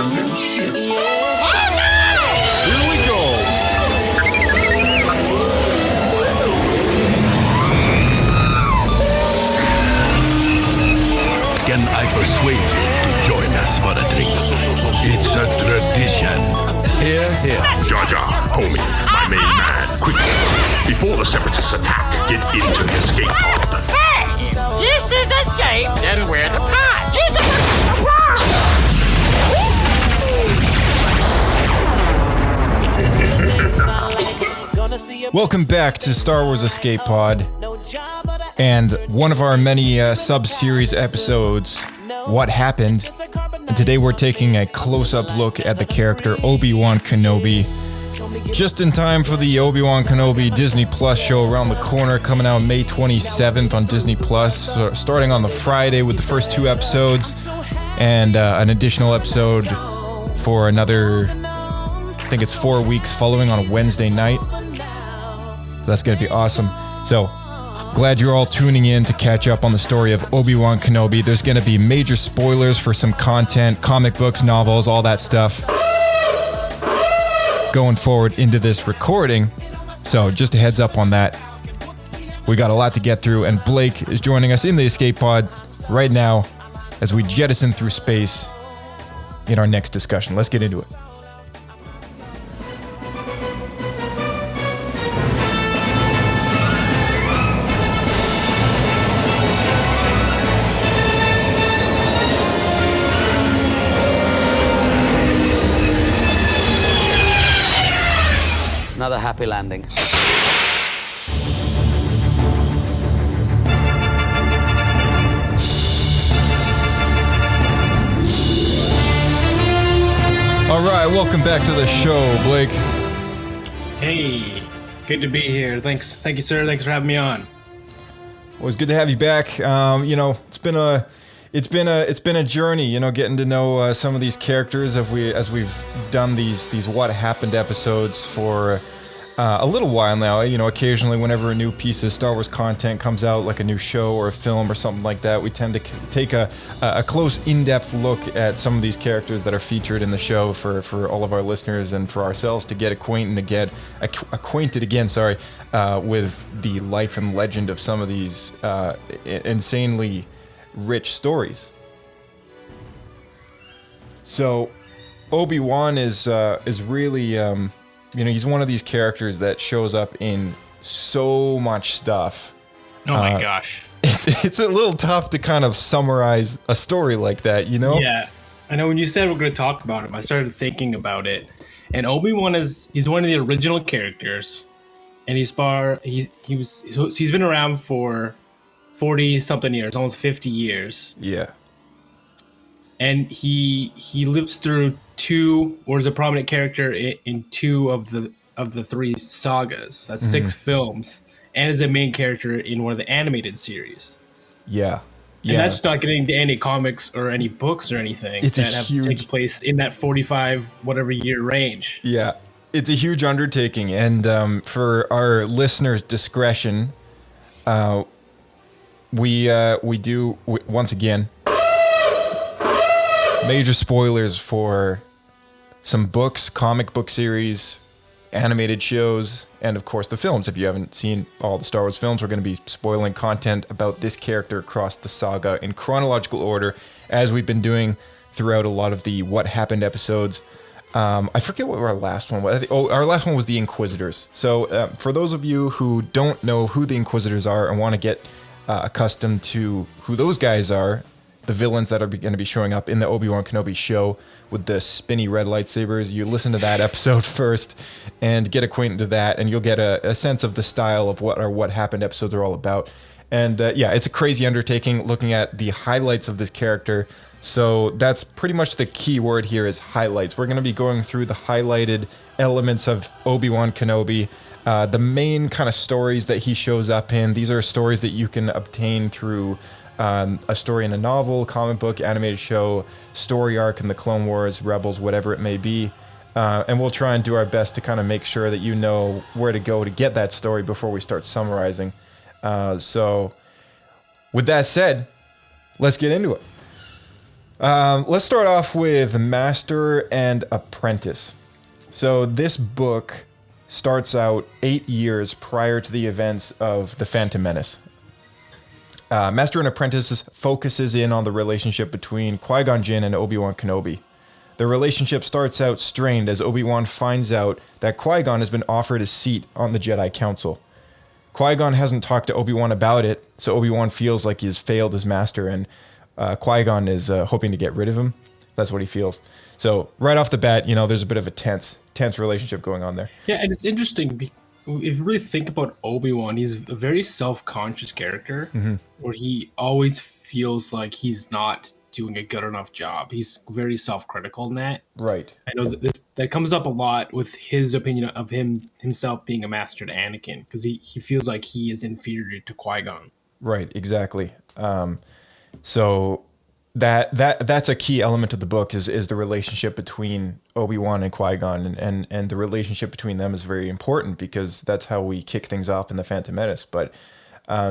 abandoned ship. Here we go! Can I persuade you to join us for a drink? It's a tradition. Here. Jar Jar, homie, my main man, quickly. Before the Separatists attack, get into the escape pod. Hey! This is escape, then we're the pod. Welcome back to Star Wars Escape Pod, and one of our many sub-series episodes, What Happened? And today we're taking a close-up look at the character Obi-Wan Kenobi, just in time for the Obi-Wan Kenobi Disney Plus show around the corner, coming out May 27th on Disney Plus, starting on the Friday with the first 2 episodes, and an additional episode for another, I think it's 4 weeks following on a Wednesday night. That's going to be awesome. So, glad you're all tuning in to catch up on the story of Obi-Wan Kenobi. There's going to be major spoilers for some content, comic books, novels, all that stuff going forward into this recording. So, just a heads up on that. We got a lot to get through, and Blake is joining us in the Escape Pod right now as we jettison through space in our next discussion. Let's get into it. Another happy landing. All right, welcome back to the show, Blake. Hey, good to be here. Thanks, thank you, sir. Thanks for having me on. Well, it's good to have you back. It's been a journey. Getting to know some of these characters as we've done these What Happened episodes for a little while now. Occasionally, whenever a new piece of Star Wars content comes out, like a new show or a film or something like that, we tend to take a close, in-depth look at some of these characters that are featured in the show for all of our listeners and for ourselves to get acquainted again. With the life and legend of some of these insanely rich stories. So, Obi-Wan is really. He's one of these characters that shows up in so much stuff. Oh my gosh. It's a little tough to kind of summarize a story like that, Yeah. I know when you said we're going to talk about him, I started thinking about it. And Obi-Wan he's one of the original characters. And he's been around for 40 something years, almost 50 years. Yeah. And he lives through is a prominent character in 2 of the 3 sagas. That's 6 films, and is a main character in one of the animated series. Yeah. And that's not getting into any comics or any books or anything that have taken place in that 45 whatever year range. Yeah. It's a huge undertaking, and for our listeners' discretion, we do once again major spoilers for some books, comic book series, animated shows, and of course the films. If you haven't seen all the Star Wars films, we're going to be spoiling content about this character across the saga in chronological order, as we've been doing throughout a lot of the What Happened episodes. I forget what our last one was. Our last one was the Inquisitors. So for those of you who don't know who the Inquisitors are and want to get accustomed to who those guys are, the villains that are going to be showing up in the Obi-Wan Kenobi show with the spinny red lightsabers, you listen to that episode first and get acquainted to that, and you'll get a sense of the style of what our What Happened episodes are all about. And it's a crazy undertaking looking at the highlights of this character. So that's pretty much the key word here is highlights. We're going to be going through the highlighted elements of Obi-Wan Kenobi, the main kind of stories that he shows up in. These are stories that you can obtain through a story in a novel, comic book, animated show, story arc in the Clone Wars, Rebels, whatever it may be. And we'll try and do our best to kind of make sure that you know where to go to get that story before we start summarizing. So with that said, let's get into it. Let's start off with Master and Apprentice. So this book starts out 8 years prior to the events of The Phantom Menace. Master and Apprentice focuses in on the relationship between Qui-Gon Jinn and Obi-Wan Kenobi. The relationship starts out strained as Obi-Wan finds out that Qui-Gon has been offered a seat on the Jedi Council. Qui-Gon hasn't talked to Obi-Wan about it, so Obi-Wan feels like he's failed as master, and Qui-Gon is hoping to get rid of him. That's what he feels. So right off the bat, there's a bit of a tense relationship going on there. Yeah, and it's interesting. If you really think about Obi-Wan, he's a very self-conscious character, where he always feels like he's not doing a good enough job. He's very self-critical in that. Right. I know that comes up a lot with his opinion of himself being a master to Anakin, because he feels like he is inferior to Qui-Gon. Right, exactly. So that's a key element of the book is the relationship between Obi-Wan and Qui-Gon, and the relationship between them is very important because that's how we kick things off in The Phantom Menace. But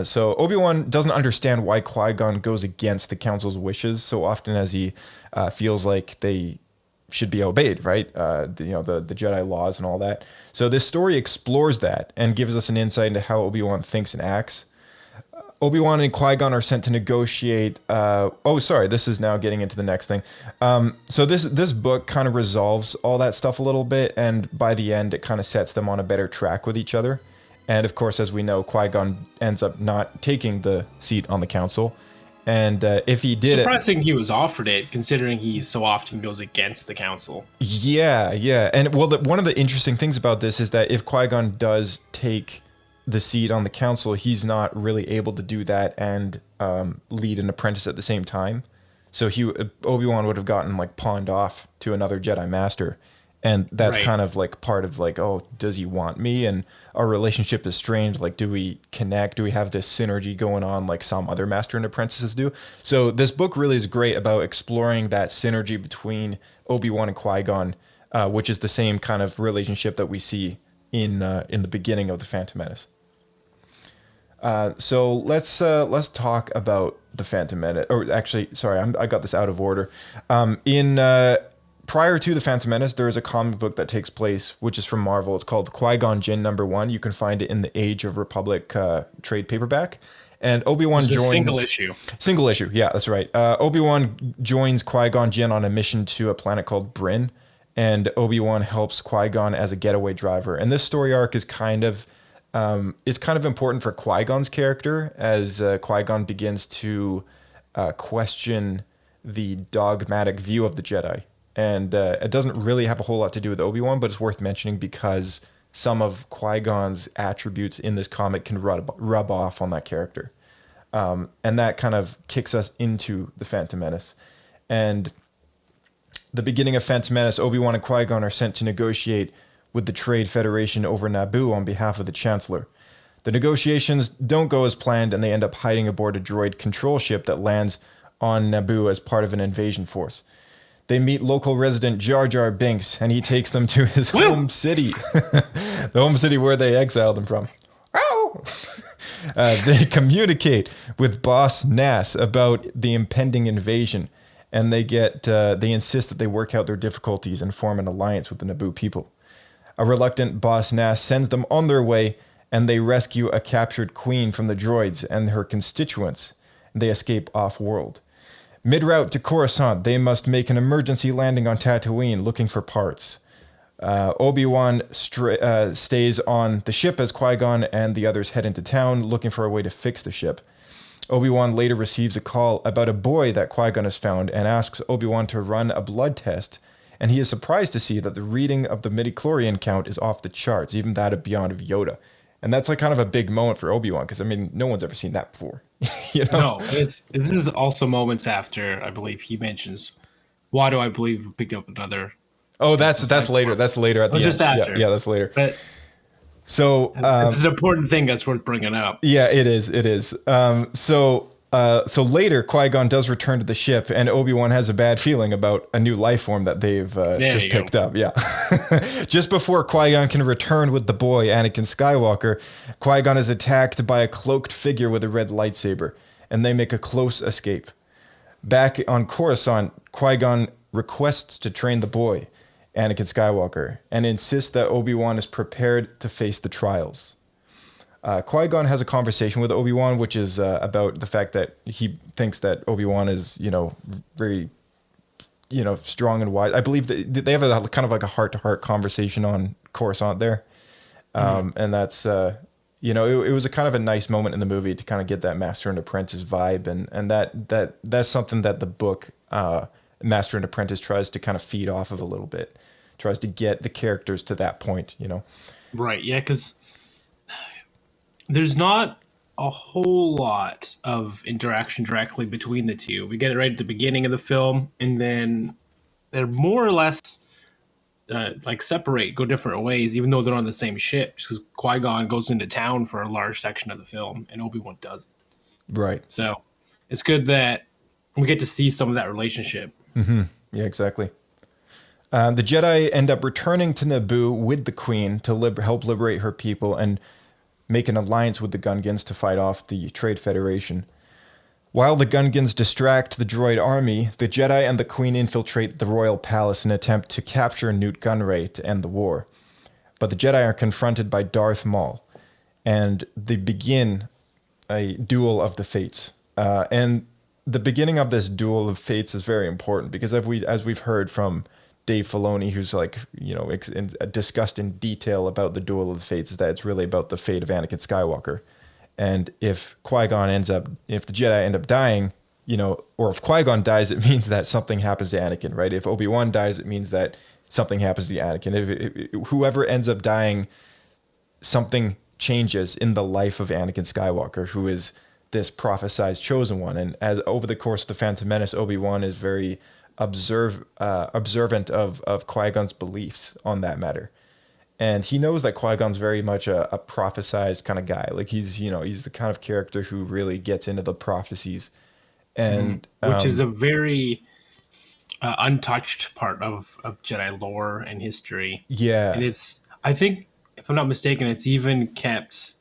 so Obi-Wan doesn't understand why Qui-Gon goes against the Council's wishes so often, as he feels like they should be obeyed, right? The Jedi laws and all that. So this story explores that and gives us an insight into how Obi-Wan thinks and acts. Obi-Wan and Qui-Gon are sent to negotiate. This is now getting into the next thing. So this book kind of resolves all that stuff a little bit, and by the end, it kind of sets them on a better track with each other. And of course, as we know, Qui-Gon ends up not taking the seat on the council. And if he did, surprising he was offered it, considering he so often goes against the council. Yeah. And one of the interesting things about this is that if Qui-Gon does take the seat on the council, he's not really able to do that and lead an apprentice at the same time. So Obi-Wan would have gotten pawned off to another Jedi Master. And that's kind of part of does he want me? And our relationship is strained. Do we connect? Do we have this synergy going on like some other master and apprentices do? So this book really is great about exploring that synergy between Obi-Wan and Qui-Gon, which is the same kind of relationship that we see in the beginning of The Phantom Menace. So let's talk about The Phantom Menace. Or actually, sorry, I got this out of order. Prior to The Phantom Menace, there is a comic book that takes place, which is from Marvel. It's called Qui-Gon Jinn #1. You can find it in the Age of Republic trade paperback. And Obi-Wan joins... single issue. Single issue, yeah, that's right. Obi-Wan joins Qui-Gon Jinn on a mission to a planet called Bryn, and Obi-Wan helps Qui-Gon as a getaway driver. And this story arc is kind of important for Qui-Gon's character, as Qui-Gon begins to question the dogmatic view of the Jedi. And it doesn't really have a whole lot to do with Obi-Wan, but it's worth mentioning because some of Qui-Gon's attributes in this comic can rub off on that character. And that kind of kicks us into The Phantom Menace. And the beginning of Phantom Menace, Obi-Wan and Qui-Gon are sent to negotiate with the Trade Federation over Naboo on behalf of the Chancellor. The negotiations don't go as planned, and they end up hiding aboard a droid control ship that lands on Naboo as part of an invasion force. They meet local resident Jar Jar Binks, and he takes them to his home city, the home city where they exiled him from. They communicate with Boss Nass about the impending invasion, and they insist that they work out their difficulties and form an alliance with the Naboo people. A reluctant Boss Nass sends them on their way, and they rescue a captured queen from the droids and her constituents. They escape off-world. Mid-route to Coruscant, they must make an emergency landing on Tatooine looking for parts. Obi-Wan stays on the ship as Qui-Gon and the others head into town looking for a way to fix the ship. Obi-Wan later receives a call about a boy that Qui-Gon has found and asks Obi-Wan to run a blood test, and he is surprised to see that the reading of the midichlorian count is off the charts, even that of Beyond of Yoda. And that's kind of a big moment for Obi-Wan, because no one's ever seen that before. No, this is also moments after, I believe, he mentions, why do I believe we picked up another... Oh, that's later. That's later at the end. Just after. Yeah, that's later. But so this is an important thing that's worth bringing up. Yeah, it is. It is. So later, Qui-Gon does return to the ship, and Obi-Wan has a bad feeling about a new life form that they've just picked up. Yeah. Just before Qui-Gon can return with the boy, Anakin Skywalker, Qui-Gon is attacked by a cloaked figure with a red lightsaber, and they make a close escape. Back on Coruscant, Qui-Gon requests to train the boy, Anakin Skywalker, and insists that Obi-Wan is prepared to face the trials. Qui-Gon has a conversation with Obi-Wan, which is about the fact that he thinks that Obi-Wan is, very, strong and wise. I believe that they have a kind of like a heart-to-heart conversation on Coruscant there. And that's, it was a kind of a nice moment in the movie to kind of get that master and apprentice vibe. And that's something that the book, Master and Apprentice, tries to kind of feed off of a little bit, tries to get the characters to that point, Right. Yeah. Because there's not a whole lot of interaction directly between the two. We get it right at the beginning of the film, and then they're more or less separate, go different ways, even though they're on the same ship. Because Qui-Gon goes into town for a large section of the film, and Obi-Wan doesn't. Right. So it's good that we get to see some of that relationship. Mm-hmm. Yeah, exactly. The Jedi end up returning to Naboo with the Queen to help liberate her people and make an alliance with the Gungans to fight off the Trade Federation. While the Gungans distract the droid army, the Jedi and the Queen infiltrate the royal palace in an attempt to capture Newt Gunray to end the war. But the Jedi are confronted by Darth Maul, and they begin a duel of the fates. And the beginning of this duel of fates is very important because as we've heard from Dave Filoni, who's discussed in detail about the duel of the fates, is that it's really about the fate of Anakin Skywalker. And if if the Jedi end up dying, or if Qui-Gon dies, it means that something happens to Anakin, right? If Obi-Wan dies, it means that something happens to Anakin. If whoever ends up dying, something changes in the life of Anakin Skywalker, who is this prophesized chosen one. And as over the course of the Phantom Menace, Obi-Wan is very observant of Qui-Gon's beliefs on that matter. And he knows that Qui-Gon's very much a prophesized kind of guy. Like he's the kind of character who really gets into the prophecies, and which is a very untouched part of Jedi lore and history. Yeah, and I think, if I'm not mistaken, it's even kept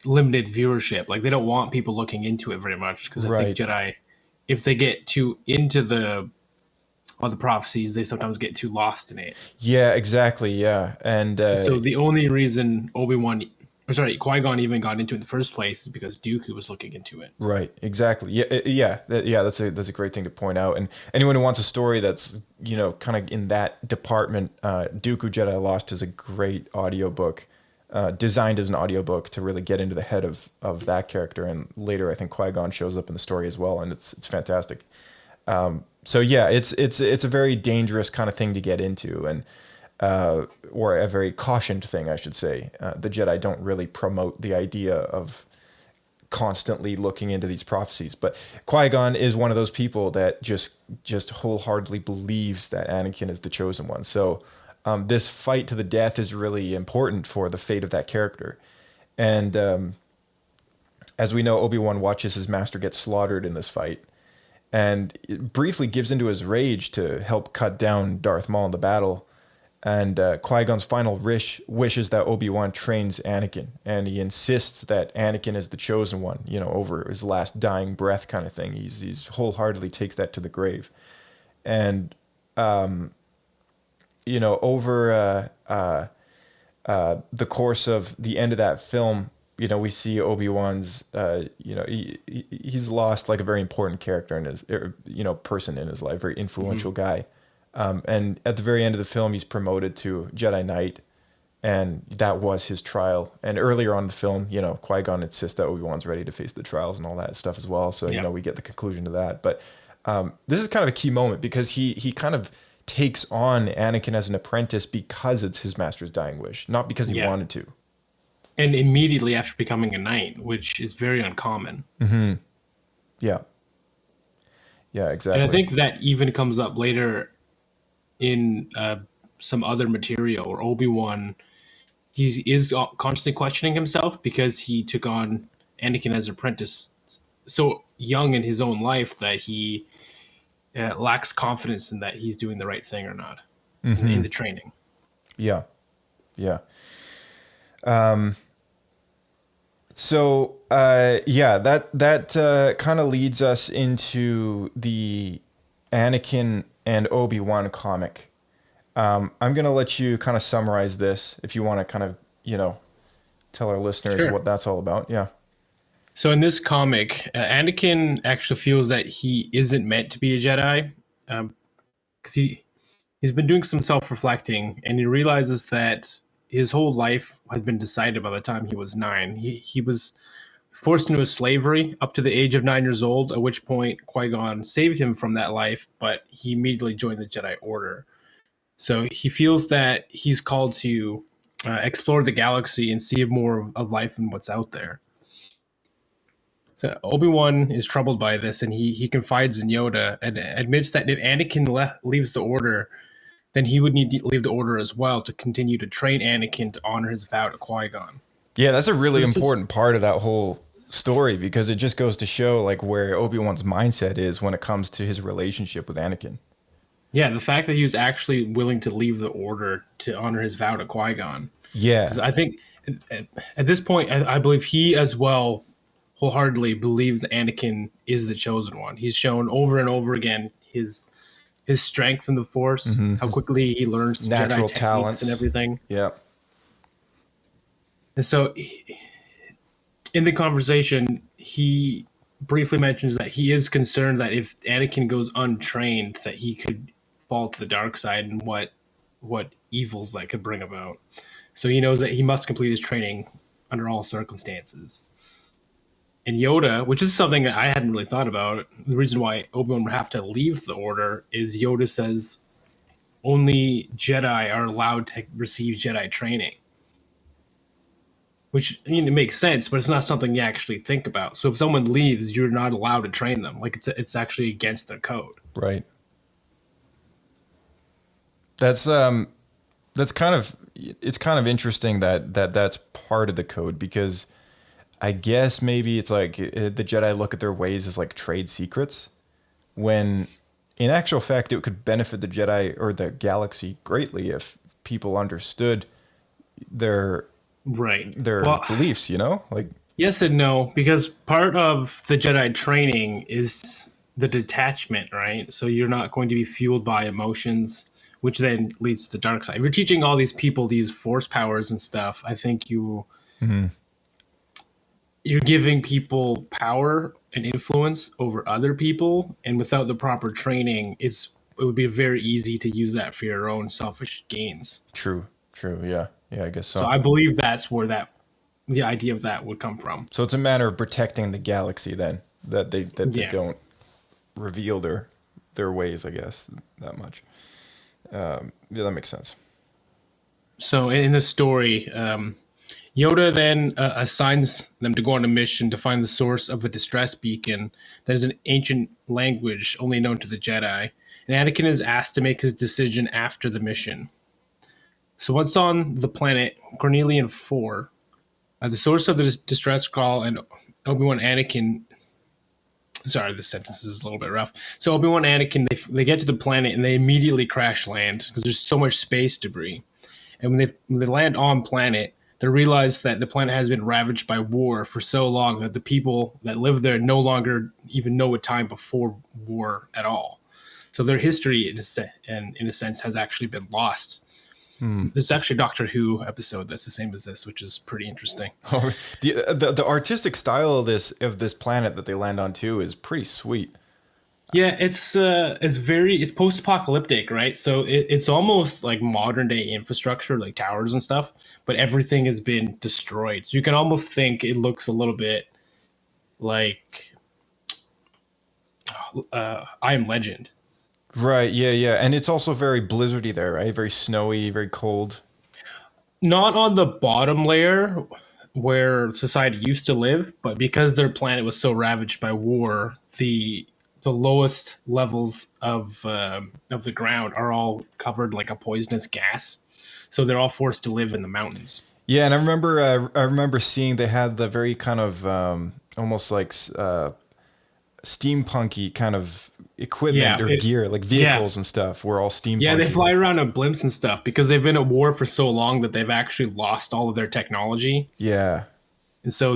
limited viewership. Like they don't want people looking into it very much because I think Jedi, if they get too into the prophecies, they sometimes get too lost in it. Yeah, exactly. Yeah, and so the only reason Qui-Gon even got into it in the first place is because Dooku was looking into it. Right. Exactly. Yeah. That's a great thing to point out. And anyone who wants a story that's kind of in that department, Dooku Jedi Lost is a great audiobook, designed as an audiobook to really get into the head of that character. And later, I think Qui-Gon shows up in the story as well, and it's fantastic. So yeah, it's a very dangerous kind of thing to get into, and or a very cautioned thing, I should say. The Jedi don't really promote the idea of constantly looking into these prophecies, but Qui-Gon is one of those people that just wholeheartedly believes that Anakin is the chosen one. So this fight to the death is really important for the fate of that character. And as we know, Obi-Wan watches his master get slaughtered in this fight, and it briefly gives into his rage to help cut down Darth Maul in the battle. And Qui-Gon's final wish is that Obi-Wan trains Anakin, and he insists that Anakin is the chosen one, over his last dying breath kind of thing. He's wholeheartedly takes that to the grave. And, over the course of the end of that film, we see Obi-Wan's, he's lost like a very important character in his, person in his life, very influential guy. And at the very end of the film, he's promoted to Jedi Knight, and that was his trial. And earlier on in the film, Qui-Gon insists that Obi-Wan's ready to face the trials and all that stuff as well. So, we get the conclusion to that. But this is kind of a key moment because he kind of takes on Anakin as an apprentice because it's his master's dying wish, not because he wanted to. And immediately after becoming a knight, which is very uncommon. Mm-hmm. Yeah. Yeah, exactly. And I think that even comes up later in some other material where Obi-Wan, he is constantly questioning himself because he took on Anakin as an apprentice so young in his own life that he lacks confidence in that he's doing the right thing or not in the training. Yeah. Yeah. So, that kind of leads us into the Anakin and Obi-Wan comic. I'm going to let you kind of summarize this if you want to kind of, tell our listeners Sure. what that's all about. Yeah. So in this comic, Anakin actually feels that he isn't meant to be a Jedi, because he's been doing some self-reflecting, and he realizes that his whole life had been decided by the time he was 9. He was forced into slavery up to the age of 9 years old, at which point Qui-Gon saved him from that life, but he immediately joined the Jedi Order. So he feels that he's called to explore the galaxy and see more of life and what's out there. So Obi-Wan is troubled by this, and he confides in Yoda and admits that if Anakin leaves the Order, then he would need to leave the Order as well to continue to train Anakin to honor his vow to Qui-Gon. Yeah, that's a really important part of that whole story, because it just goes to show like where Obi-Wan's mindset is when it comes to his relationship with Anakin. Yeah, the fact that he was actually willing to leave the Order to honor his vow to Qui-Gon. Yeah. I think at this point, I believe he as well wholeheartedly believes Anakin is the chosen one. He's shown over and over again his strength in the Force, how quickly he learns Natural Jedi talents techniques and everything. Yeah. And so in the conversation, he briefly mentions that he is concerned that if Anakin goes untrained, that he could fall to the dark side and what evils that could bring about. So he knows that he must complete his training under all circumstances. And Yoda, which is something that I hadn't really thought about, the reason why Obi-Wan would have to leave the Order is Yoda says only Jedi are allowed to receive Jedi training. Which, I mean, it makes sense, but it's not something you actually think about. So if someone leaves, you're not allowed to train them. Like, it's actually against their code. Right. That's kind of, it's kind of interesting that's part of the code, because I guess maybe it's like the Jedi look at their ways as like trade secrets, when in actual fact it could benefit the Jedi or the galaxy greatly if people understood their beliefs, like yes and no, because part of the Jedi training is the detachment, right? So you're not going to be fueled by emotions, which then leads to the dark side. If you're teaching all these people these force powers and stuff, I think you're giving people power and influence over other people, and without the proper training, it would be very easy to use that for your own selfish gains. True. Yeah, I guess so. So I believe that's where the idea of that would come from. So it's a matter of protecting the galaxy then, that they don't reveal their ways, I guess, that much. Yeah, that makes sense. So in the story, Yoda then assigns them to go on a mission to find the source of a distress beacon that is an ancient language only known to the Jedi. And Anakin is asked to make his decision after the mission. So once on the planet Cornelian 4, the source of the distress call and Obi-Wan Anakin... Sorry, this sentence is a little bit rough. So Obi-Wan Anakin, they get to the planet and they immediately crash land because there's so much space debris. And when they land on planet, they realize that the planet has been ravaged by war for so long that the people that live there no longer even know a time before war at all. So their history, in a sense, has actually been lost. There's actually a Doctor Who episode that's the same as this, which is pretty interesting. Oh, the artistic style of this planet that they land on too is pretty sweet. Yeah, it's post-apocalyptic, right? So it's almost like modern day infrastructure, like towers and stuff, but everything has been destroyed. So you can almost think it looks a little bit like I Am Legend. Right, yeah. And it's also very blizzardy there, right? Very snowy, very cold. Not on the bottom layer where society used to live, but because their planet was so ravaged by war, the lowest levels of the ground are all covered like a poisonous gas. So they're all forced to live in the mountains. Yeah, and I remember seeing they had the very kind of almost like steampunky kind of equipment or gear, like vehicles and stuff were all steampunky. Yeah, they fly around on blimps and stuff because they've been at war for so long that they've actually lost all of their technology. Yeah. and so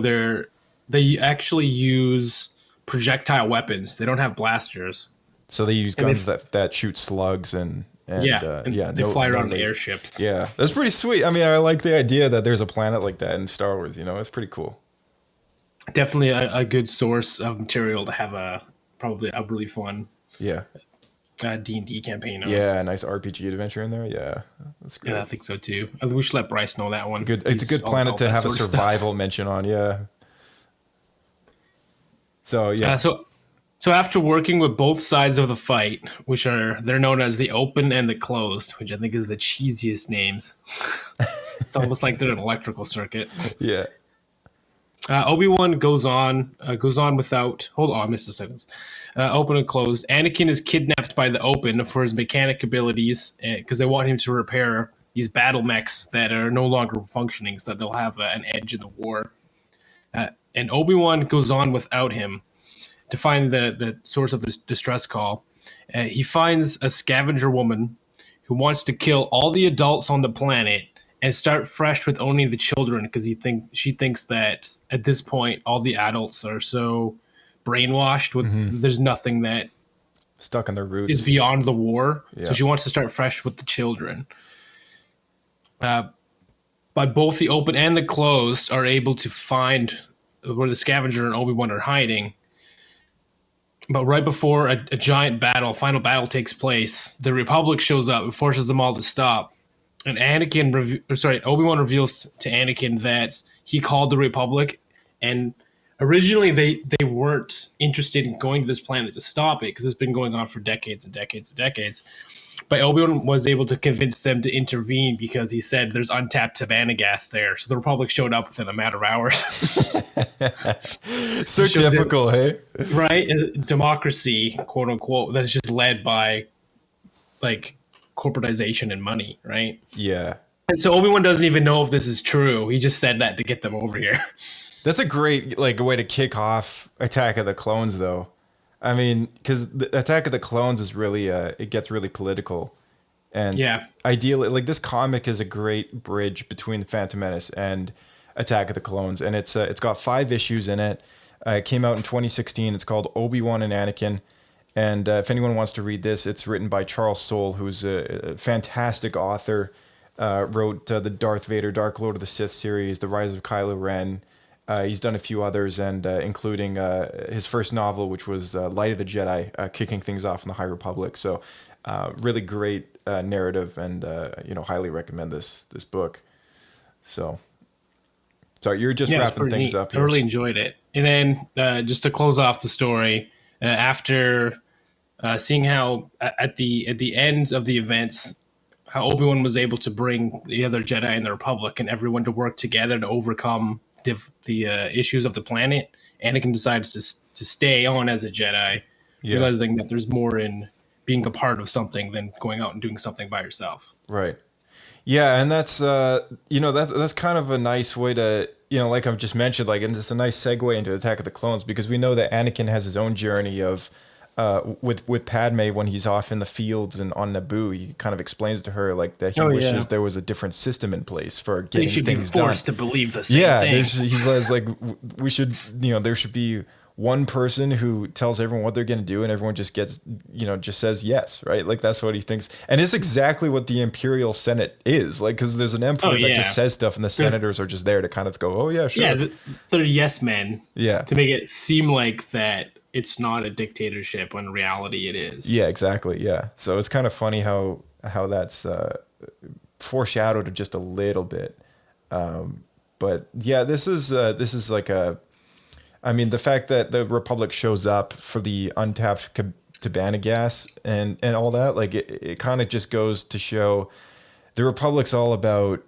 they actually use projectile weapons. They don't have blasters. So they use guns that shoot slugs and they fly around in airships. Yeah, that's pretty sweet. I mean, I like the idea that there's a planet like that in Star Wars. You know, it's pretty cool. Definitely a good source of material to have probably a really fun D&D campaign. Yeah, a nice RPG adventure in there. Yeah, that's great. Yeah, I think so too. I think we should let Bryce know that one. It's a good planet to have a survival mention on. Yeah. So yeah. So after working with both sides of the fight, they're known as the open and the closed, which I think is the cheesiest names. It's almost like they're an electrical circuit. Yeah. Obi-Wan goes on without. Hold on, I missed a sentence. Open and closed. Anakin is kidnapped by the Open for his mechanic abilities because they want him to repair these battle mechs that are no longer functioning, so that they'll have an edge in the war. And Obi-Wan goes on without him to find the source of this distress call. He finds a scavenger woman who wants to kill all the adults on the planet and start fresh with only the children, because she thinks that at this point all the adults are so brainwashed with there's nothing that stuck in their roots is beyond the war. Yeah. So she wants to start fresh with the children. But both the open and the closed are able to find where the scavenger and Obi-Wan are hiding. But right before a giant final battle takes place, the Republic shows up and forces them all to stop. And Obi-Wan reveals to Anakin that he called the Republic, and originally they weren't interested in going to this planet to stop it because it's been going on for decades and decades and decades. But Obi-Wan was able to convince them to intervene because he said there's untapped Tabana gas there. So the Republic showed up within a matter of hours. So typical, hey? Right? Democracy, quote unquote, that's just led by like corporatization and money, right? Yeah. And so Obi-Wan doesn't even know if this is true. He just said that to get them over here. That's a great way to kick off Attack of the Clones, though. I mean, because the Attack of the Clones is really, it gets really political. And ideally, like, this comic is a great bridge between The Phantom Menace and Attack of the Clones. And it's got 5 issues in it. It came out in 2016. It's called Obi-Wan and Anakin. And if anyone wants to read this, it's written by Charles Soule, who's a fantastic author. Wrote the Darth Vader, Dark Lord of the Sith series, The Rise of Kylo Ren. He's done a few others, and including his first novel, which was Light of the Jedi, kicking things off in the High Republic. So really great narrative, and highly recommend this book. So you're just wrapping things up here. I really enjoyed it. And then just to close off the story, after seeing how at the ends of the events, how Obi-Wan was able to bring the other Jedi and the Republic and everyone to work together to overcome the issues of the planet, Anakin decides to stay on as a Jedi, realizing that there's more in being a part of something than going out and doing something by yourself. Right. Yeah, and that's that's kind of a nice way to, like I've just mentioned, like, and just a nice segue into Attack of the Clones, because we know that Anakin has his own journey of with Padme when he's off in the fields and on Naboo. He kind of explains to her like that he wishes there was a different system in place for getting things done. They should be forced to believe the same thing. He says like we should, there should be one person who tells everyone what they're going to do, and everyone just gets, just says yes, right? Like that's what he thinks, and it's exactly what the Imperial Senate is like, because there's an emperor that just says stuff, and the senators are just there to kind of go, oh yeah, sure. Yeah, they're yes men. Yeah, to make it seem like that it's not a dictatorship when in reality it is. Yeah, exactly. Yeah, so it's kind of funny how that's foreshadowed just a little bit, but yeah, this is like a. I mean, the fact that the Republic shows up for the untapped Tabana gas and all that, like it kind of just goes to show the Republic's all about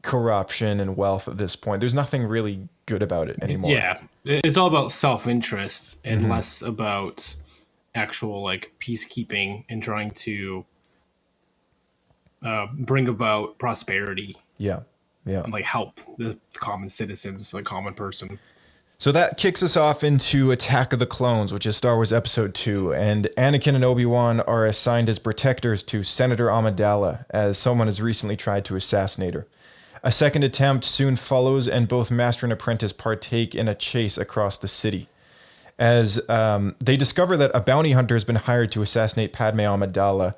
corruption and wealth at this point. There's nothing really good about it anymore. Yeah, it's all about self-interest and less about actual like peacekeeping and trying to bring about prosperity. Yeah. And like help the common citizens, the common person. So that kicks us off into Attack of the Clones, which is Star Wars Episode 2, and Anakin and Obi-Wan are assigned as protectors to Senator Amidala, as someone has recently tried to assassinate her. A second attempt soon follows, and both master and apprentice partake in a chase across the city. As they discover that a bounty hunter has been hired to assassinate Padme Amidala,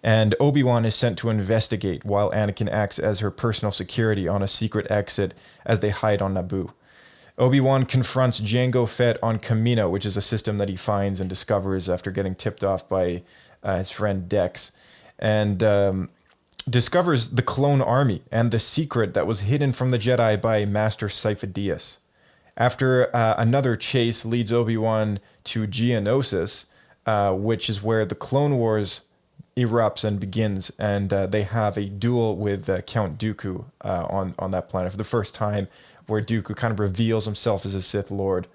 and Obi-Wan is sent to investigate while Anakin acts as her personal security on a secret exit as they hide on Naboo. Obi-Wan confronts Jango Fett on Kamino, which is a system that he finds and discovers after getting tipped off by his friend Dex, and discovers the clone army and the secret that was hidden from the Jedi by Master Sifo-Dyas. After another chase leads Obi-Wan to Geonosis, which is where the Clone Wars erupts and begins, and they have a duel with Count Dooku on that planet for the first time, where Dooku kind of reveals himself as a Sith Lord.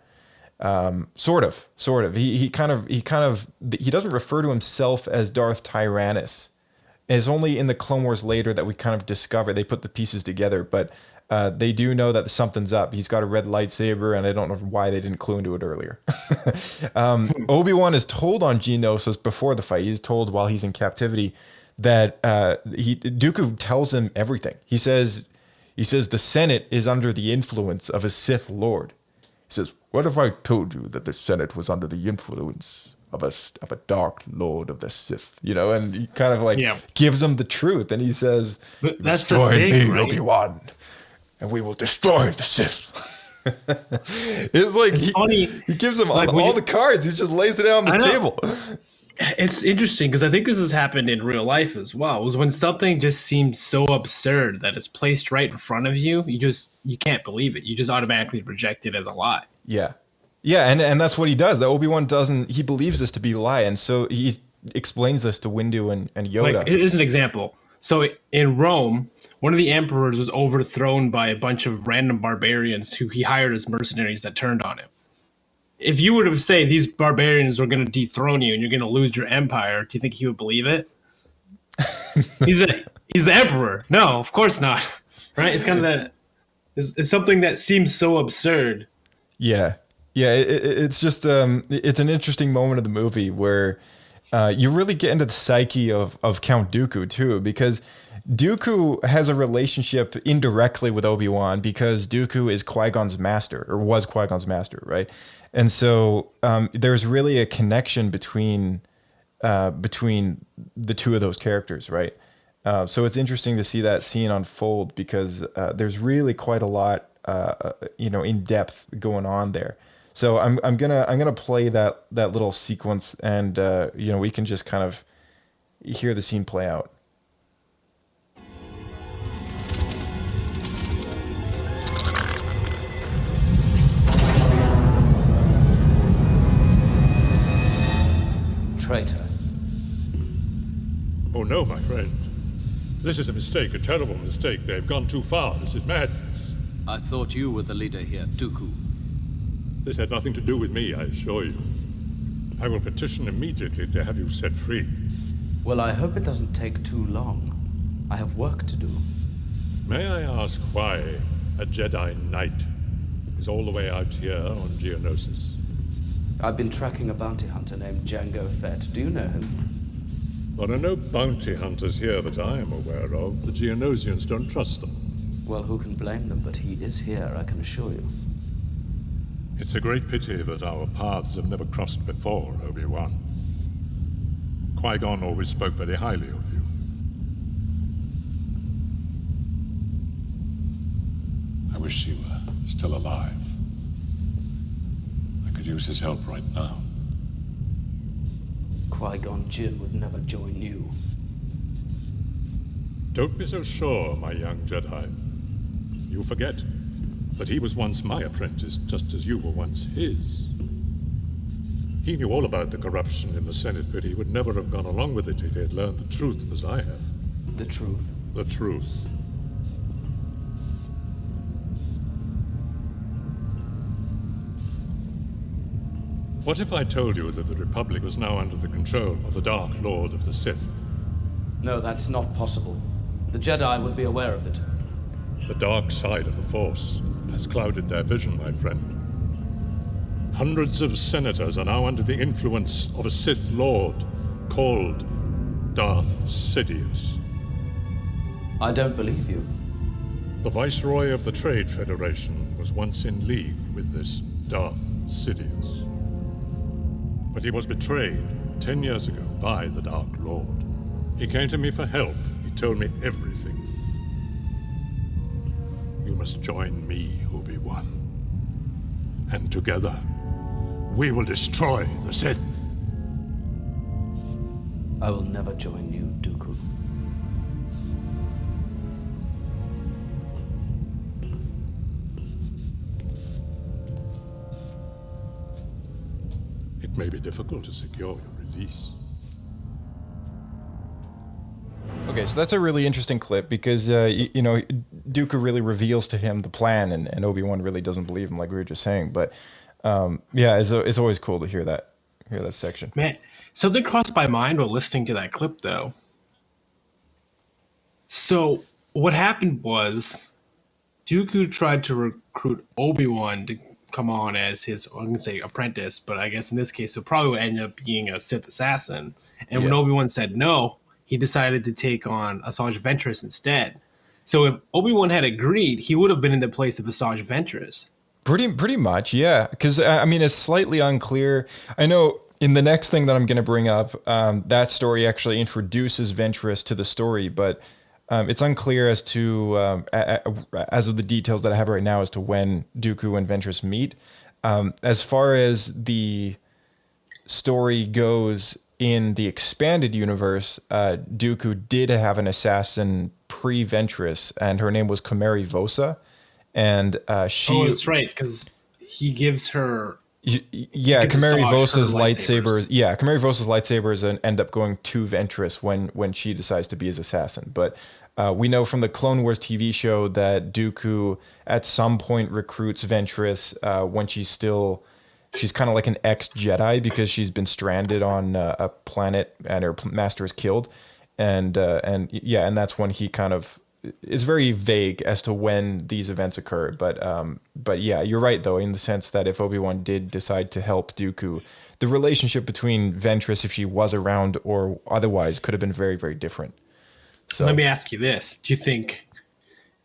Sort of. He doesn't refer to himself as Darth Tyrannus. It's only in the Clone Wars later that we kind of discover, they put the pieces together, but they do know that something's up. He's got a red lightsaber, and I don't know why they didn't clue into it earlier. Obi-Wan is told on Geonosis before the fight. He's told while he's in captivity that Dooku tells him everything. He says the Senate is under the influence of a Sith Lord. He says, "What if I told you that the Senate was under the influence of a Dark Lord of the Sith?" And he kind of gives him the truth, and he says, That's "Destroy the thing, me, right? Obi-Wan, and we will destroy the Sith." It's funny. He gives him all the cards. He just lays it out on the table. It's interesting because I think this has happened in real life as well. It was when something just seems so absurd that it's placed right in front of you, you can't believe it. You just automatically reject it as a lie. Yeah, and that's what he does. That Obi-Wan doesn't. He believes this to be a lie, and so he explains this to Windu and Yoda. Like, here's an example. So in Rome, one of the emperors was overthrown by a bunch of random barbarians who he hired as mercenaries that turned on him. If you were to say these barbarians are going to dethrone you and you're going to lose your empire, do you think he would believe it? He's the emperor. No, of course not. Right? It's kind of that. It's something that seems so absurd. Yeah. It's just it's an interesting moment of the movie where you really get into the psyche of Count Dooku too, because Dooku has a relationship indirectly with Obi-Wan because Dooku is Qui-Gon's master, or was Qui-Gon's master, right? And so there's really a connection between the two of those characters, right? So it's interesting to see that scene unfold because there's really quite a lot, in depth going on there. So I'm gonna play that little sequence, and we can just kind of hear the scene play out. Traitor. Oh no, my friend. This is a mistake, a terrible mistake. They've gone too far. This is madness. I thought you were the leader here, Dooku. This had nothing to do with me, I assure you. I will petition immediately to have you set free. Well, I hope it doesn't take too long. I have work to do. May I ask why a Jedi Knight is all the way out here on Geonosis? I've been tracking a bounty hunter named Jango Fett. Do you know him? There are no bounty hunters here that I am aware of. The Geonosians don't trust them. Well, who can blame them? But he is here, I can assure you. It's a great pity that our paths have never crossed before, Obi-Wan. Qui-Gon always spoke very highly of you. I wish he were still alive. I could use his help right now. Qui-Gon Jinn would never join you. Don't be so sure, my young Jedi. You forget that he was once my apprentice, just as you were once his. He knew all about the corruption in the Senate, but he would never have gone along with it if he had learned the truth as I have. The truth? The truth. What if I told you that the Republic was now under the control of the Dark Lord of the Sith? No, that's not possible. The Jedi would be aware of it. The dark side of the Force has clouded their vision, my friend. Hundreds of senators are now under the influence of a Sith Lord called Darth Sidious. I don't believe you. The Viceroy of the Trade Federation was once in league with this Darth Sidious. But he was betrayed 10 years ago by the Dark Lord. He came to me for help. He told me everything. You must join me, Obi-Wan. And together, we will destroy the Sith. I will never join you, Dooku. It may be difficult to secure your release. Okay, so that's a really interesting clip because, Dooku really reveals to him the plan, and Obi-Wan really doesn't believe him, like we were just saying. But yeah, it's always cool to hear that section. Man, something crossed my mind while listening to that clip, though. So what happened was Dooku tried to recruit Obi-Wan to come on as his, I'm going to say apprentice, but I guess in this case, it probably would end up being a Sith assassin. And when Obi-Wan said no, he decided to take on Asajj Ventress instead. So if Obi-Wan had agreed, he would have been in the place of Asajj Ventress. Pretty much, yeah. Because, I mean, it's slightly unclear. I know in the next thing that I'm going to bring up, that story actually introduces Ventress to the story, but it's unclear as to, as of the details that I have right now, as to when Dooku and Ventress meet. As far as the story goes, in the expanded universe, Dooku did have an assassin pre-Ventress, and her name was Khmeri Vosa, and she. Oh, that's right, because he gives her. Yeah, Khmeri Vosa's lightsabers. Khmeri Vosa's lightsabers end up going to Ventress when she decides to be his assassin. But we know from the Clone Wars TV show that Dooku at some point recruits Ventress when she's kind of like an ex-Jedi because she's been stranded on a planet and her master is killed. And that's when he kind of is very vague as to when these events occur. But yeah, you're right though, in the sense that if Obi-Wan did decide to help Dooku, the relationship between Ventress, if she was around or otherwise, could have been very, very different. So let me ask you this. Do you think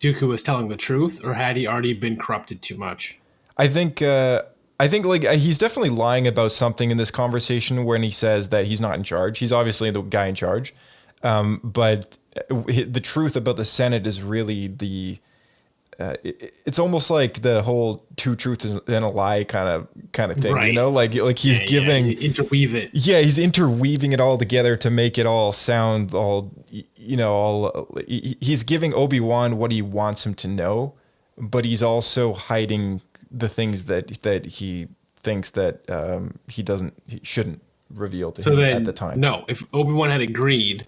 Dooku was telling the truth, or had he already been corrupted too much? I think like he's definitely lying about something in this conversation when he says that he's not in charge. He's obviously the guy in charge. But the truth about the Senate is really it's almost like the whole two truths and a lie kind of thing, right. Like he's giving interweave it. Yeah, he's interweaving it all together to make it all sound all, he's giving Obi-Wan what he wants him to know, but he's also hiding the things that he thinks that he shouldn't reveal to him at the time. No, if Obi-Wan had agreed,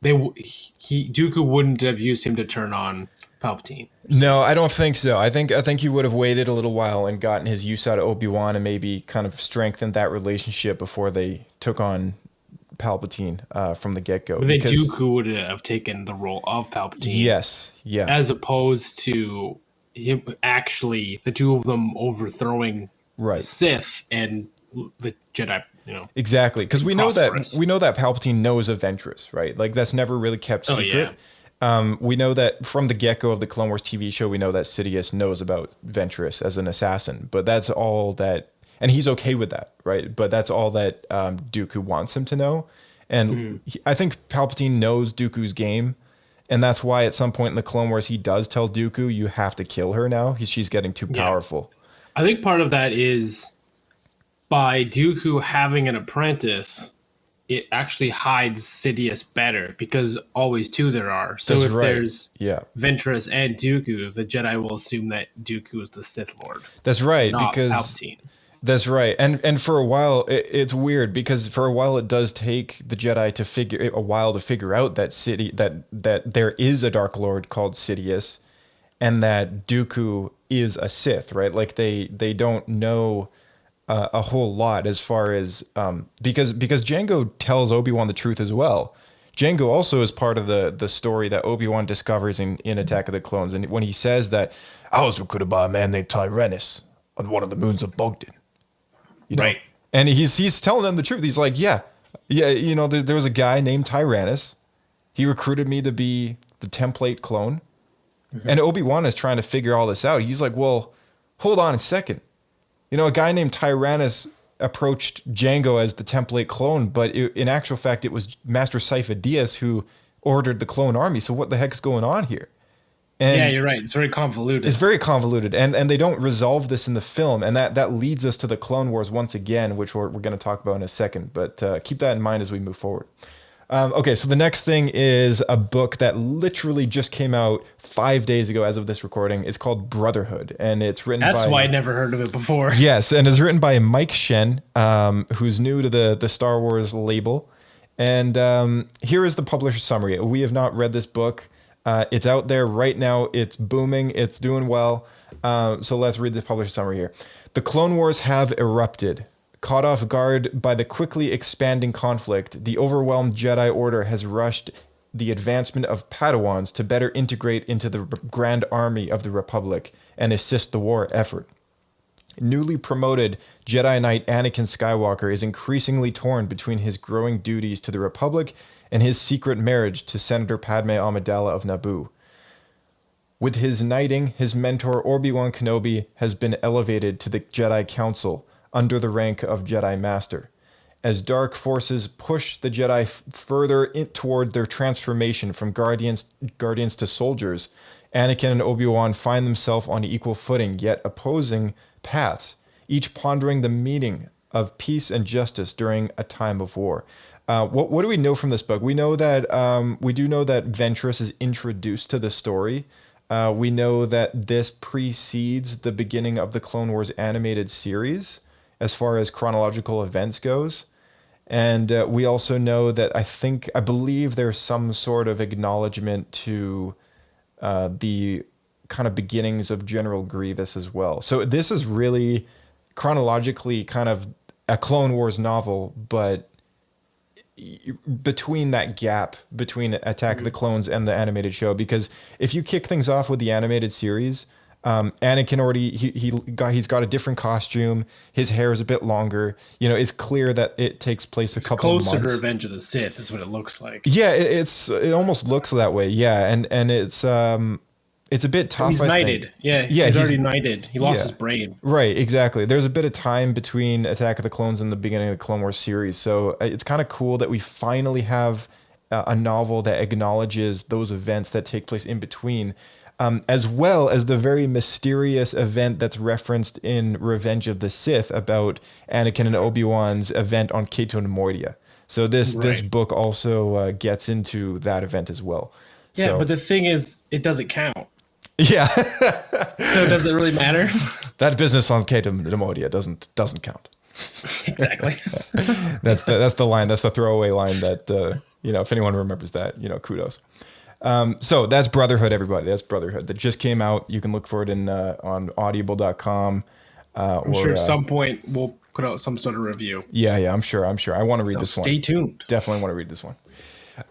Dooku wouldn't have used him to turn on Palpatine. No, I don't think so. I think he would have waited a little while and gotten his use out of Obi-Wan and maybe kind of strengthened that relationship before they took on Palpatine from the get-go. But then Dooku would have taken the role of Palpatine. Yes, yeah. As opposed to him actually, the two of them overthrowing the Sith and the Jedi. Exactly, because we know that Palpatine knows of Ventress, right? Like that's never really kept secret. Yeah. We know that from the get-go of the Clone Wars TV show, we know that Sidious knows about Ventress as an assassin, but that's all that, and he's okay with that, right? But that's all that Dooku wants him to know, and I think Palpatine knows Dooku's game, and that's why at some point in the Clone Wars he does tell Dooku, "You have to kill her now. She's getting too powerful." I think part of that is by Dooku having an apprentice, it actually hides Sidious better because always two there are. So if there's Ventress and Dooku, the Jedi will assume that Dooku is the Sith Lord. That's right, not because Palpatine. That's right, and for a while it's weird because for a while it does take the Jedi to figure out that there is a Dark Lord called Sidious, and that Dooku is a Sith, right? Like they don't know a whole lot as far as because Jango tells Obi-Wan the truth as well. Jango also is part of the story that Obi-Wan discovers in Attack of the Clones, and when he says that I was recruited by a man named Tyrannus on one of the moons of Bogdan, right? And he's telling them the truth. He's like, yeah, there was a guy named Tyrannus. He recruited me to be the template clone, And Obi-Wan is trying to figure all this out. He's like, well, hold on a second. You know, a guy named Tyrannus approached Jango as the template clone, but in actual fact, it was Master Sifo Dyas who ordered the clone army. So what the heck's going on here? And yeah, you're right. It's very convoluted. It's very convoluted, and they don't resolve this in the film, and that leads us to the Clone Wars once again, which we're going to talk about in a second, but keep that in mind as we move forward. Okay, so the next thing is a book that literally just came out 5 days ago as of this recording. It's called Brotherhood, and it's written That's by... why I'd never heard of it before. Yes, and it's written by Mike Shen, who's new to the Star Wars label. And here is the publisher summary. We have not read this book. It's out there right now. It's booming. It's doing well. So let's read the publisher summary here. The Clone Wars have erupted. Caught off guard by the quickly expanding conflict, the overwhelmed Jedi Order has rushed the advancement of Padawans to better integrate into the Grand Army of the Republic and assist the war effort. Newly promoted Jedi Knight Anakin Skywalker is increasingly torn between his growing duties to the Republic and his secret marriage to Senator Padme Amidala of Naboo. With his knighting, his mentor Obi-Wan Kenobi has been elevated to the Jedi Council under the rank of Jedi Master. As dark forces push the Jedi further toward their transformation from guardians to soldiers, Anakin and Obi-Wan find themselves on equal footing, yet opposing paths, each pondering the meaning of peace and justice during a time of war. What do we know from this book? We know that we do know that Ventress is introduced to the story. We know that this precedes the beginning of the Clone Wars animated series as far as chronological events goes. And we also know that I believe there's some sort of acknowledgement to the kind of beginnings of General Grievous as well. So this is really chronologically kind of a Clone Wars novel, but between that gap between Attack of the Clones and the animated show, because if you kick things off with the animated series, Anakin already he's got a different costume. His hair is a bit longer. You know, it's clear that it takes place a couple of months. Closer to Revenge of the Sith is what it looks like. Yeah, it almost looks that way. Yeah, and it's a bit tough. He's knighted. Think. Yeah, he's already knighted. He lost his brain. Right, exactly. There's a bit of time between Attack of the Clones and the beginning of the Clone Wars series, so it's kind of cool that we finally have a novel that acknowledges those events that take place in between. As well as the very mysterious event that's referenced in Revenge of the Sith about Anakin and Obi-Wan's event on Cato Nemoidia. So this book also gets into that event as well. Yeah, so, but the thing is, it doesn't count. Yeah. So does it really matter? That business on Cato Nemoidia doesn't count. Exactly. That's the line. That's the throwaway line that if anyone remembers that, kudos. So that's Brotherhood, everybody. That's Brotherhood that just came out. You can look for it on audible.com. I'm sure at some point we'll put out some sort of review. Yeah, I'm sure. I want to read this one. Stay tuned. Definitely want to read this one.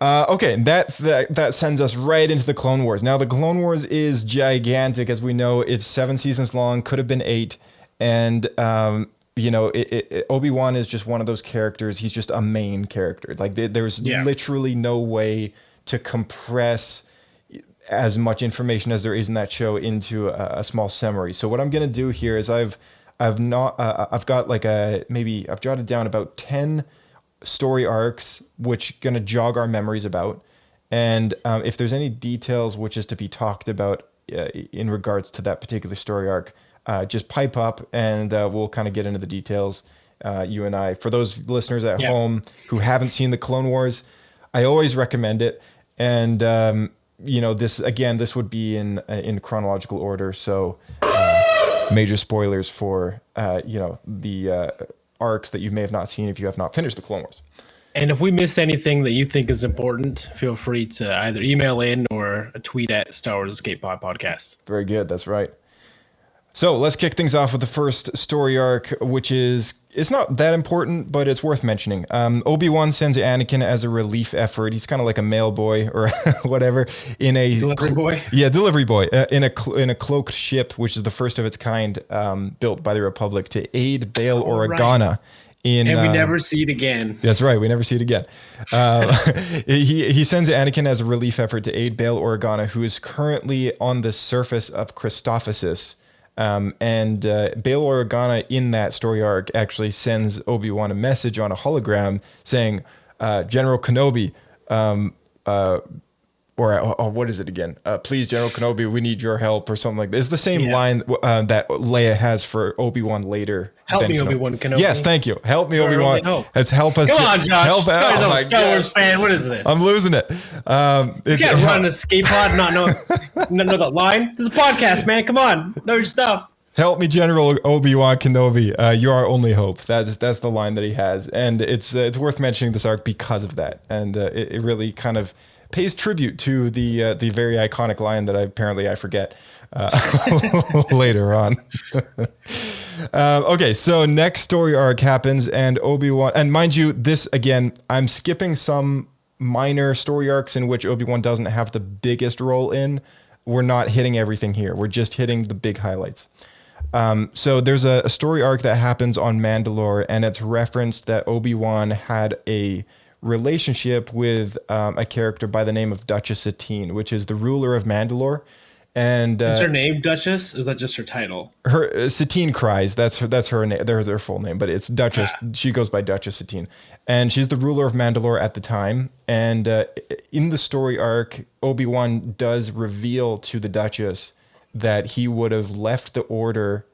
Okay, that sends us right into the Clone Wars. Now, the Clone Wars is gigantic, as we know. It's 7 seasons long, could have been 8, and Obi-Wan is just one of those characters. He's just a main character. Like there's literally no way to compress as much information as there is in that show into a small summary. So what I'm going to do here is I've got I've jotted down about 10 story arcs, which going to jog our memories about. And if there's any details which is to be talked about in regards to that particular story arc, just pipe up and we'll kind of get into the details, you and I. For those listeners at home who haven't seen the Clone Wars, I always recommend it. And, this would be in chronological order. So major spoilers for, the arcs that you may have not seen if you have not finished the Clone Wars. And if we miss anything that you think is important, feel free to either email in or a tweet at Star Wars Escape Pod Podcast. Very good. That's right. So let's kick things off with the first story arc, which it's not that important, but it's worth mentioning. Obi-Wan sends Anakin as a relief effort. He's kind of like a mail boy or whatever in a delivery boy. Yeah, delivery boy in a cloaked ship, which is the first of its kind, built by the Republic to aid Bail Organa In, and we never see it again. That's right. We never see it again. He sends Anakin as a relief effort to aid Bail Organa, who is currently on the surface of Christophasis. And Bail Organa in that story arc actually sends Obi-Wan a message on a hologram saying, General Kenobi, or what is it again? Please, General Kenobi, we need your help, or something like that. It's the same line that Leia has for Obi-Wan later. Help me, Obi-Wan Kenobi. Yes, thank you. Help me, Obi-Wan. Let's help us. Come on, Josh. Help out. I'm a Star Wars fan. What is this? I'm losing it. You can't run an escape pod and not know that line. This is a podcast, man. Come on. Know your stuff. Help me, General Obi-Wan Kenobi. You're our only hope. That's the line that he has. And it's worth mentioning this arc because of that. And it really kind of pays tribute to the very iconic line that I forget later on. Okay, so next story arc happens, and Obi-Wan, and mind you, this again, I'm skipping some minor story arcs in which Obi-Wan doesn't have the biggest role in. We're not hitting everything here. We're just hitting the big highlights. So there's a story arc that happens on Mandalore, and it's referenced that Obi-Wan had a relationship with a character by the name of Duchess Satine, which is the ruler of Mandalore. And is her name Duchess? Or is that just her title? Her Satine Cries. That's her name. Their full name, but it's Duchess. She goes by Duchess Satine, and she's the ruler of Mandalore at the time. And in the story arc, Obi-Wan does reveal to the Duchess that he would have left the order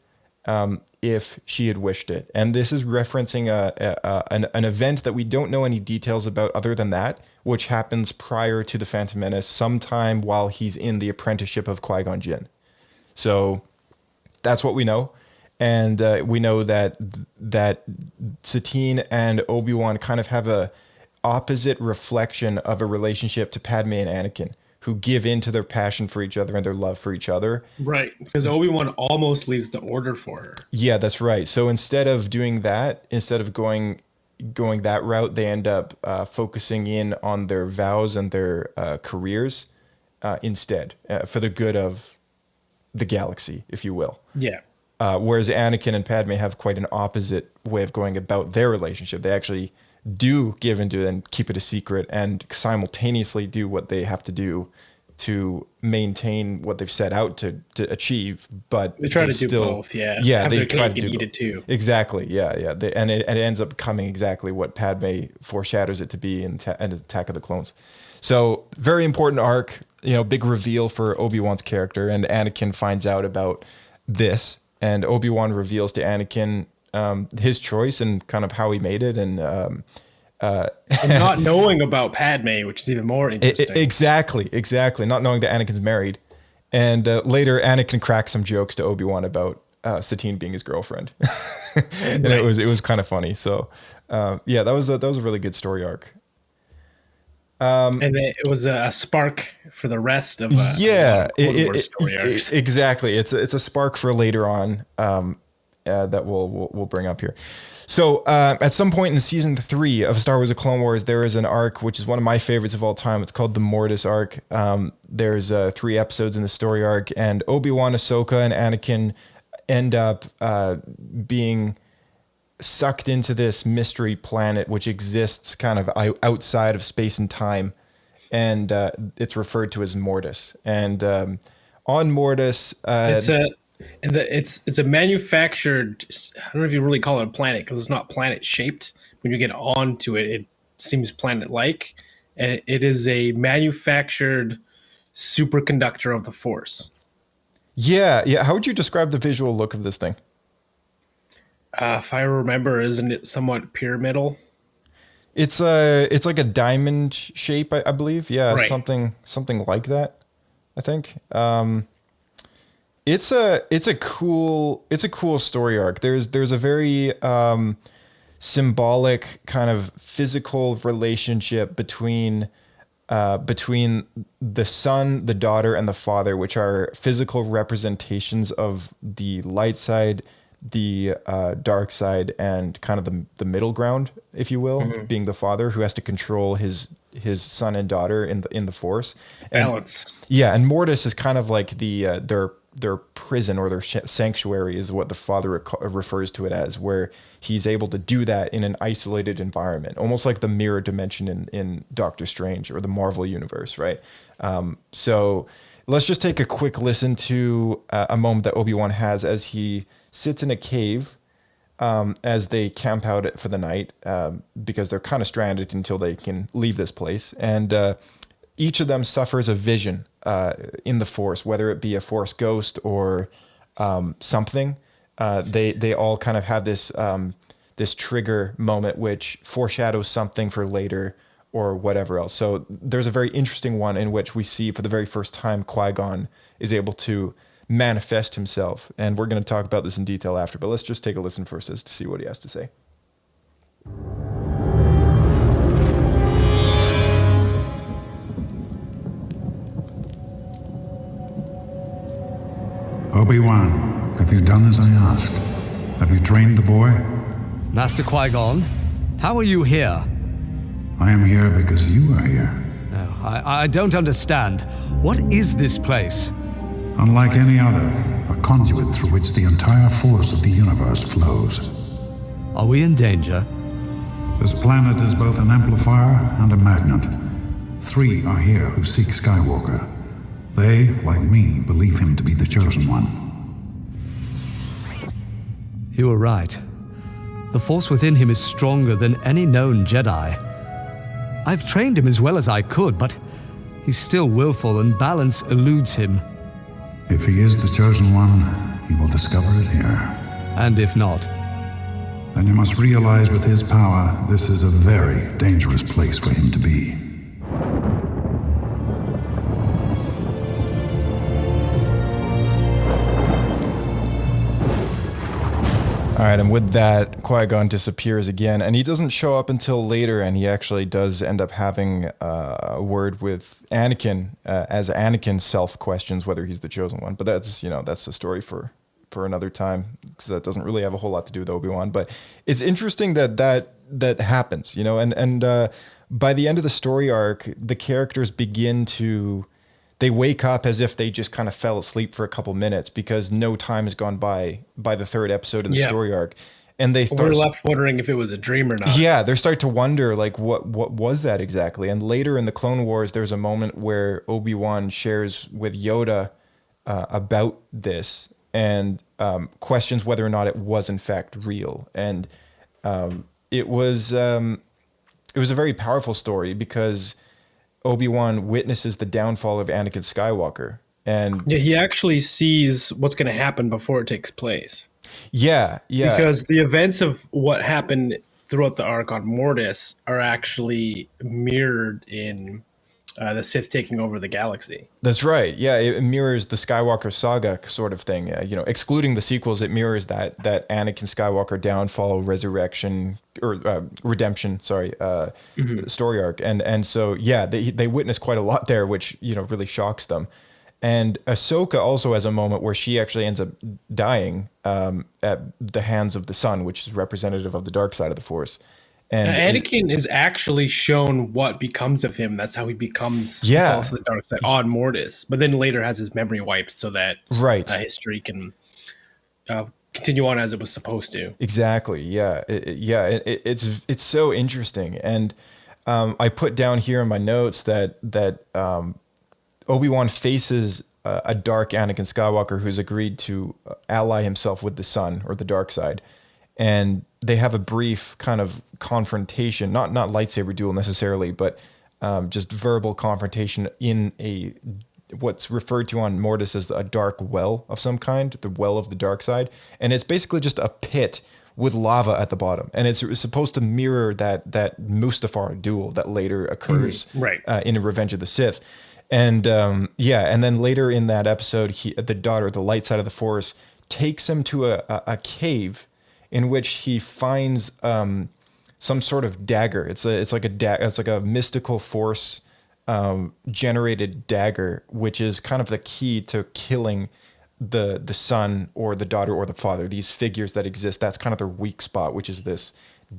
if she had wished it. And this is referencing an event that we don't know any details about other than that, which happens prior to the Phantom Menace, sometime while he's in the apprenticeship of Qui-Gon Jinn. So that's what we know. And we know that Satine and Obi-Wan kind of have a opposite reflection of a relationship to Padme and Anakin, who give in to their passion for each other and their love for each other. Right, because Obi-Wan almost leaves the order for her. Yeah, that's right. So instead of doing that, instead of going that route, they end up focusing in on their vows and their careers instead, for the good of the galaxy, if you will. Yeah. Whereas Anakin and Padme have quite an opposite way of going about their relationship. They actually do give into it and keep it a secret, and simultaneously do what they have to do to maintain what they've set out to achieve. But they try to do both. Yeah, they try to do it too. Exactly. Yeah. And it ends up becoming exactly what Padme foreshadows it to be in Attack of the Clones. So very important arc. Big reveal for Obi-Wan's character, and Anakin finds out about this, and Obi-Wan reveals to Anakin his choice and kind of how he made it, and not knowing about Padme, which is even more interesting. Exactly. Not knowing that Anakin's married, and later Anakin cracks some jokes to Obi-Wan about Satine being his girlfriend, and right. it was kind of funny. So that was a really good story arc. And it was a spark for the rest of story arcs. Exactly. It's a spark for later on. That we'll bring up here. So at some point in season 3 of Star Wars: The Clone Wars, there is an arc which is one of my favorites of all time. It's called the Mortis arc. There's 3 episodes in the story arc, and Obi-Wan, Ahsoka, and Anakin end up being sucked into this mystery planet which exists kind of outside of space and time, and it's referred to as Mortis. And on Mortis, it's a manufactured, I don't know if you really call it a planet, because it's not planet shaped. When you get onto it, it seems planet like, and it is a manufactured superconductor of the Force. Yeah. How would you describe the visual look of this thing? If I remember, isn't it somewhat pyramidal? It's like a diamond shape, I believe. Yeah, right. something like that, I think. It's a cool story arc. There's a very symbolic kind of physical relationship between the son, the daughter, and the father, which are physical representations of the light side, the dark side, and kind of the middle ground, if you will, being the father who has to control his son and daughter in the Force. Balance. And Mortis is kind of like their their prison or their sanctuary is what the father refers to it as, where he's able to do that in an isolated environment, almost like the mirror dimension in Doctor Strange or the Marvel universe, right? So let's just take a quick listen to a moment that Obi-Wan has as he sits in a cave as they camp out for the night because they're kind of stranded until they can leave this place. And each of them suffers a vision in the Force, whether it be a Force ghost or something. They all kind of have this this trigger moment which foreshadows something for later or whatever else. So there's a very interesting one in which we see for the very first time Qui-Gon is able to manifest himself. And we're going to talk about this in detail after, but let's just take a listen first as to see what he has to say. Obi-Wan, have you done as I asked? Have you trained the boy? Master Qui-Gon, how are you here? I am here because you are here. No, I don't understand. What is this place? Unlike any other, a conduit through which the entire force of the universe flows. Are we in danger? This planet is both an amplifier and a magnet. 3 are here who seek Skywalker. They, like me, believe him to be the chosen one. You are right. The force within him is stronger than any known Jedi. I've trained him as well as I could, but he's still willful and balance eludes him. If he is the chosen one, he will discover it here. And if not? Then you must realize with his power, this is a very dangerous place for him to be. All right, and with that, Qui-Gon disappears again, and he doesn't show up until later, and he actually does end up having a word with Anakin as Anakin self-questions whether he's the chosen one. But that's, that's a story for another time, because that doesn't really have a whole lot to do with Obi-Wan. But it's interesting that happens, and by the end of the story arc, the characters begin to... They wake up as if they just kind of fell asleep for a couple minutes because no time has gone by the third episode in the story arc. And we're left wondering if it was a dream or not. Yeah, they start to wonder, like, what was that exactly? And later in the Clone Wars, there's a moment where Obi-Wan shares with Yoda about this and questions whether or not it was in fact real. And it was a very powerful story because Obi-Wan witnesses the downfall of Anakin Skywalker. And yeah, he actually sees what's going to happen before it takes place. Yeah. Because the events of what happened throughout the arc on Mortis are actually mirrored in the Sith taking over the galaxy. That's right. Yeah, it mirrors the Skywalker saga sort of thing. Excluding the sequels, it mirrors that Anakin Skywalker downfall, resurrection, or redemption. Sorry, story arc. And so yeah, they witness quite a lot there, which really shocks them. And Ahsoka also has a moment where she actually ends up dying at the hands of the Son, which is representative of the dark side of the Force. And Anakin is actually shown what becomes of him. That's how he becomes falls to the dark side on Mortis. But then later has his memory wiped so that history can continue on as it was supposed to. Exactly. Yeah. It's so interesting. And I put down here in my notes that Obi-Wan faces a dark Anakin Skywalker who's agreed to ally himself with the Son or the dark side. And they have a brief kind of confrontation, not lightsaber duel necessarily, but just verbal confrontation in what's referred to on Mortis as a dark well of some kind, the well of the dark side. And it's basically just a pit with lava at the bottom. And it's supposed to mirror that Mustafar duel that later occurs in Revenge of the Sith. And and then later in that episode, the light side of the Force takes him to a cave in which he finds some sort of dagger. It's like a mystical Force generated dagger, which is kind of the key to killing the son or the daughter or the father. These figures that exist, that's kind of their weak spot, which is this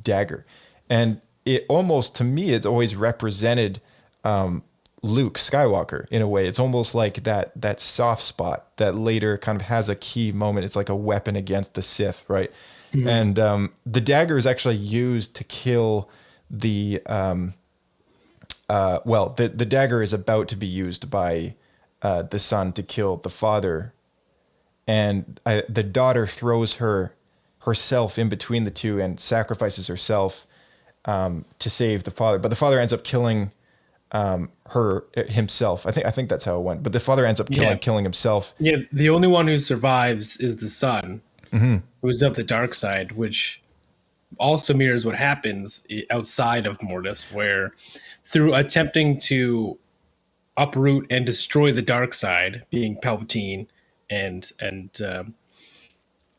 dagger. And it almost, to me, it's always represented Luke Skywalker in a way. It's almost like that soft spot that later kind of has a key moment. It's like a weapon against the Sith, right? Mm-hmm. And the dagger is actually used to kill the the dagger is about to be used by the son to kill the father, and the daughter throws herself in between the two and sacrifices herself to save the father. But the father ends up killing himself. I think that's how it went. But the father ends up killing himself. Yeah, the only one who survives is the son, who's of the dark side, which also mirrors what happens outside of Mortis, where through attempting to uproot and destroy the dark side, being Palpatine and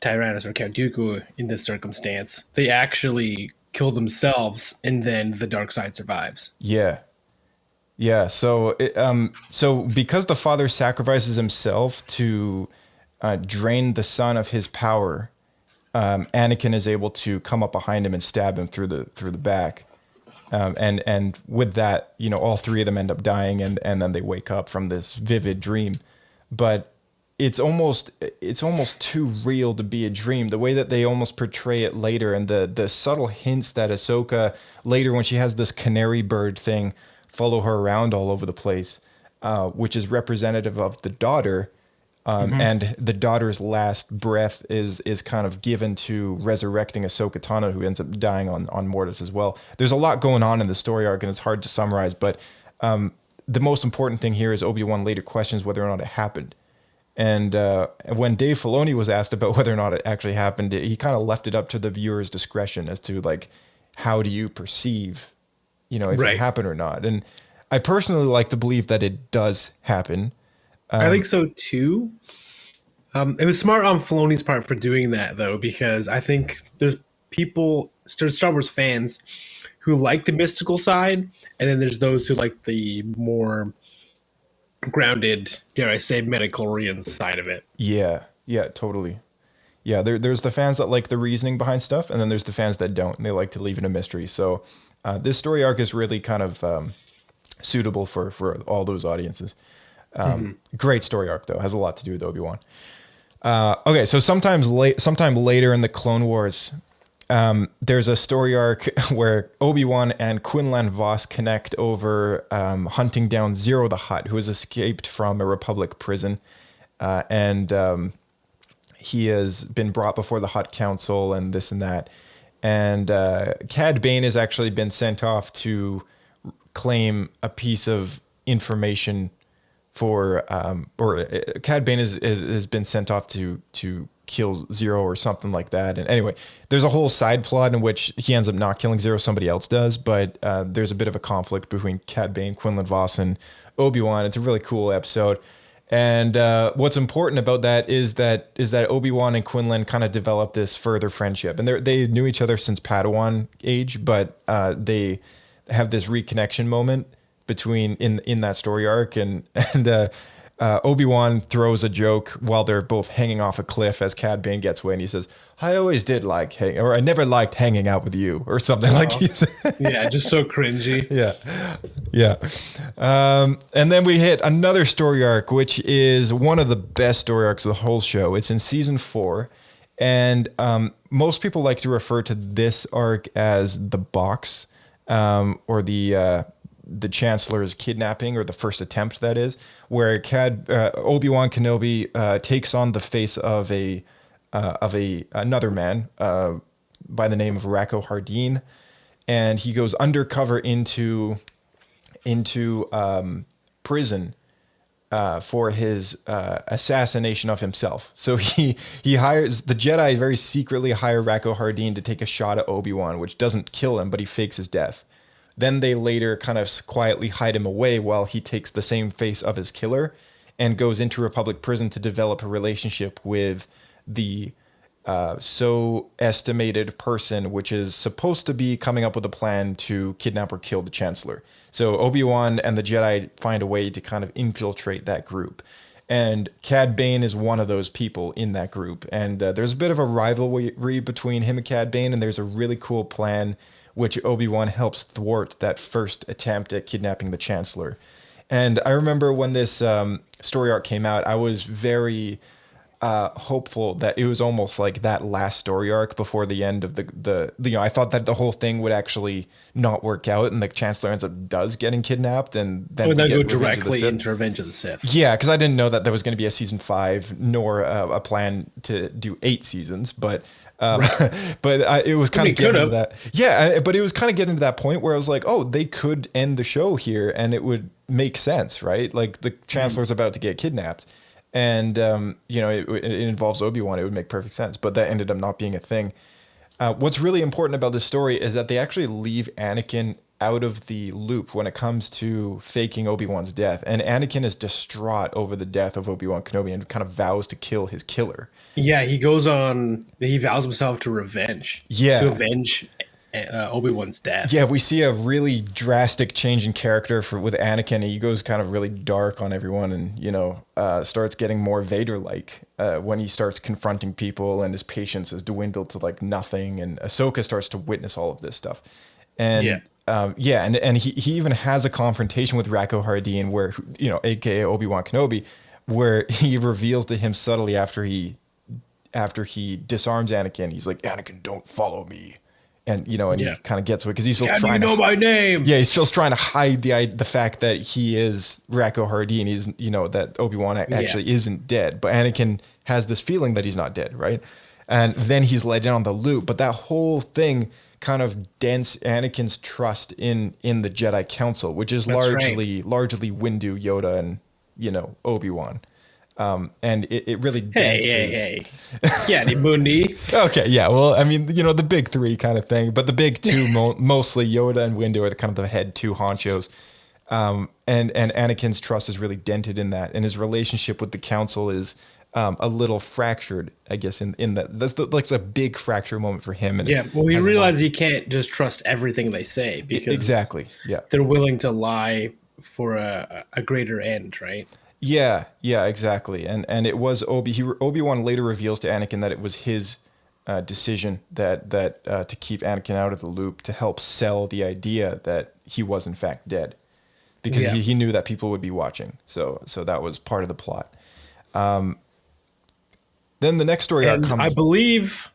Tyrannus or Count Dooku in this circumstance, they actually kill themselves, and then the dark side survives. Yeah. So, so because the father sacrifices himself to drain the son of his power, Anakin is able to come up behind him and stab him through the back, and with that, all three of them end up dying, and then they wake up from this vivid dream, but it's almost too real to be a dream. The way that they almost portray it later, and the subtle hints that Ahsoka later, when she has this canary bird thing follow her around all over the place, which is representative of the daughter, and the daughter's last breath is kind of given to resurrecting Ahsoka Tano, who ends up dying on Mortis as well. There's a lot going on in the story arc, and it's hard to summarize, but the most important thing here is Obi-Wan later questions whether or not it happened. And when Dave Filoni was asked about whether or not it actually happened, he kind of left it up to the viewer's discretion as to like, how do you perceive, if it happened or not. And I personally like to believe that it does happen. I think so too. It was smart on Filoni's part for doing that though, because I think there's Star Wars fans who like the mystical side, and then there's those who like the more grounded, dare I say, midichlorian side of it. Yeah, totally. Yeah, there's the fans that like the reasoning behind stuff, and then there's the fans that don't, and they like to leave it a mystery. So this story arc is really kind of suitable for all those audiences. Great story arc, though. Has a lot to do with Obi-Wan. Okay, so sometime later in the Clone Wars, there's a story arc where Obi-Wan and Quinlan Vos connect over hunting down Zero the Hutt, who has escaped from a Republic prison, and he has been brought before the Hutt Council and this and that. And Cad Bane has actually been sent off to claim a piece of information for, or Cad Bane has been sent off to kill Zero or something like that. And anyway, there's a whole side plot in which he ends up not killing Zero, somebody else does, but there's a bit of a conflict between Cad Bane, Quinlan Vos, and Obi-Wan. It's a really cool episode. And what's important about that is that Obi-Wan and Quinlan kind of developed this further friendship, and they knew each other since Padawan age, but they have this reconnection moment between in that story arc, and Obi-Wan throws a joke while they're both hanging off a cliff as Cad Bane gets away, and he says, "I always did like I never liked hanging out with you," or something like he's yeah, just so cringy. Yeah. And then we hit another story arc, which is one of the best story arcs of the whole show. It's in season 4, and most people like to refer to this arc as the box, or the Chancellor's kidnapping, or the first attempt, that is, where Obi-Wan Kenobi takes on the face of another man by the name of Rako Hardeen, and he goes undercover into prison for his assassination of himself. So he hires the Jedi very secretly hire Rako Hardeen to take a shot at Obi-Wan, which doesn't kill him, but he fakes his death. Then they later kind of quietly hide him away while he takes the same face of his killer and goes into Republic prison to develop a relationship with the so estimated person, which is supposed to be coming up with a plan to kidnap or kill the Chancellor. So Obi-Wan and the Jedi find a way to kind of infiltrate that group. And Cad Bane is one of those people in that group. And there's a bit of a rivalry between him and Cad Bane, and there's a really cool plan which Obi-Wan helps thwart that first attempt at kidnapping the Chancellor. And I remember when this story arc came out, I was very hopeful that it was almost like that last story arc before the end of the I thought that the whole thing would actually not work out, and the Chancellor ends up getting kidnapped, and then we then get go Revenge of the directly Sith. into Revenge of the Sith. Yeah, because I didn't know that there was going to be a season 5, nor a plan to do 8 seasons, but. It was kind of getting to that. Yeah, but it was kind of getting to that point where I was like, oh, they could end the show here, and it would make sense, right? Like the Chancellor's about to get kidnapped, and it involves Obi-Wan. It would make perfect sense, but that ended up not being a thing. What's really important about this story is that they actually leave Anakin out of the loop when it comes to faking Obi-Wan's death, and Anakin is distraught over the death of Obi-Wan Kenobi and kind of vows to kill his killer. Yeah, he vows himself to revenge. Yeah. To avenge Obi-Wan's death. Yeah, we see a really drastic change in character with Anakin. He goes kind of really dark on everyone, and starts getting more Vader-like when he starts confronting people, and his patience has dwindled to like nothing. And Ahsoka starts to witness all of this stuff, and and he even has a confrontation with Rako Hardeen, where aka Obi-Wan Kenobi, where he reveals to him subtly after he disarms Anakin, he's like, Anakin, don't follow me. And, he kind of gets it because he's still trying to know my name. Yeah, he's still trying to hide the fact that he is Rako Hardeen. He's, that Obi-Wan actually isn't dead. But Anakin has this feeling that he's not dead, right? And then he's led down the loop. But that whole thing kind of dents Anakin's trust in the Jedi Council, which is largely Windu, Yoda, and, Obi-Wan. And it really dents Hey. Yeah, the Mundi. Okay, yeah. Well, I mean, the big 3 kind of thing, but the big 2, mostly Yoda and Windu, are the kind of the head 2 honchos. And Anakin's trust is really dented in that, and his relationship with the Council is a little fractured, I guess. That's like a big fracture moment for him. And he realizes he can't just trust everything they say because exactly, yeah, they're willing to lie for a greater end, right? Yeah, exactly. And it was Obi-Wan later reveals to Anakin that it was his decision that to keep Anakin out of the loop to help sell the idea that he was in fact dead, because he knew that people would be watching. So that was part of the plot. Then the next story arc comes. I believe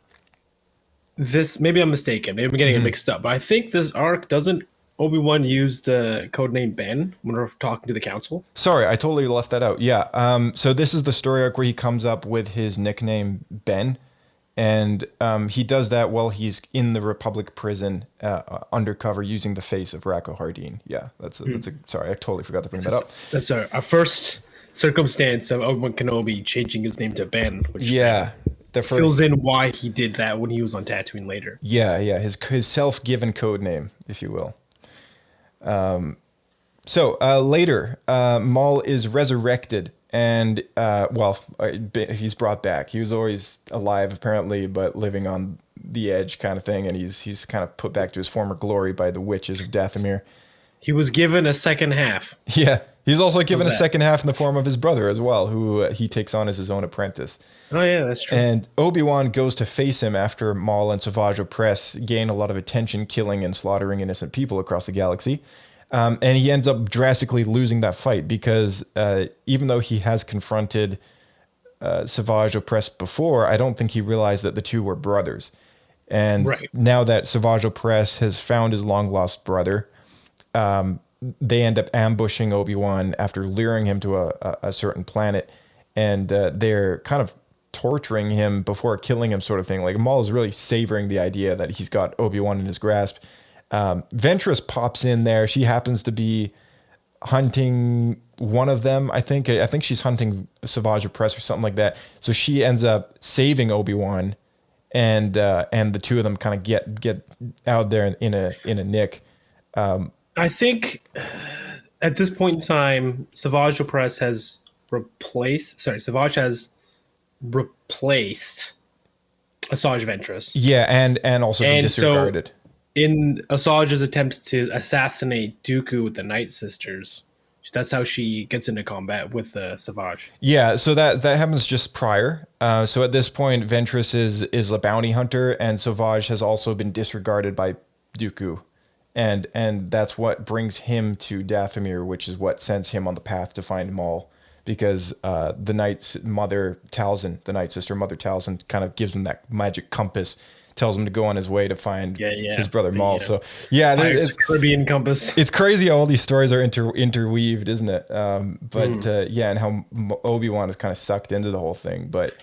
this. Maybe I'm mistaken. Maybe I'm getting it mixed up. But I think this arc doesn't. Obi-Wan used the codename Ben when we're talking to the Council. Sorry, I totally left that out. Yeah. So this is the story arc where he comes up with his nickname Ben, and he does that while he's in the Republic prison undercover using the face of Rako Hardeen. Yeah, that's a. Sorry, I totally forgot to bring that up. That's our first circumstance of Obi-Wan Kenobi changing his name to Ben. Which fills in why he did that when he was on Tatooine later. Yeah, his self-given code name, if you will. Later, Maul is resurrected, and he's brought back. He was always alive apparently, but living on the edge kind of thing, and he's kind of put back to his former glory by the witches of Dathomir. He was given a second half. Yeah, he's also given a second half in the form of his brother as well, who he takes on as his own apprentice. Oh yeah, that's true. And Obi-Wan goes to face him after Maul and Savage Opress gain a lot of attention, killing and slaughtering innocent people across the galaxy. And he ends up drastically losing that fight because even though he has confronted Savage Opress before, I don't think he realized that the two were brothers. And now that Savage Opress has found his long-lost brother, they end up ambushing Obi-Wan after luring him to a certain planet. And they're kind of torturing him before killing him, sort of thing. Like, Maul is really savoring the idea that he's got Obi-Wan in his grasp. Ventress pops in there. She happens to be hunting one of them. I think she's hunting Savage Opress or something like that. So she ends up saving Obi-Wan, and the two of them kind of get out there in a nick. I think at this point in time, Savage has replaced Asajj Ventress. Yeah, and also been disregarded. So in Asajj's attempts to assassinate Dooku with the Night Sisters, that's how she gets into combat with Savage. Yeah, so that happens just prior. So at this point, Ventress is a bounty hunter, and Savage has also been disregarded by Dooku. and that's what brings him to Dathomir, which is what sends him on the path to find Maul, because the Knight's mother Talzin, the Night Sister Mother Talzin, kind of gives him that magic compass, tells him to go on his way to find his brother Maul. So it's Caribbean compass. It's crazy how all these stories are interweaved, isn't it? And how Obi-Wan is kind of sucked into the whole thing. But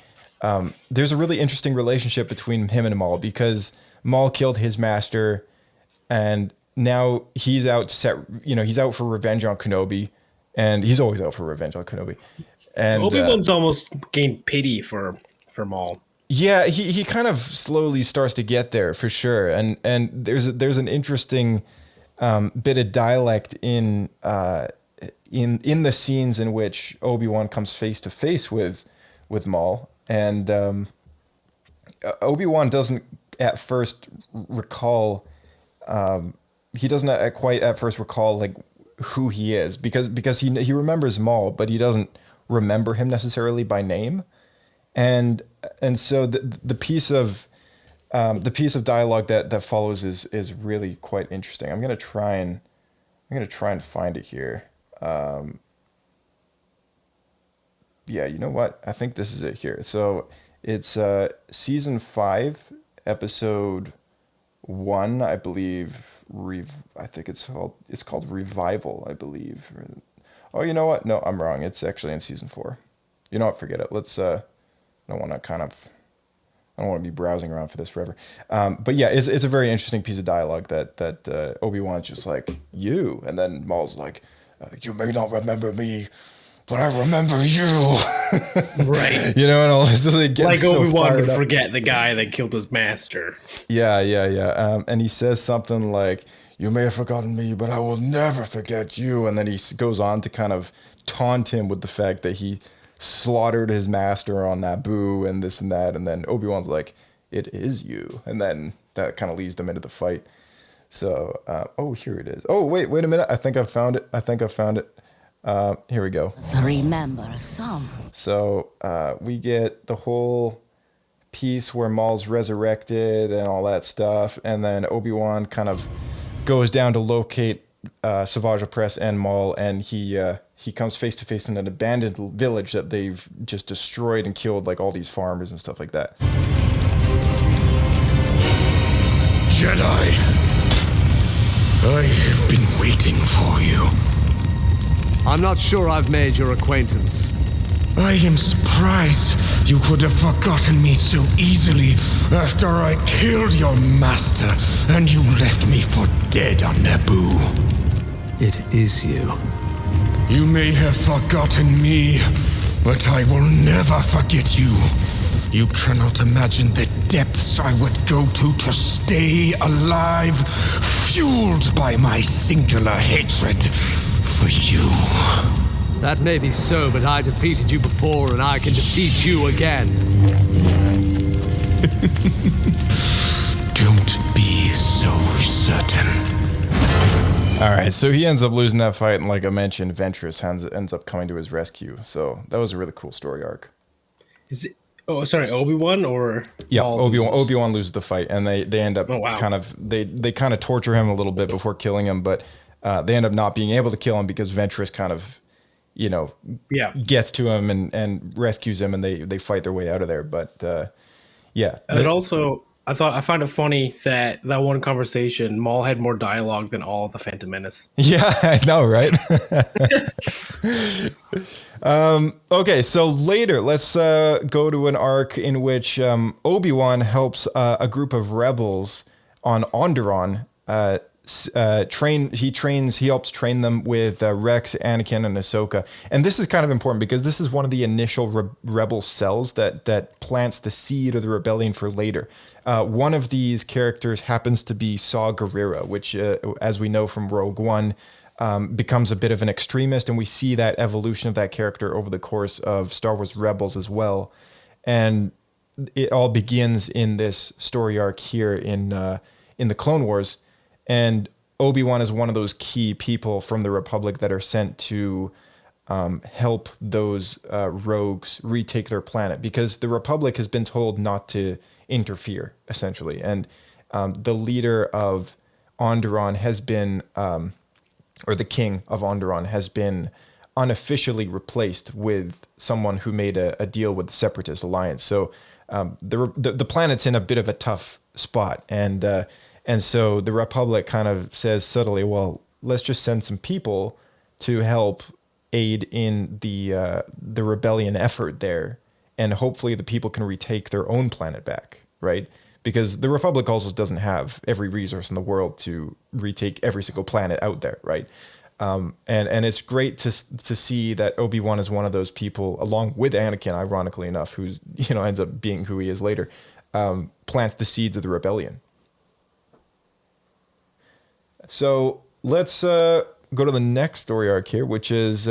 there's a really interesting relationship between him and Maul, because Maul killed his master, and now he's out he's out for revenge on Kenobi, and he's always out for revenge on Kenobi. And Obi-Wan's almost gained pity for Maul. Yeah, he kind of slowly starts to get there, for sure. And there's an interesting bit of dialect in the scenes in which Obi-Wan comes face to face with Maul, and Obi-Wan doesn't at first recall. He doesn't quite at first recall like who he is, because he remembers Maul, but he doesn't remember him necessarily by name. And so the piece of dialogue that follows is really quite interesting. I'm gonna try and find it here. You know what? I think this is it here. So it's season 5, episode 1, I believe. I think it's called Revival, I believe. Oh, you know what? No, I'm wrong. It's actually in season 4. You know what? Forget it. Let's. I don't want to be browsing around for this forever. But yeah, it's a very interesting piece of dialogue that Obi-Wan's just like, you, and then Maul's like, you may not remember me, but I remember you. Right. And all this is like Obi-Wan would forget the guy that killed his master. Yeah. And he says something like, you may have forgotten me, but I will never forget you. And then he goes on to kind of taunt him with the fact that he slaughtered his master on Naboo and this and that. And then Obi-Wan's like, it is you. And then that kind of leads them into the fight. So, here it is. Oh, wait a minute. I think I found it. Here we go. So remember some. So we get the whole piece where Maul's resurrected and all that stuff. And then Obi-Wan kind of goes down to locate Savage Opress and Maul, and he comes face to face in an abandoned village that they've just destroyed and killed, like all these farmers and stuff like that. Jedi, I have been waiting for you. I'm not sure I've made your acquaintance. I am surprised you could have forgotten me so easily after I killed your master and you left me for dead on Naboo. It is you. You may have forgotten me, but I will never forget you. You cannot imagine the depths I would go to stay alive, fueled by my singular hatred for you. That may be so, but I defeated you before, and I can defeat you again. Don't be so certain. All right, so he ends up losing that fight, and like I mentioned, Ventress ends up coming to his rescue. So that was a really cool story arc. Is it? Oh, sorry, Obi-Wan or yeah, Obi-Wan loses the fight, and they end up kind of torture him a little bit before killing him, but they end up not being able to kill him because Ventress kind of gets to him and rescues him, and they fight their way out of there. But and also I found it funny that one conversation, Maul had more dialogue than all of the Phantom Menace. Yeah, I know, right? Okay, so later, let's go to an arc in which Obi-Wan helps a group of rebels on Onderon he helps train them with Rex, Anakin, and Ahsoka. And this is kind of important because this is one of the initial rebel cells that plants the seed of the rebellion for later. One of these characters happens to be Saw Gerrera, which, as we know from Rogue One, becomes a bit of an extremist, and we see that evolution of that character over the course of Star Wars Rebels as well. And it all begins in this story arc here in the Clone Wars. And Obi-Wan is one of those key people from the Republic that are sent to help those rogues retake their planet, because the Republic has been told not to interfere, essentially. And the leader of Onderon has been, or the king of Onderon has been unofficially replaced with someone who made a deal with the Separatist Alliance. So the planet's in a bit of a tough spot, and so the Republic kind of says subtly, well, let's just send some people to help aid in the rebellion effort there, and hopefully the people can retake their own planet back, right? Because the Republic also doesn't have every resource in the world to retake every single planet out there, right? And it's great to see that Obi-Wan is one of those people, along with Anakin, ironically enough, who's, ends up being who he is later, plants the seeds of the rebellion. So let's go to the next story arc here, which is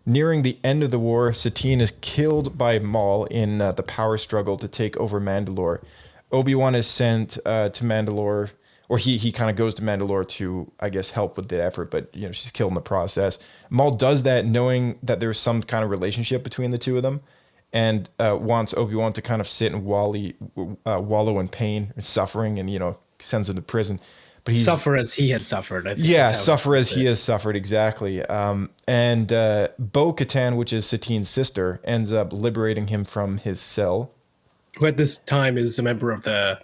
nearing the end of the war. Satine is killed by Maul in the power struggle to take over Mandalore. Obi-Wan is sent to Mandalore, or he kind of goes to Mandalore to, I guess, help with the effort, but she's killed in the process. Maul does that knowing that there's some kind of relationship between the two of them, and wants Obi-Wan to kind of sit and wallow in pain and suffering, and sends him to prison. But he's suffer as he had suffered. I think suffer as he has suffered, exactly. And Bo-Katan, which is Satine's sister, ends up liberating him from his cell. Who at this time is a member of the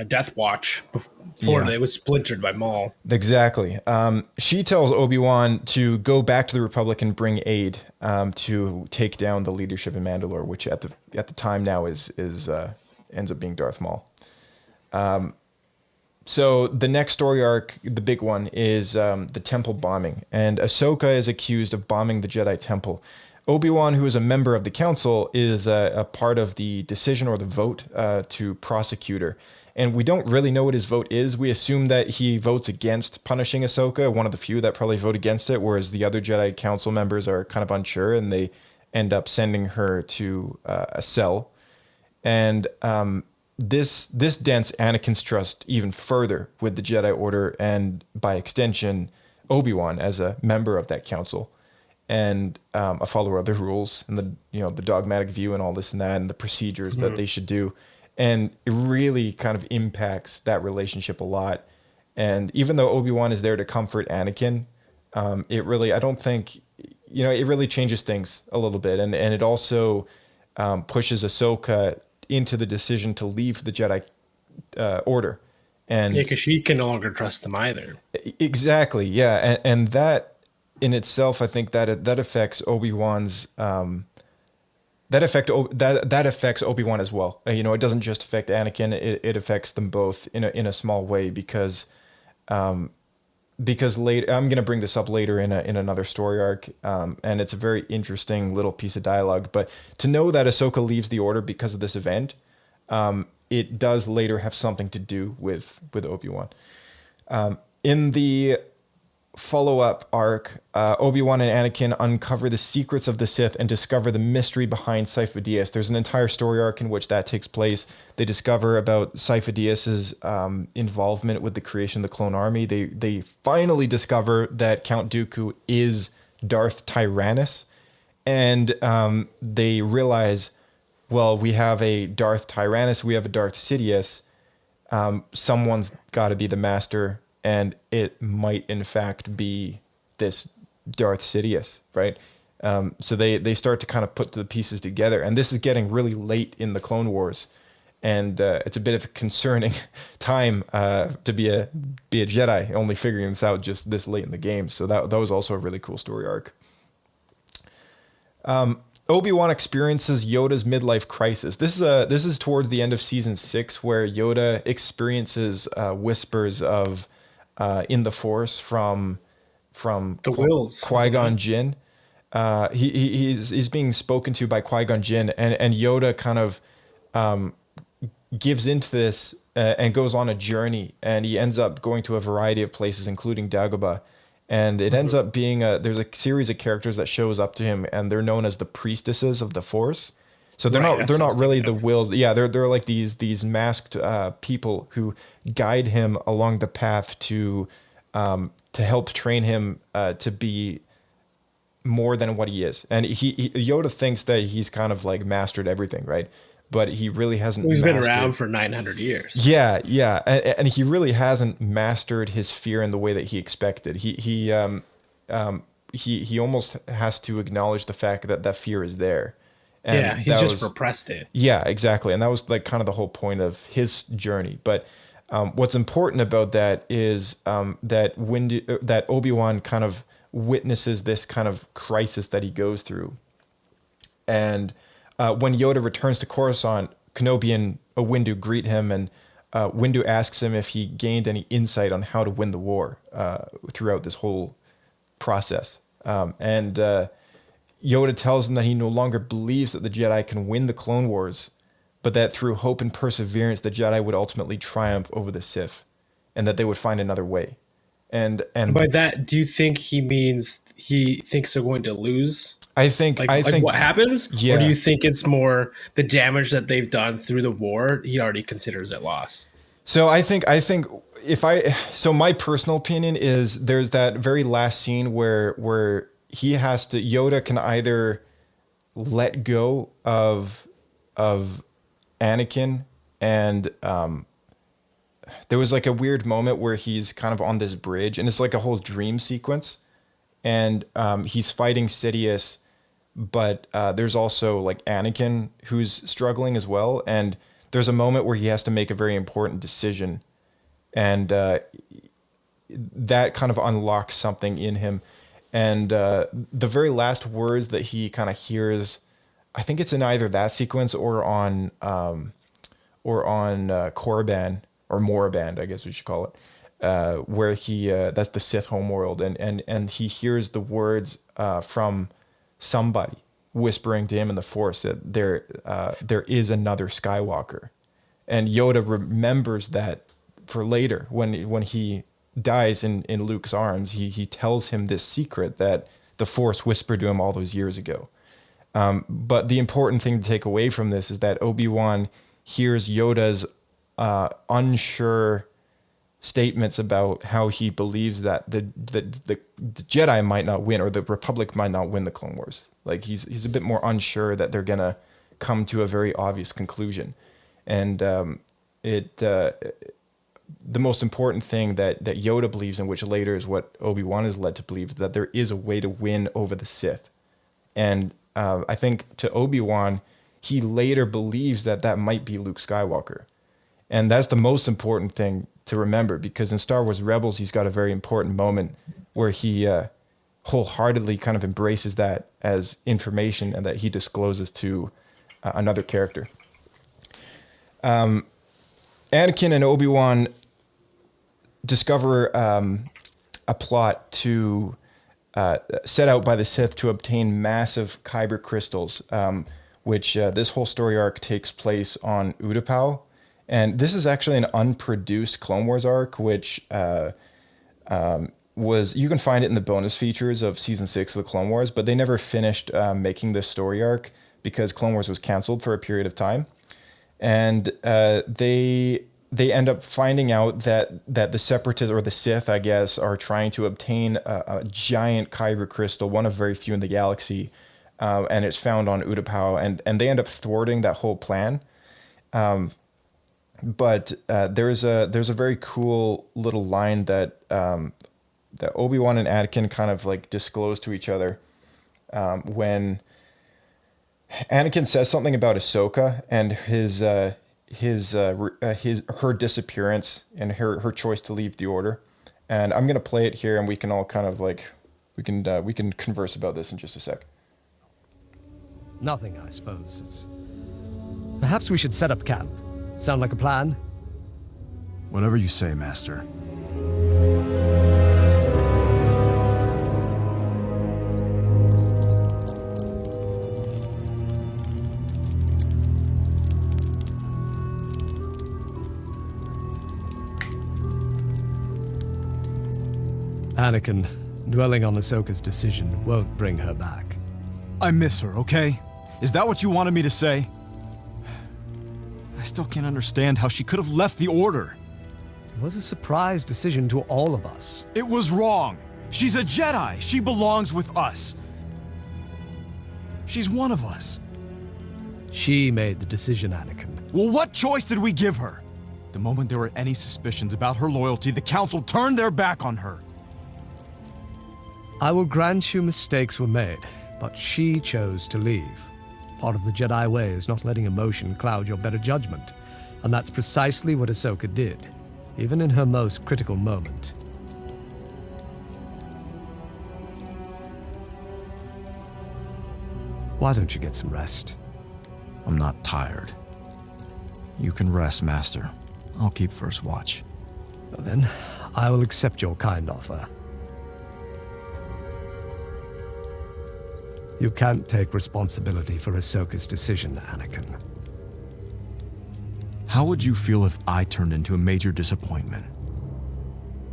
Death Watch before it was splintered by Maul. Exactly. She tells Obi-Wan to go back to the Republic and bring aid to take down the leadership in Mandalore, which at the time now is ends up being Darth Maul. So the next story arc, the big one, is the temple bombing, and Ahsoka is accused of bombing the Jedi Temple. Obi-Wan, who is a member of the council, is a part of the decision or the vote to prosecute her. And we don't really know what his vote is. We assume that he votes against punishing Ahsoka, one of the few that probably vote against it, whereas the other Jedi Council members are kind of unsure, and they end up sending her to a cell. And this dents Anakin's trust even further with the Jedi Order, and by extension, Obi-Wan as a member of that council, and a follower of the rules and the dogmatic view and all this and that and the procedures that they should do. And it really kind of impacts that relationship a lot. And even though Obi-Wan is there to comfort Anakin, it really, I don't think, it really changes things a little bit. And it also pushes Ahsoka into the decision to leave the Jedi Order. And because she can no longer trust them either. Exactly, yeah. And that in itself, I think that affects Obi-Wan's that affects Obi-Wan as well. It doesn't just affect Anakin; it affects them both in a small way because later I'm going to bring this up later in another story arc, and it's a very interesting little piece of dialogue. But to know that Ahsoka leaves the Order because of this event, it does later have something to do with Obi-Wan. In the follow-up arc, Obi-Wan and Anakin uncover the secrets of the Sith and discover the mystery behind Sifo Dyas. There's an entire story arc in which that takes place. They discover about Sifo Dyas's involvement with the creation of the Clone Army. They finally discover that Count Dooku is Darth Tyrannus, and they realize, well, we have a Darth Tyrannus, we have a Darth Sidious. Someone's got to be the master. And it might, in fact, be this Darth Sidious, right? So they start to kind of put the pieces together. And this is getting really late in the Clone Wars. And it's a bit of a concerning time to be a Jedi, only figuring this out just this late in the game. So that was also a really cool story arc. Obi-Wan experiences Yoda's midlife crisis. This is towards the end of season 6, where Yoda experiences whispers of in the Force from the Wills, Qui-Gon Jinn. He's being spoken to by Qui-Gon Jinn, and Yoda kind of gives into this and goes on a journey, and he ends up going to a variety of places, including Dagobah. And it ends up being there's a series of characters that shows up to him, and they're known as the priestesses of the Force. So they're not really the Wills. Yeah, they're like these masked people who guide him along the path to help train him to be more than what he is. And Yoda thinks that he's kind of like mastered everything, right? but he really hasn't. He's been mastered- around for 900 years. Yeah, yeah, and he really hasn't mastered his fear in the way that he expected. He almost has to acknowledge the fact that that fear is there. And yeah, he's just repressed it. Yeah, exactly, and that was like kind of the whole point of his journey. But what's important about that is that Obi-Wan kind of witnesses this kind of crisis that he goes through, and when Yoda returns to Coruscant, Kenobi and Windu greet him, and Windu asks him if he gained any insight on how to win the war throughout this whole process. And Yoda tells him that he no longer believes that the Jedi can win the Clone Wars, but that through hope and perseverance, the Jedi would ultimately triumph over the Sith, and that they would find another way. And by that, do you think he means he thinks they're going to lose? I think what happens, yeah. Or do you think it's more the damage that they've done through the war? He already considers it lost. So I think so my personal opinion is there's that very last scene where he has to, Yoda can either let go of Anakin, and there was like a weird moment where he's kind of on this bridge, and it's like a whole dream sequence, and he's fighting Sidious, but there's also like Anakin who's struggling as well, and there's a moment where he has to make a very important decision, and that kind of unlocks something in him. And the very last words that he kind of hears, I think it's in either that sequence or on Korriban or Moraband, I guess we should call it, where he that's the Sith homeworld, and he hears the words from somebody whispering to him in the Force that there is another Skywalker, and Yoda remembers that for later when he dies in Luke's arms. He tells him this secret that the Force whispered to him all those years ago. But the important thing to take away from this is that Obi-Wan hears Yoda's unsure statements about how he believes that the Jedi might not win, or the Republic might not win the Clone Wars. Like he's a bit more unsure that they're gonna come to a very obvious conclusion, and the most important thing that Yoda believes, and which later is what Obi-Wan is led to believe, is that there is a way to win over the Sith. And I think to Obi-Wan, he later believes that might be Luke Skywalker. And that's the most important thing to remember, because in Star Wars Rebels, he's got a very important moment where he wholeheartedly kind of embraces that as information, and that he discloses to another character. Anakin and Obi-Wan discover a plot to set out by the Sith to obtain massive kyber crystals, which this whole story arc takes place on Utapau. And this is actually an unproduced Clone Wars arc, which you can find it in the bonus features of season 6 of the Clone Wars, but they never finished making this story arc because Clone Wars was canceled for a period of time. And they end up finding out that the Separatists, or the Sith, I guess, are trying to obtain a giant kyber crystal, one of very few in the galaxy, and it's found on Utapau, and they end up thwarting that whole plan. But there's a very cool little line that that Obi-Wan and Anakin kind of like disclose to each other when Anakin says something about Ahsoka and her disappearance and her choice to leave the Order. And I'm gonna play it here, and we can all kind of like we can converse about this in just a sec. Nothing, I suppose. Perhaps we should set up camp. Sound like a plan? Whatever you say, Master. Anakin, dwelling on Ahsoka's decision won't bring her back. I miss her, okay? Is that what you wanted me to say? I still can't understand how she could have left the Order. It was a surprise decision to all of us. It was wrong. She's a Jedi. She belongs with us. She's one of us. She made the decision, Anakin. Well, what choice did we give her? The moment there were any suspicions about her loyalty, the Council turned their back on her. I will grant you mistakes were made, but she chose to leave. Part of the Jedi way is not letting emotion cloud your better judgment, and that's precisely what Ahsoka did, even in her most critical moment. Why don't you get some rest? I'm not tired. You can rest, Master. I'll keep first watch. Well, then, I will accept your kind offer. You can't take responsibility for Ahsoka's decision, Anakin. How would you feel if I turned into a major disappointment?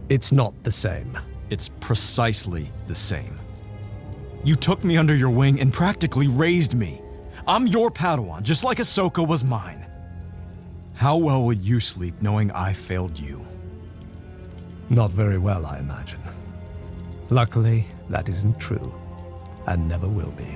It's not the same. It's precisely the same. You took me under your wing and practically raised me. I'm your Padawan, just like Ahsoka was mine. How well would you sleep knowing I failed you? Not very well, I imagine. Luckily, that isn't true, and never will be.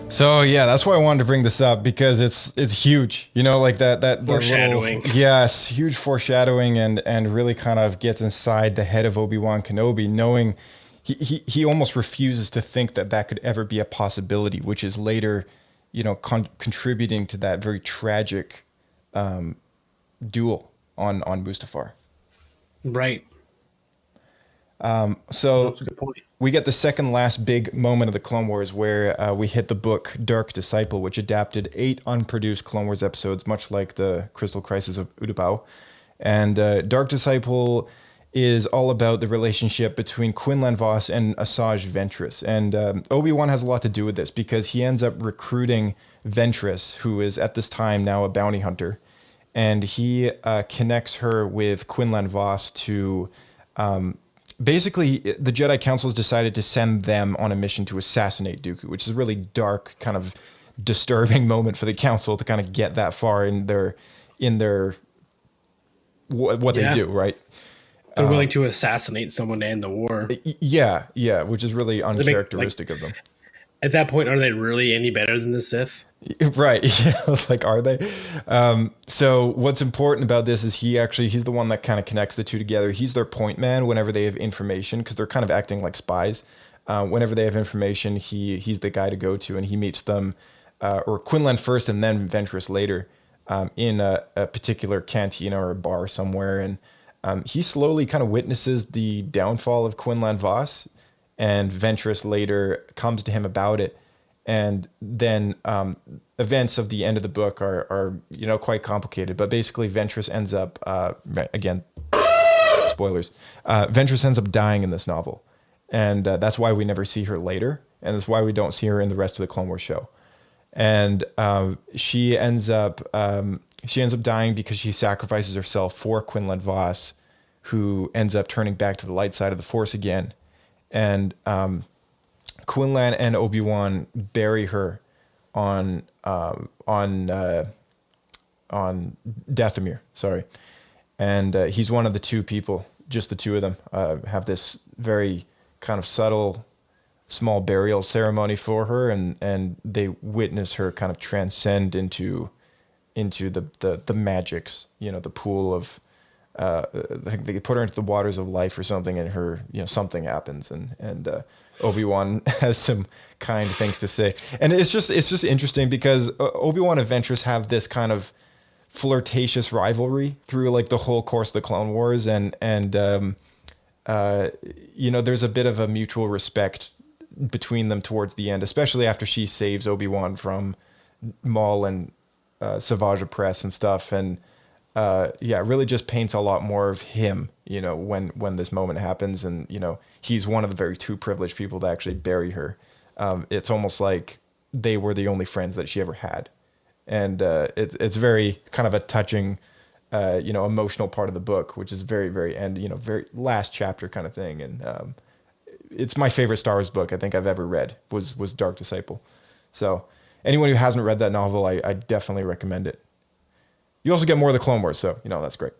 So yeah, that's why I wanted to bring this up, because it's huge, you know, like that foreshadowing. Yes, huge foreshadowing, and really kind of gets inside the head of Obi-Wan Kenobi, knowing he almost refuses to think that could ever be a possibility, which is later, you know, contributing to that very tragic duel on Mustafar. Right. So that's a good point. We get the second last big moment of the Clone Wars, where we hit the book Dark Disciple, which adapted 8 unproduced Clone Wars episodes, much like the Crystal Crisis of Utapau. And Dark Disciple is all about the relationship between Quinlan Vos and Asajj Ventress. And Obi-Wan has a lot to do with this, because he ends up recruiting Ventress, who is at this time now a bounty hunter. And he connects her with Quinlan Vos to... basically, the Jedi Council has decided to send them on a mission to assassinate Dooku, which is a really dark, kind of disturbing moment for the Council to kind of get that far in their what they do, right? They're willing to assassinate someone to end the war. Yeah, which is really uncharacteristic of them. At that point, are they really any better than the Sith? Right. Yeah. Like, are they? So what's important about this is he's the one that kind of connects the two together. He's their point man whenever they have information, because they're kind of acting like spies. Whenever they have information, he's the guy to go to, and he meets them, or Quinlan first and then Ventress later, in a particular cantina or a bar somewhere. And he slowly kind of witnesses the downfall of Quinlan Vos, and Ventress later comes to him about it. And then events of the end of the book are you know, quite complicated. But basically, Ventress ends up, again, spoilers, Ventress ends up dying in this novel. And that's why we never see her later. And that's why we don't see her in the rest of the Clone Wars show. And she ends up dying because she sacrifices herself for Quinlan Vos, who ends up turning back to the light side of the Force again. And Quinlan and Obi-Wan bury her on Dathomir, sorry. And he's one of the two people, just the two of them, have this very kind of subtle, small burial ceremony for her, and they witness her kind of transcend into the magics, you know, the pool of, I think they put her into the waters of life or something, and her, you know, something happens, and Obi-Wan has some kind things to say. And it's just interesting because Obi-Wan and Ventress have this kind of flirtatious rivalry through like the whole course of the Clone Wars, and you know, there's a bit of a mutual respect between them towards the end, especially after she saves Obi-Wan from Maul and Savage Opress and stuff. And yeah, it really just paints a lot more of him, you know, when this moment happens, and, you know, he's one of the very two privileged people to actually bury her. It's almost like they were the only friends that she ever had. And it's very kind of a touching, you know, emotional part of the book, which is very, very end, you know, very last chapter kind of thing. And it's my favorite Star Wars book I think I've ever read was Dark Disciple. So anyone who hasn't read that novel, I definitely recommend it. You also get more of the Clone Wars, so, you know, that's great.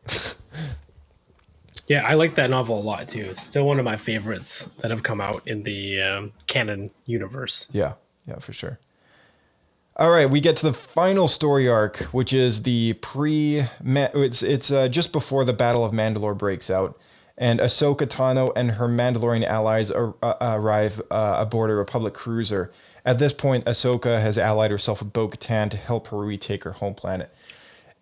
Yeah, I like that novel a lot, too. It's still one of my favorites that have come out in the canon universe. Yeah, for sure. All right, we get to the final story arc, which is the it's just before the Battle of Mandalore breaks out, and Ahsoka Tano and her Mandalorian allies arrive aboard a Republic cruiser. At this point, Ahsoka has allied herself with Bo-Katan to help her retake her home planet.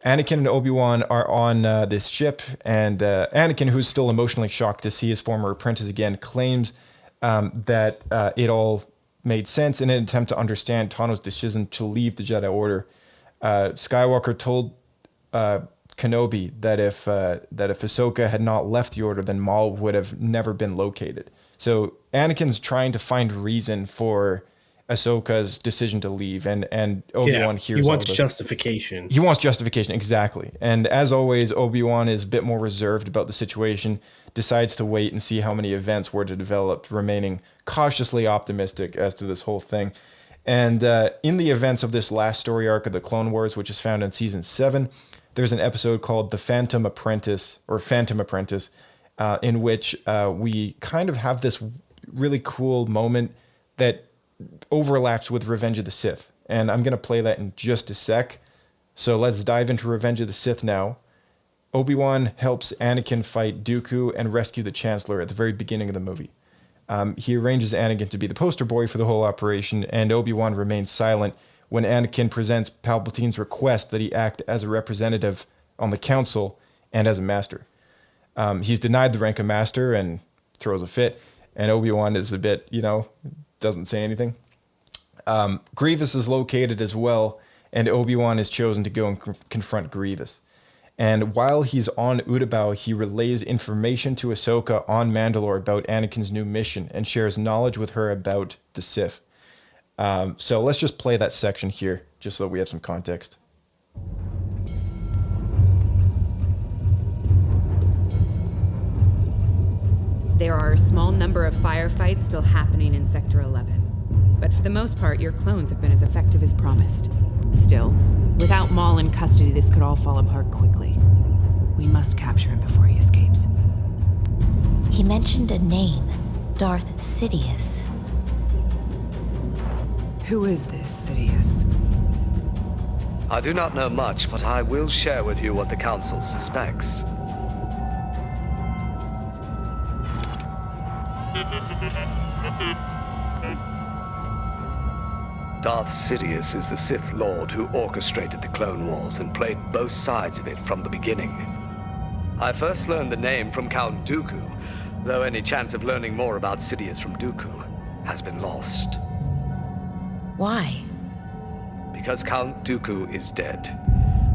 Anakin and Obi-Wan are on this ship, and Anakin, who's still emotionally shocked to see his former apprentice again, claims that it all made sense in an attempt to understand Tano's decision to leave the Jedi Order. Skywalker told Kenobi that if Ahsoka had not left the Order, then Maul would have never been located. So Anakin's trying to find reason for Ahsoka's decision to leave, and Obi-Wan hears he all wants this. justification. He wants justification, exactly. And as always, Obi-Wan is a bit more reserved about the situation, decides to wait and see how many events were to develop, remaining cautiously optimistic as to this whole thing. And in the events of this last story arc of the Clone Wars, which is found in Season 7, there's an episode called The Phantom Apprentice, in which we kind of have this really cool moment that overlaps with Revenge of the Sith. And I'm going to play that in just a sec. So let's dive into Revenge of the Sith now. Obi-Wan helps Anakin fight Dooku and rescue the Chancellor at the very beginning of the movie. He arranges Anakin to be the poster boy for the whole operation, and Obi-Wan remains silent when Anakin presents Palpatine's request that he act as a representative on the council and as a master. He's denied the rank of master and throws a fit, and Obi-Wan is a bit, doesn't say anything. Grievous is located as well, and Obi-Wan is chosen to go and confront Grievous. And while he's on Utapau, he relays information to Ahsoka on Mandalore about Anakin's new mission and shares knowledge with her about the Sith. So let's just play that section here, just so we have some context. There are a small number of firefights still happening in Sector 11. But for the most part, your clones have been as effective as promised. Still, without Maul in custody, this could all fall apart quickly. We must capture him before he escapes. He mentioned a name, Darth Sidious. Who is this Sidious? I do not know much, but I will share with you what the Council suspects. Darth Sidious is the Sith Lord who orchestrated the Clone Wars and played both sides of it from the beginning. I first learned the name from Count Dooku, though any chance of learning more about Sidious from Dooku has been lost. Why? Because Count Dooku is dead.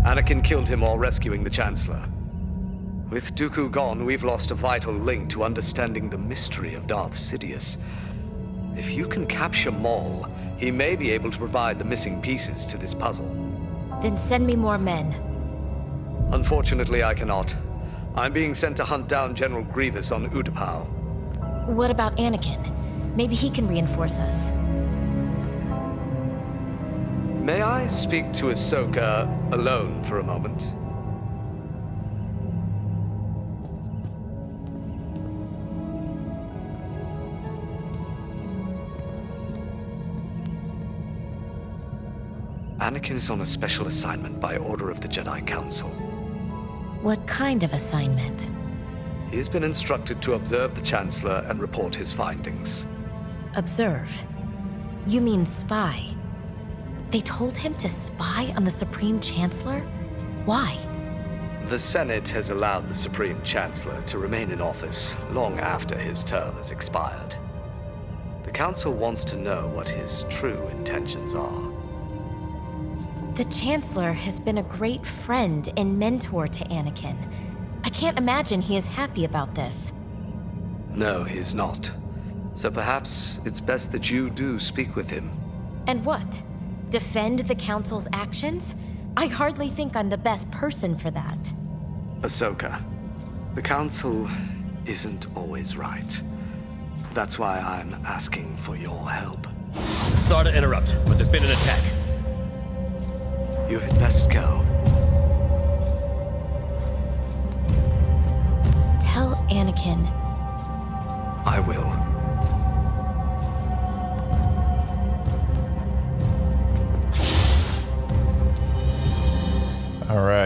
Anakin killed him while rescuing the Chancellor. With Dooku gone, we've lost a vital link to understanding the mystery of Darth Sidious. If you can capture Maul, he may be able to provide the missing pieces to this puzzle. Then send me more men. Unfortunately, I cannot. I'm being sent to hunt down General Grievous on Utapau. What about Anakin? Maybe he can reinforce us. May I speak to Ahsoka alone for a moment? Anakin is on a special assignment by order of the Jedi Council. What kind of assignment? He has been instructed to observe the Chancellor and report his findings. Observe? You mean spy? They told him to spy on the Supreme Chancellor? Why? The Senate has allowed the Supreme Chancellor to remain in office long after his term has expired. The Council wants to know what his true intentions are. The Chancellor has been a great friend and mentor to Anakin. I can't imagine he is happy about this. No, he's not. So perhaps it's best that you do speak with him. And what? Defend the Council's actions? I hardly think I'm the best person for that. Ahsoka, the Council isn't always right. That's why I'm asking for your help. Sorry to interrupt, but there's been an attack. You had best go. Tell Anakin. I will.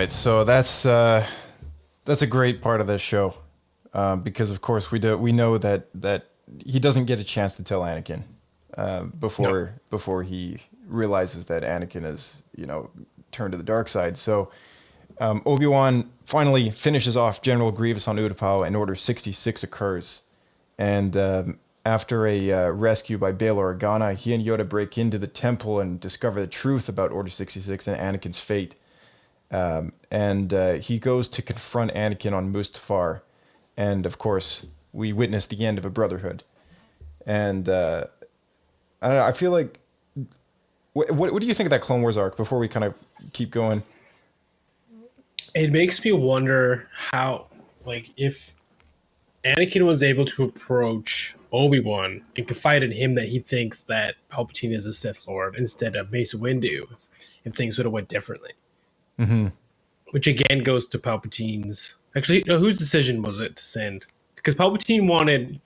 right, so that's a great part of this show, because of course we know that he doesn't get a chance to tell Anakin before he realizes that Anakin is turned to the dark side. So Obi-Wan finally finishes off General Grievous on Utapau, and Order 66 occurs, and after a rescue by Bail Organa, he and Yoda break into the temple and discover the truth about Order 66 and Anakin's fate. And he goes to confront Anakin on Mustafar. And of course, we witness the end of a brotherhood. And I don't know, I feel like... What do you think of that Clone Wars arc before we kind of keep going? It makes me wonder how, if Anakin was able to approach Obi-Wan and confide in him that he thinks that Palpatine is a Sith Lord instead of Mace Windu, if things would have went differently. Mm-hmm. Which again goes to Palpatine's... Actually, no, whose decision was it to send? Because Palpatine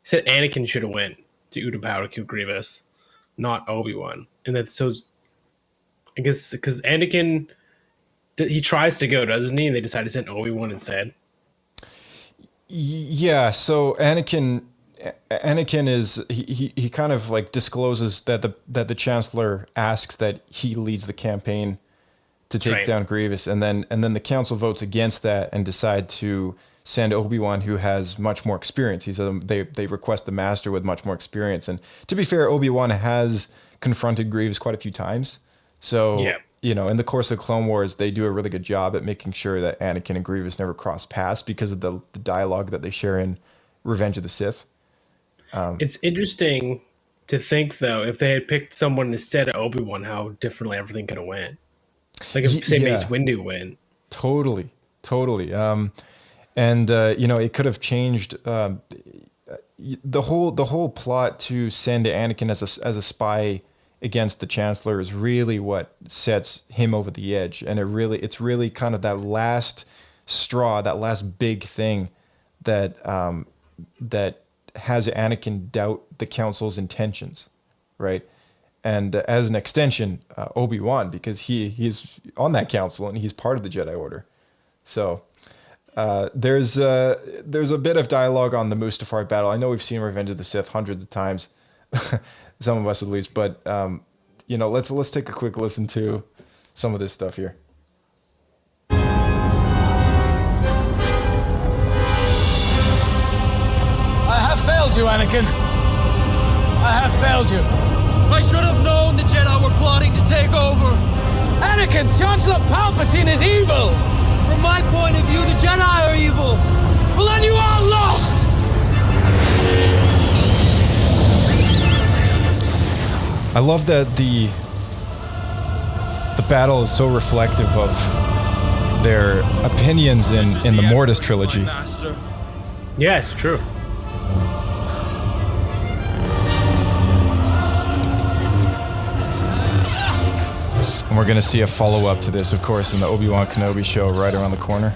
said Anakin should have went to Utapau to kill Grievous, not Obi-Wan. And that I guess because Anakin, he tries to go, doesn't he? And they decide to send Obi-Wan instead. Yeah, so Anakin is he kind of discloses that the Chancellor asks that he leads the campaign to take down Grievous, and then the Council votes against that and decide to send Obi-Wan, who has much more experience. They request the Master with much more experience, and to be fair, Obi-Wan has confronted Grievous quite a few times. So in the course of Clone Wars, they do a really good job at making sure that Anakin and Grievous never cross paths because of the dialogue that they share in Revenge of the Sith. It's interesting to think, though, if they had picked someone instead of Obi-Wan, how differently everything could have went. If, say, Mace Windu went. Totally. It could have changed the whole plot to send Anakin as a spy against the Chancellor is really what sets him over the edge, and it's really kind of that last straw, that last big thing that has Anakin doubt the Council's intentions, right? And as an extension, Obi-Wan, because he's on that council and he's part of the Jedi Order. So there's a bit of dialogue on the Mustafar battle. I know we've seen Revenge of the Sith hundreds of times, some of us at least, but let's take a quick listen to some of this stuff here. I have failed you, Anakin. I have failed you. I should have known the Jedi were plotting to take over. Anakin, Chancellor Palpatine is evil. From my point of view, the Jedi are evil. Well, then you are lost. I love that the battle is so reflective of their opinions in the Mortis trilogy. Yeah, it's true. And we're going to see a follow-up to this, of course, in the Obi-Wan Kenobi show right around the corner.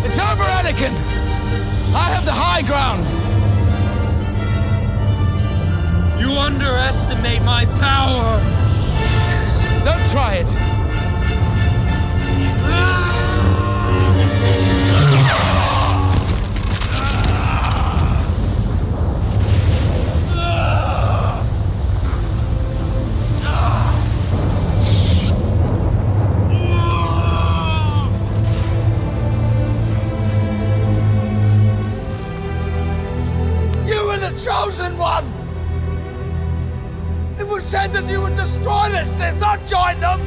It's over, Anakin. I have the high ground. You underestimate my power. Don't try it. Chosen one! It was said that you would destroy the Sith, not join them!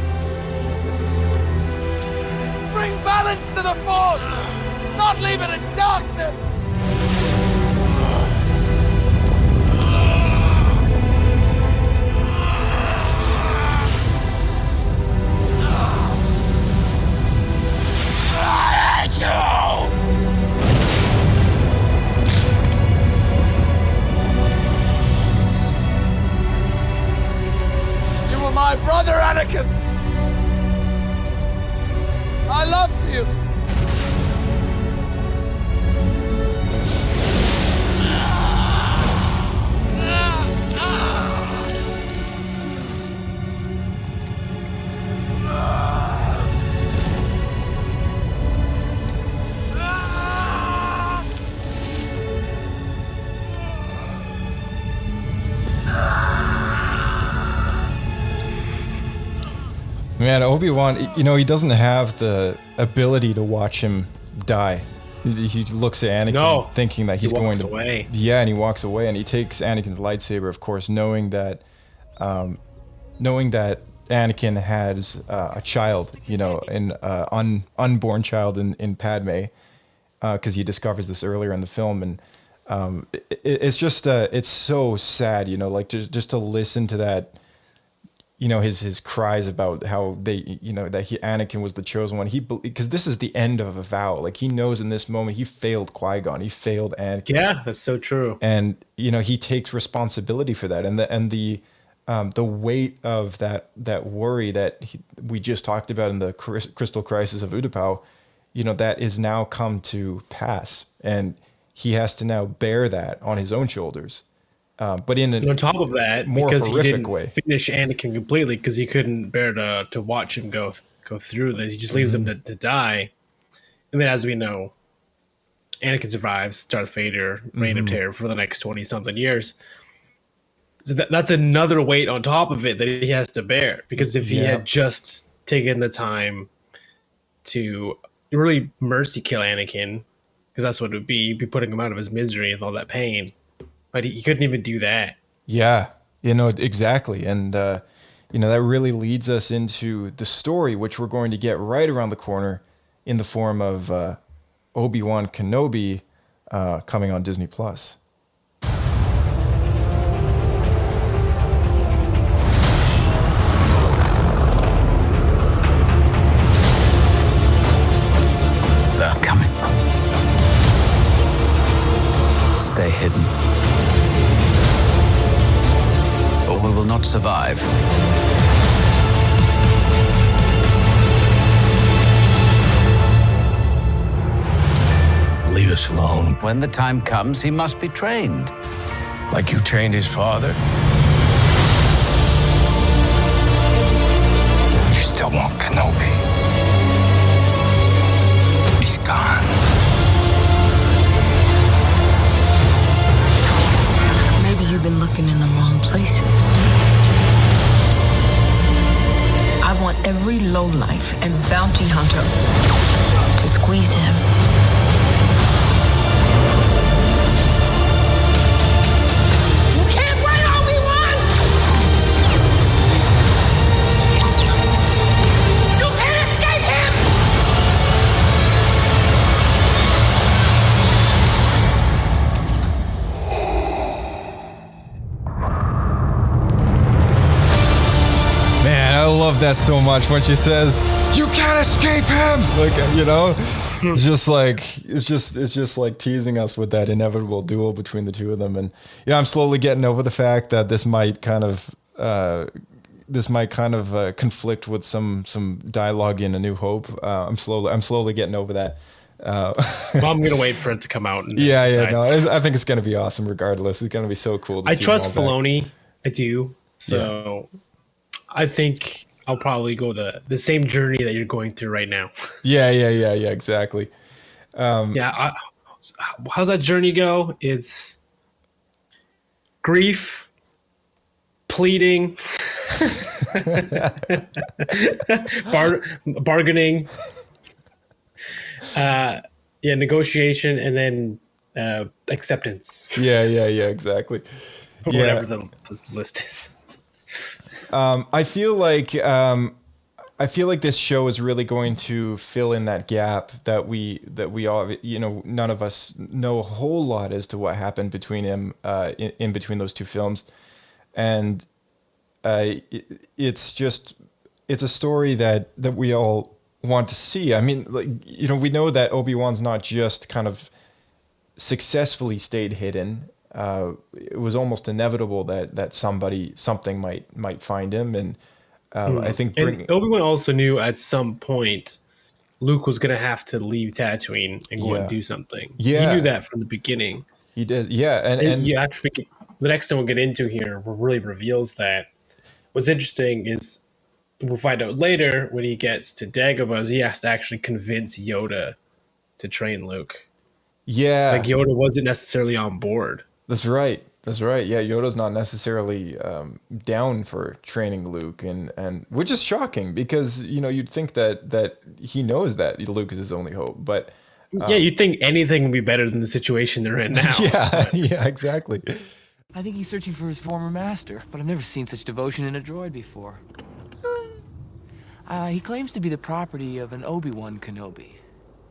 Bring balance to the Force, not leave it in darkness! I hate you! My brother, Anakin! I loved you! Man, Obi-Wan, he doesn't have the ability to watch him die. He looks at Anakin thinking that he's going to... away. Yeah, and he walks away, and he takes Anakin's lightsaber, of course, knowing that Anakin has a child, an unborn child in Padme, because he discovers this earlier in the film, and it's just it's so sad, just to listen to that, his cries about how Anakin was the chosen one. Because this is the end of a vow. Like, he knows in this moment he failed Qui-Gon, he failed Anakin. Yeah, that's so true. And he takes responsibility for that, and the weight of that worry that we just talked about in the Crystal Crisis of Utapau, that is now come to pass, and he has to now bear that on his own shoulders. But on top of that, more because horrific he didn't way. finish Anakin completely because he couldn't bear to watch him go through this. He just leaves him to die. And then, as we know, Anakin survives Darth Vader, Reign of Terror for the next 20-something years. So that's another weight on top of it that he has to bear. Because if he had just taken the time to really mercy kill Anakin, because that's what it would be, you'd be putting him out of his misery with all that pain. But he couldn't even do that. Yeah, exactly. And, that really leads us into the story, which we're going to get right around the corner in the form of Obi-Wan Kenobi coming on Disney+. They're coming. Stay hidden. Or we will not survive. Leave us alone. When the time comes, he must be trained. Like you trained his father? You still want Kenobi. He's gone. Maybe you've been looking in the wrong places. I want every lowlife and bounty hunter to squeeze him. You can't run, Obi-Wan! You can't escape him! Man, I love that so much when she says, "You can't escape him!" Like, it's just like teasing us with that inevitable duel between the two of them. And I'm slowly getting over the fact that this might kind of conflict with some dialogue in A New Hope. I'm slowly getting over that. Well, I'm gonna wait for it to come out. And I think it's gonna be awesome regardless. It's gonna be so cool to see. I trust Filoni. I do. So I think I'll probably go the same journey that you're going through right now. Yeah, exactly. How's that journey go? It's grief, pleading, bargaining, negotiation, and then acceptance. Yeah, exactly. Whatever the list is. I feel like this show is really going to fill in that gap that we all, none of us know a whole lot as to what happened between him in between those two films, and it's a story that we all want to see. I mean, we know that Obi-Wan's not just kind of successfully stayed hidden. It was almost inevitable that something might find him, and I think Obi-Wan also knew at some point Luke was going to have to leave Tatooine and go and do something. Yeah, he knew that from the beginning. He did. Yeah, and you actually, the next thing we'll get into here really reveals that. What's interesting is we'll find out later when he gets to Dagobah, he has to actually convince Yoda to train Luke. Yeah, like Yoda wasn't necessarily on board. That's right. That's right. Yeah, Yoda's not necessarily down for training Luke, and which is shocking because you'd think that he knows that Luke is his only hope, but yeah, you'd think anything would be better than the situation they're in now. yeah, exactly. I think he's searching for his former master, but I've never seen such devotion in a droid before. He claims to be the property of an Obi-Wan Kenobi.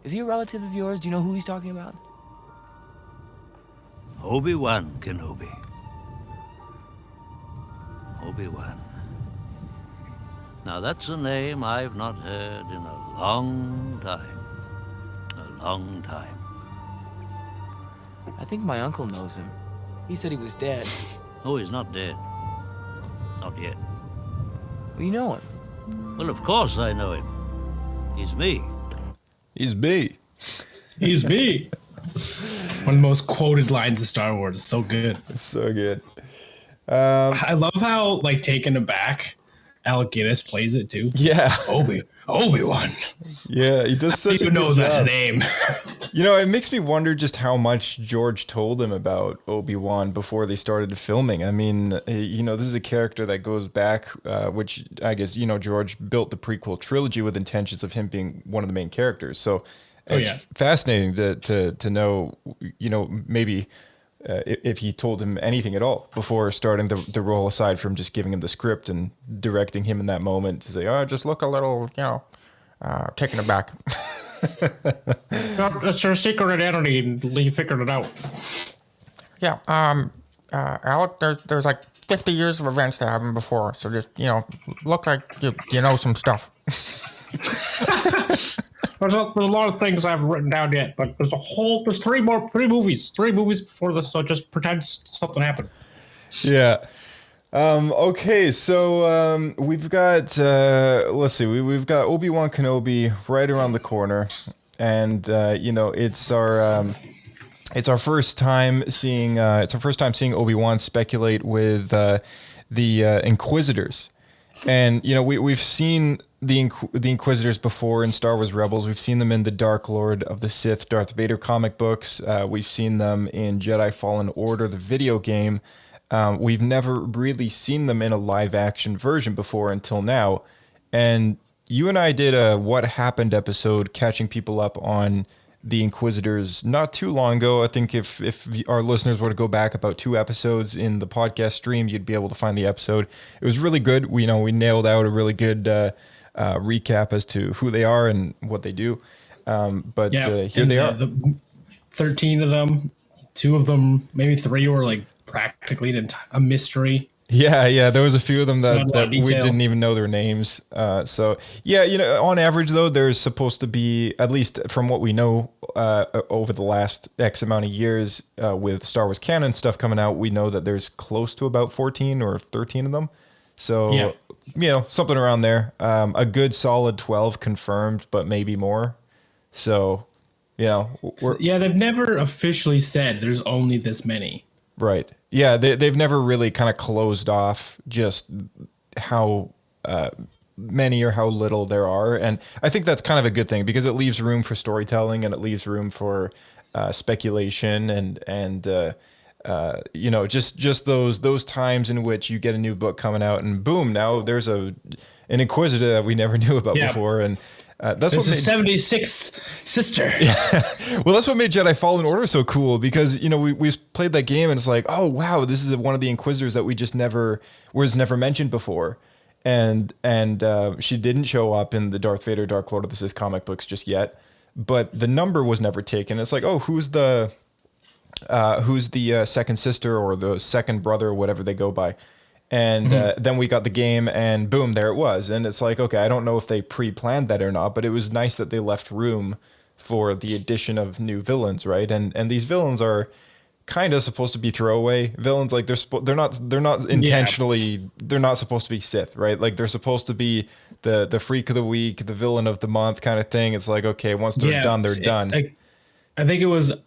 Is he a relative of yours? Do you know who he's talking about? Obi-Wan Kenobi. Obi-Wan. Now that's a name I've not heard in a long time. A long time. I think my uncle knows him. He said he was dead. Oh, he's not dead. Not yet. Well, you know him. Well, of course I know him. He's me. He's me. He's me. One of the most quoted lines of Star Wars. It's so good. It's so good. I love how taken aback Alec Guinness plays it too. Yeah. Obi-Wan. Yeah, he does such a good knows job. that name. It makes me wonder just how much George told him about Obi-Wan before they started filming. I mean, this is a character that goes back, which I guess, George built the prequel trilogy with intentions of him being one of the main characters. So it's fascinating to know, maybe if he told him anything at all before starting the role, aside from just giving him the script and directing him in that moment to say, oh, just look a little, taken aback. That's your secret identity, and you figured it out. Yeah, Alec, there's like 50 years of events that happened before, so just, look like you know some stuff. There's a lot of things I haven't written down yet, but there's three movies before this, so just pretend something happened. Yeah. Okay, so we've got let's see, we've got Obi-Wan Kenobi right around the corner, and it's our first time seeing Obi-Wan speculate with the Inquisitors, and we've seen the Inquisitors before in Star Wars Rebels. We've seen them in the Dark Lord of the Sith, Darth Vader comic books. We've seen them in Jedi Fallen Order, the video game. We've never really seen them in a live action version before until now. And you and I did a What Happened episode catching people up on the Inquisitors not too long ago. I think if our listeners were to go back about 2 episodes in the podcast stream, you'd be able to find the episode. It was really good. We nailed out a really good recap as to who they are and what they do. Here they are. The 13 of them, 2 of them, maybe 3 were practically a mystery. Yeah, there was a few of them that we didn't even know their names. On average though, there's supposed to be, at least from what we know over the last X amount of years with Star Wars canon stuff coming out, we know that there's close to about 14 or 13 of them. So, something around there. A good solid 12 confirmed, but maybe more. So, they've never officially said there's only this many. Right. Yeah, they've never really kind of closed off just how many or how little there are. And I think that's kind of a good thing because it leaves room for storytelling and it leaves room for speculation and just those times in which you get a new book coming out and boom, now there's an Inquisitor that we never knew about before. And that's what made 76th sister. Yeah. Well, that's what made Jedi Fallen Order so cool because we played that game and it's like, oh wow, this is one of the Inquisitors that we just never mentioned before, and she didn't show up in the Darth Vader Dark Lord of the Sith comic books just yet, but the number was never taken. It's like, oh, who's the second sister or the second brother or whatever they go by. And then we got the game and boom, there it was. And it's like, okay, I don't know if they pre-planned that or not, but it was nice that they left room for the addition of new villains, right? And these villains are kind of supposed to be throwaway villains. Like they're not intentionally, they're not supposed to be Sith, right? Like they're supposed to be the freak of the week, the villain of the month kind of thing. It's like, okay, once they're done, they're done. I think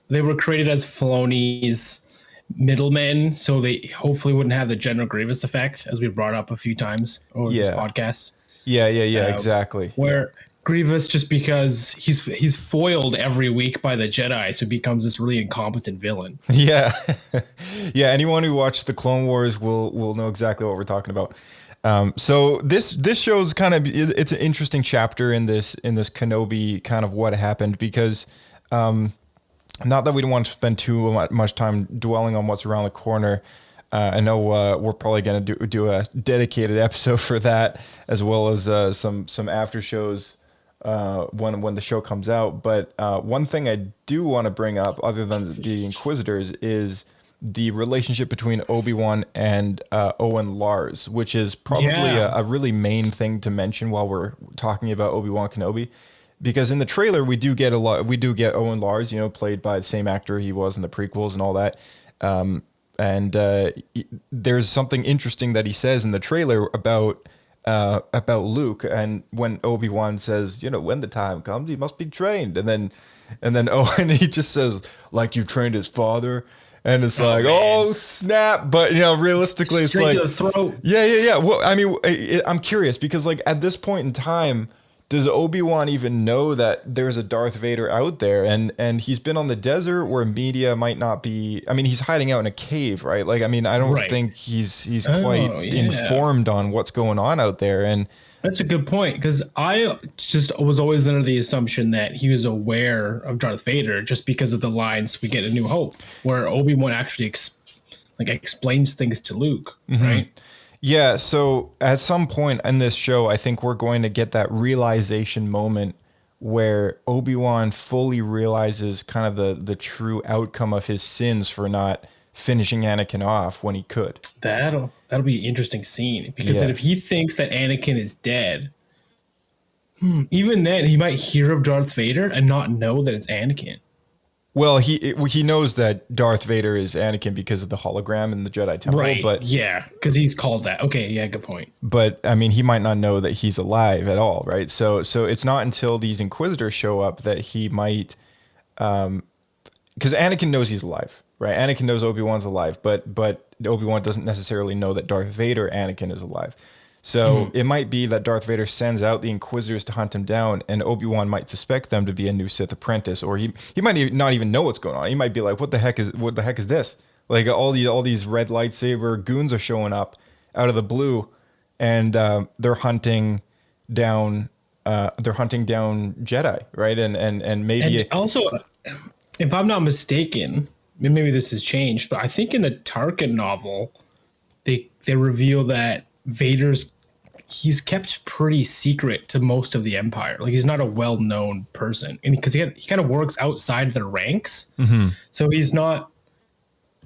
they were created as Filoni's middlemen, so they hopefully wouldn't have the General Grievous effect, as we brought up a few times over this podcast. Yeah, exactly. Where Grievous just because he's foiled every week by the Jedi, so he becomes this really incompetent villain. Yeah. Yeah, anyone who watched the Clone Wars will know exactly what we're talking about. So this shows it's an interesting chapter in this Kenobi kind of what happened, because not that we don't want to spend too much time dwelling on what's around the corner. I know we're probably going to do a dedicated episode for that, as well as some after shows when the show comes out. But one thing I do want to bring up, other than the Inquisitors, is the relationship between Obi-Wan and Owen Lars, which is probably a really main thing to mention while we're talking about Obi-Wan Kenobi. Because in the trailer we do get Owen Lars, played by the same actor he was in the prequels and all that. And there's something interesting that he says in the trailer about Luke, and when Obi-Wan says, when the time comes, he must be trained, and then Owen, he just says, like you trained his father, and it's oh snap! But realistically, it's straight like to the throat. Yeah. Well, I mean, I'm curious because at this point in time, does Obi-Wan even know that there's a Darth Vader out there? And he's been on the desert where media might not be. I mean, he's hiding out in a cave, right? I don't think he's quite informed on what's going on out there. And that's a good point, because I just was always under the assumption that he was aware of Darth Vader just because of the lines we get in New Hope, where Obi-Wan actually explains things to Luke, right? Yeah, so at some point in this show, I think we're going to get that realization moment where Obi-Wan fully realizes kind of the true outcome of his sins for not finishing Anakin off when he could. That'll be an interesting scene, because then if he thinks that Anakin is dead, even then he might hear of Darth Vader and not know that it's Anakin. Well, he knows that Darth Vader is Anakin because of the hologram in the Jedi Temple, right? But because he's called that. Okay, yeah, good point. But I mean, he might not know that he's alive at all, right? So it's not until these Inquisitors show up that he might, because Anakin knows he's alive, right? Anakin knows Obi-Wan's alive, but Obi-Wan doesn't necessarily know that Darth Vader, Anakin, is alive. So it might be that Darth Vader sends out the Inquisitors to hunt him down, and Obi-Wan might suspect them to be a new Sith apprentice, or he might not even know what's going on. He might be like, "What the heck is this?" Like all these red lightsaber goons are showing up out of the blue, and they're hunting down Jedi, right? And maybe also, if I'm not mistaken, maybe this has changed, but I think in the Tarkin novel, they reveal that he's kept pretty secret to most of the Empire. Like, he's not a well-known person, and because he kind of works outside the ranks, so he's not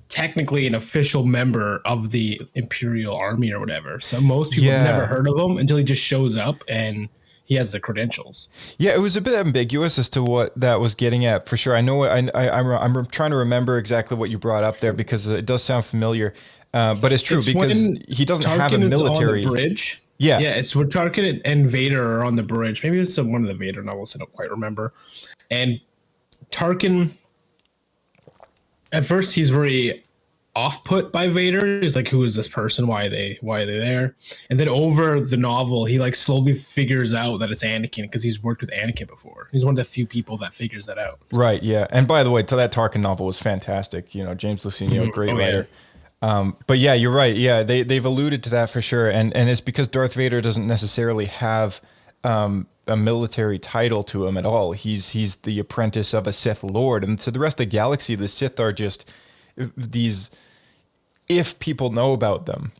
technically an official member of the Imperial Army or whatever. So most people have never heard of him until he just shows up and he has the credentials. Yeah, it was a bit ambiguous as to what that was getting at, for sure. I know I'm trying to remember exactly what you brought up there, because it does sound familiar. But it's true, because he doesn't have a military bridge. Yeah, it's where Tarkin and Vader are on the bridge. Maybe it's one of the Vader novels. I don't quite remember. And Tarkin, at first, he's very off-put by Vader. He's like, "Who is this person? Why are they there?" And then over the novel, he slowly figures out that it's Anakin, because he's worked with Anakin before. He's one of the few people that figures that out. Right. Yeah. And by the way, that Tarkin novel was fantastic. James Luceno, great writer. Yeah. But yeah, you're right. Yeah, they've alluded to that for sure, and it's because Darth Vader doesn't necessarily have a military title to him at all. He's the apprentice of a Sith Lord, and to the rest of the galaxy, the Sith are just these. If people know about them,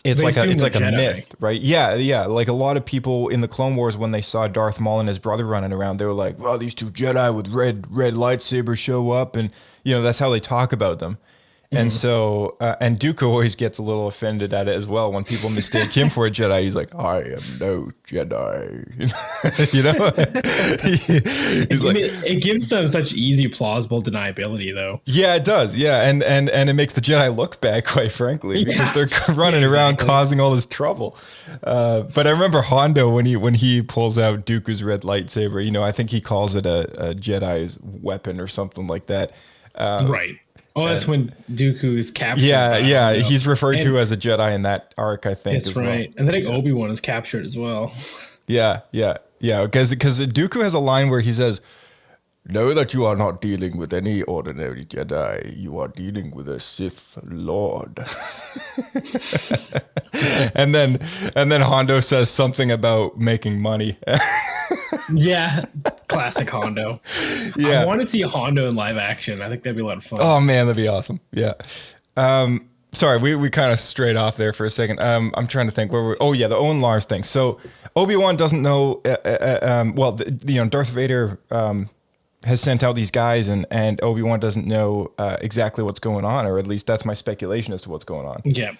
it's like a myth, right? Yeah. Like a lot of people in the Clone Wars, when they saw Darth Maul and his brother running around, they were like, "Well, these two Jedi with red lightsabers show up," and that's how they talk about them. And so, and Dooku always gets a little offended at it as well when people mistake him for a Jedi. He's like, "I am no Jedi," It gives them such easy, plausible deniability, though. Yeah, it does. Yeah, and it makes the Jedi look bad, quite frankly, because they're running around causing all this trouble. But I remember Hondo when he pulls out Dooku's red lightsaber. I think he calls it a Jedi's weapon or something like that. Right. Oh, that's when Dooku is captured. Yeah. He's referred to as a Jedi in that arc, I think. That's right. And I think Obi-Wan is captured as well. Yeah. Yeah, because Dooku has a line where he says, "Know that you are not dealing with any ordinary Jedi. You are dealing with a Sith Lord." and then Hondo says something about making money. Yeah, classic Hondo. Yeah. I want to see Hondo in live action. I think that'd be a lot of fun. Oh man, that'd be awesome. Yeah. Sorry, we kind of strayed off there for a second. I'm trying to think where we're. Oh yeah, the Owen Lars thing. So Obi-Wan doesn't know. Darth Vader has sent out these guys, and Obi-Wan doesn't know exactly what's going on, or at least that's my speculation as to what's going on. Yeah.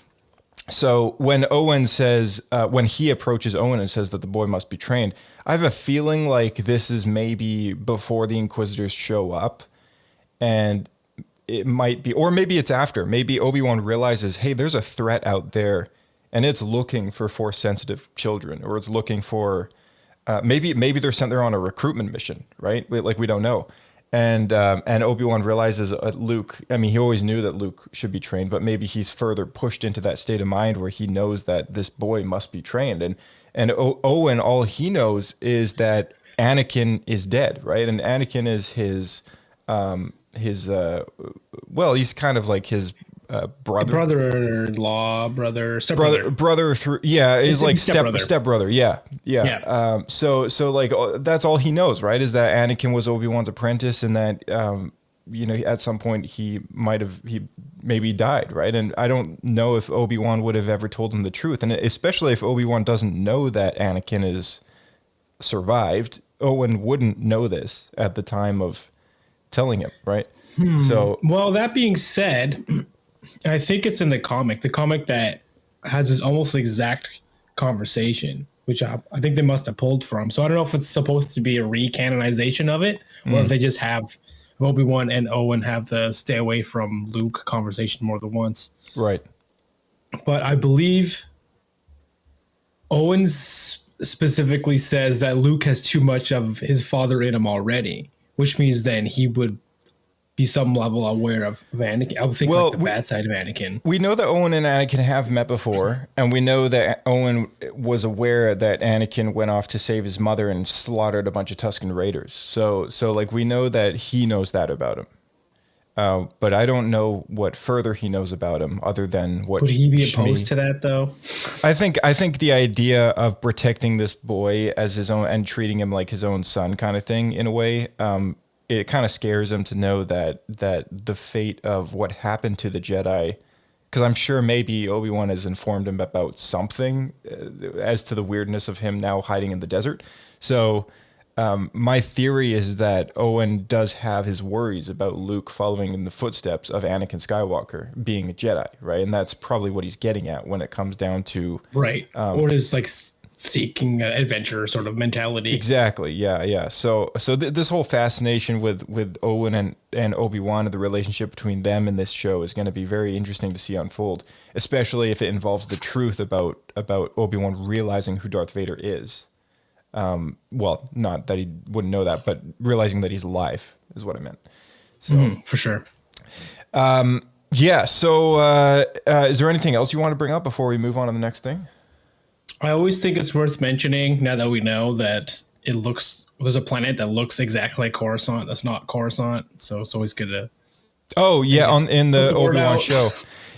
So when Owen says, when he approaches Owen and says that the boy must be trained, I have a feeling like this is maybe before the Inquisitors show up, and it might be, or maybe it's after. Maybe Obi-Wan realizes, hey, there's a threat out there, and it's looking for Force-sensitive children, or it's looking for, maybe they're sent there on a recruitment mission, right? Like, we don't know. And Obi-Wan realizes Luke, I mean, he always knew that Luke should be trained, but maybe he's further pushed into that state of mind where he knows that this boy must be trained. And Owen, all he knows is that Anakin is dead, right? And Anakin is his he's kind of like his brother-in-law, brother through, yeah, he's like stepbrother, yeah. So like that's all he knows, right? Is that Anakin was Obi-Wan's apprentice, and that at some point he maybe died, right? And I don't know if Obi-Wan would have ever told him the truth, and especially if Obi-Wan doesn't know that Anakin is survived, Owen wouldn't know this at the time of telling him, right? So, well, that being said, I think it's in the comic that has this almost exact conversation, which I think they must have pulled from. So I don't know if it's supposed to be a recanonization of it, or if they just have Obi-Wan and Owen have the stay away from Luke conversation more than once. Right. But I believe Owen specifically says that Luke has too much of his father in him already, which means then he would be some level aware of Anakin. I would think like the bad side of Anakin. We know that Owen and Anakin have met before, and we know that Owen was aware that Anakin went off to save his mother and slaughtered a bunch of Tusken Raiders. So like we know that he knows that about him. But I don't know what further he knows about him other than what. Would he be opposed to that though? I think the idea of protecting this boy as his own and treating him like his own son kind of thing in a way, it kind of scares him to know that the fate of what happened to the Jedi, because I'm sure maybe Obi-Wan has informed him about something as to the weirdness of him now hiding in the desert. So my theory is that Owen does have his worries about Luke following in the footsteps of Anakin Skywalker being a Jedi, right? And that's probably what he's getting at when it comes down to right, or his like seeking adventure sort of mentality. Exactly. Yeah. So this whole fascination with Owen and Obi-Wan and the relationship between them in this show is going to be very interesting to see unfold, especially if it involves the truth about Obi-Wan realizing who Darth Vader is. Well, not that he wouldn't know that, but realizing that he's alive is what I meant. So for sure. Yeah. So is there anything else you want to bring up before we move on to the next thing? I always think it's worth mentioning now that we know that there's a planet that looks exactly like Coruscant. That's not Coruscant. So it's always good to. Oh yeah. In the Obi-Wan show.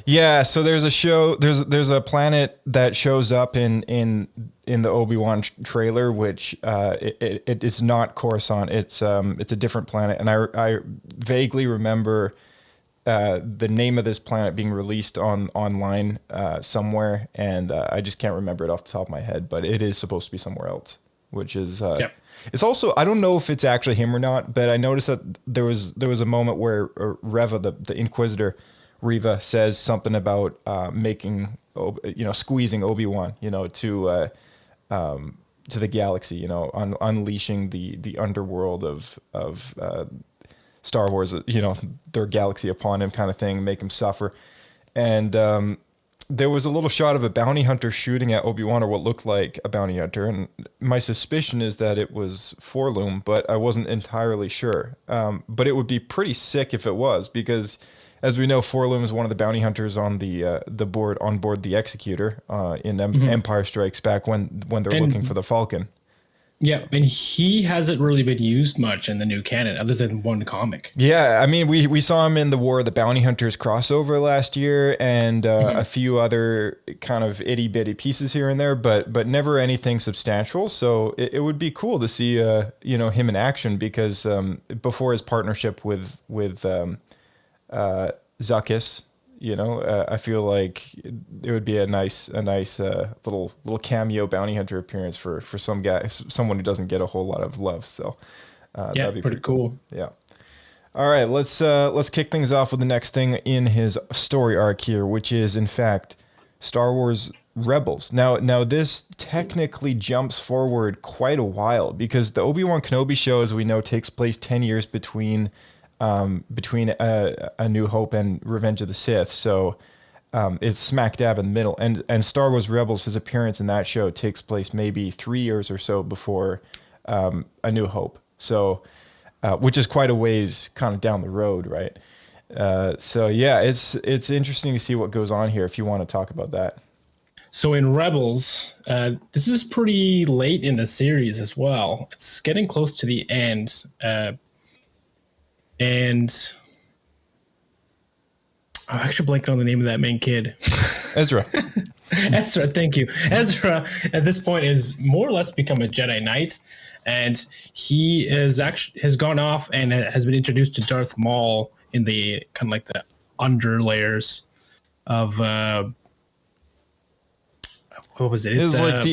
Yeah. So there's a show, there's a planet that shows up in the Obi-Wan trailer, which it is not Coruscant. It's a different planet. And I vaguely remember the name of this planet being released online somewhere, and I just can't remember it off the top of my head, but it is supposed to be somewhere else, which is it's also, I don't know if it's actually him or not, but I noticed that there was a moment where Reva, the Inquisitor Reva, says something about squeezing Obi-Wan to the galaxy, unleashing the underworld of Star Wars, their galaxy upon him kind of thing, make him suffer. And there was a little shot of a bounty hunter shooting at Obi-Wan, or what looked like a bounty hunter. And my suspicion is that it was Forloom, but I wasn't entirely sure. But it would be pretty sick if it was, because as we know, Forloom is one of the bounty hunters on board the Executor in Empire Strikes Back when they're looking for the Falcon. Yeah, and he hasn't really been used much in the new canon other than one comic. Yeah, I mean, we saw him in the War of the Bounty Hunters crossover last year, and a few other kind of itty bitty pieces here and there, but never anything substantial. So it would be cool to see him in action, because before his partnership with Zuckuss, I feel like it would be a nice little cameo bounty hunter appearance for someone who doesn't get a whole lot of love. So that'd be pretty cool. Yeah. All right, let's kick things off with the next thing in his story arc here, which is in fact Star Wars Rebels. Now this technically jumps forward quite a while, because the Obi-Wan Kenobi show, as we know, takes place 10 years between A New Hope and Revenge of the Sith. So it's smack dab in the middle. And Star Wars Rebels, his appearance in that show takes place maybe 3 years or so before A New Hope. So, which is quite a ways kind of down the road, right? So yeah, it's interesting to see what goes on here, if you want to talk about that. So in Rebels, this is pretty late in the series as well. It's getting close to the end. And I'm actually blanking on the name of that main kid. Ezra. Ezra, thank you. Ezra, at this point, is more or less become a Jedi Knight, and he has gone off and has been introduced to Darth Maul in the kind of like the under layers of what was it? It's like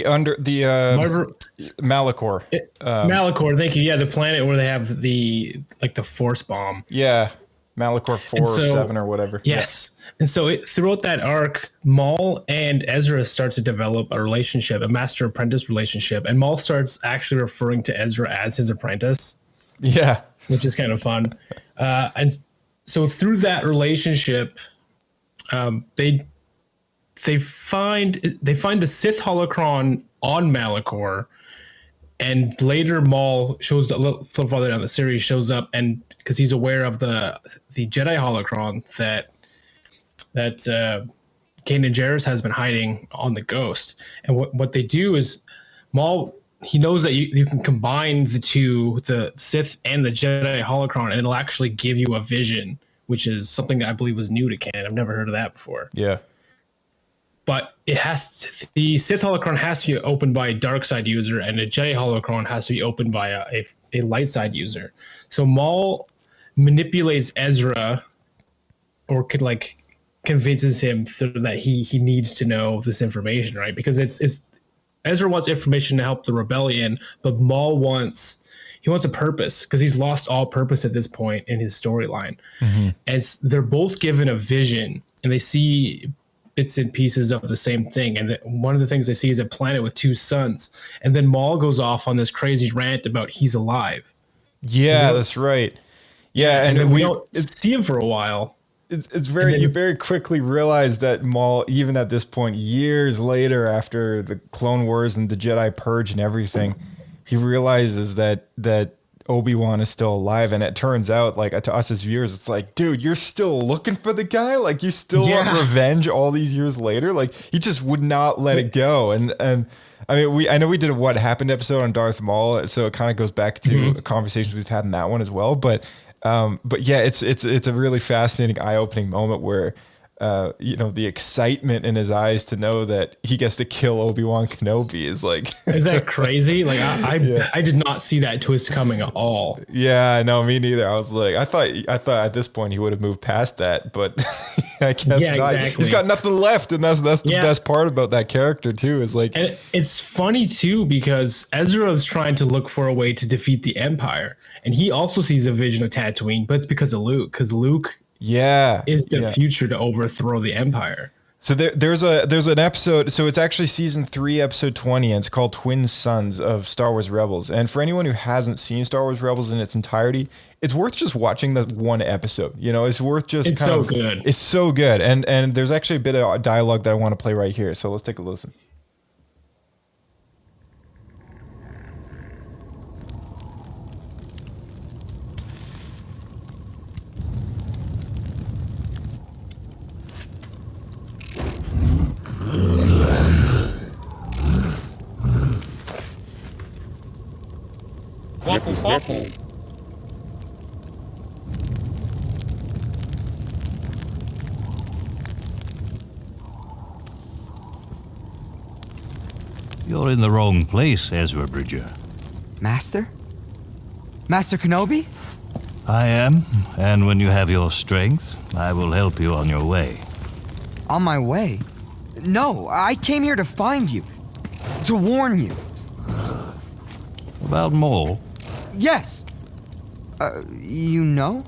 Malachor. Malachor, thank you. Yeah, the planet where they have the Force bomb. Yeah, Malachor 4 or 7 or whatever. Yes, yeah. And so throughout that arc, Maul and Ezra start to develop a relationship, a master-apprentice relationship, and Maul starts actually referring to Ezra as his apprentice. Yeah, which is kind of fun. And so through that relationship, they find the Sith holocron on Malachor, and later Maul shows a little farther down the series, shows up, and because he's aware of the Jedi holocron that Kanan Jarrus has been hiding on the Ghost. And what they do is Maul, he knows that you can combine the two, the Sith and the Jedi holocron, and it'll actually give you a vision, which is something that I believe was new to canon. I've never heard of that before. Yeah. But the Sith holocron has to be opened by a dark side user, and the Jedi holocron has to be opened by a light side user. So Maul manipulates Ezra, or convinces him that he needs to know this information, right? Because it's Ezra wants information to help the rebellion, but Maul wants a purpose, because he's lost all purpose at this point in his storyline. Mm-hmm. And they're both given a vision, and they see bits and pieces of the same thing. And one of the things they see is a planet with 2 suns. And then Maul goes off on this crazy rant about he's alive. Yeah, that's right. Yeah, and we don't see him for a while. It's you very quickly realize that Maul, even at this point, years later, after the Clone Wars and the Jedi Purge and everything, he realizes that Obi-Wan is still alive. And it turns out, like, to us as viewers, it's like, dude, you're still looking for the guy? Like, you still want revenge all these years later? Like, he just would not let it go. And I mean, I know we did a What Happened episode on Darth Maul, so it kind of goes back to conversations we've had in that one as well. But yeah, it's a really fascinating, eye-opening moment where the excitement in his eyes to know that he gets to kill Obi-Wan Kenobi is like... Is that crazy? Like, I did not see that twist coming at all. Yeah, no, me neither. I was like, I thought at this point he would have moved past that, but I guess not. Exactly. He's got nothing left, and that's the best part about that character too, is like... And it's funny too, because Ezra is trying to look for a way to defeat the Empire, and he also sees a vision of Tatooine, but it's because of Luke, is the future to overthrow the Empire. So there's an episode. So it's actually season 3, episode 20, and it's called Twin Sons of Star Wars Rebels. And for anyone who hasn't seen Star Wars Rebels in its entirety, it's worth just watching that one episode. It's worth just. It's so good. It's so good. And there's actually a bit of dialogue that I want to play right here. So let's take a listen. You're in the wrong place, Ezra Bridger. Master? Master Kenobi? I am, and when you have your strength, I will help you on your way. On my way? No, I came here to find you. To warn you. About Maul? Yes! You know?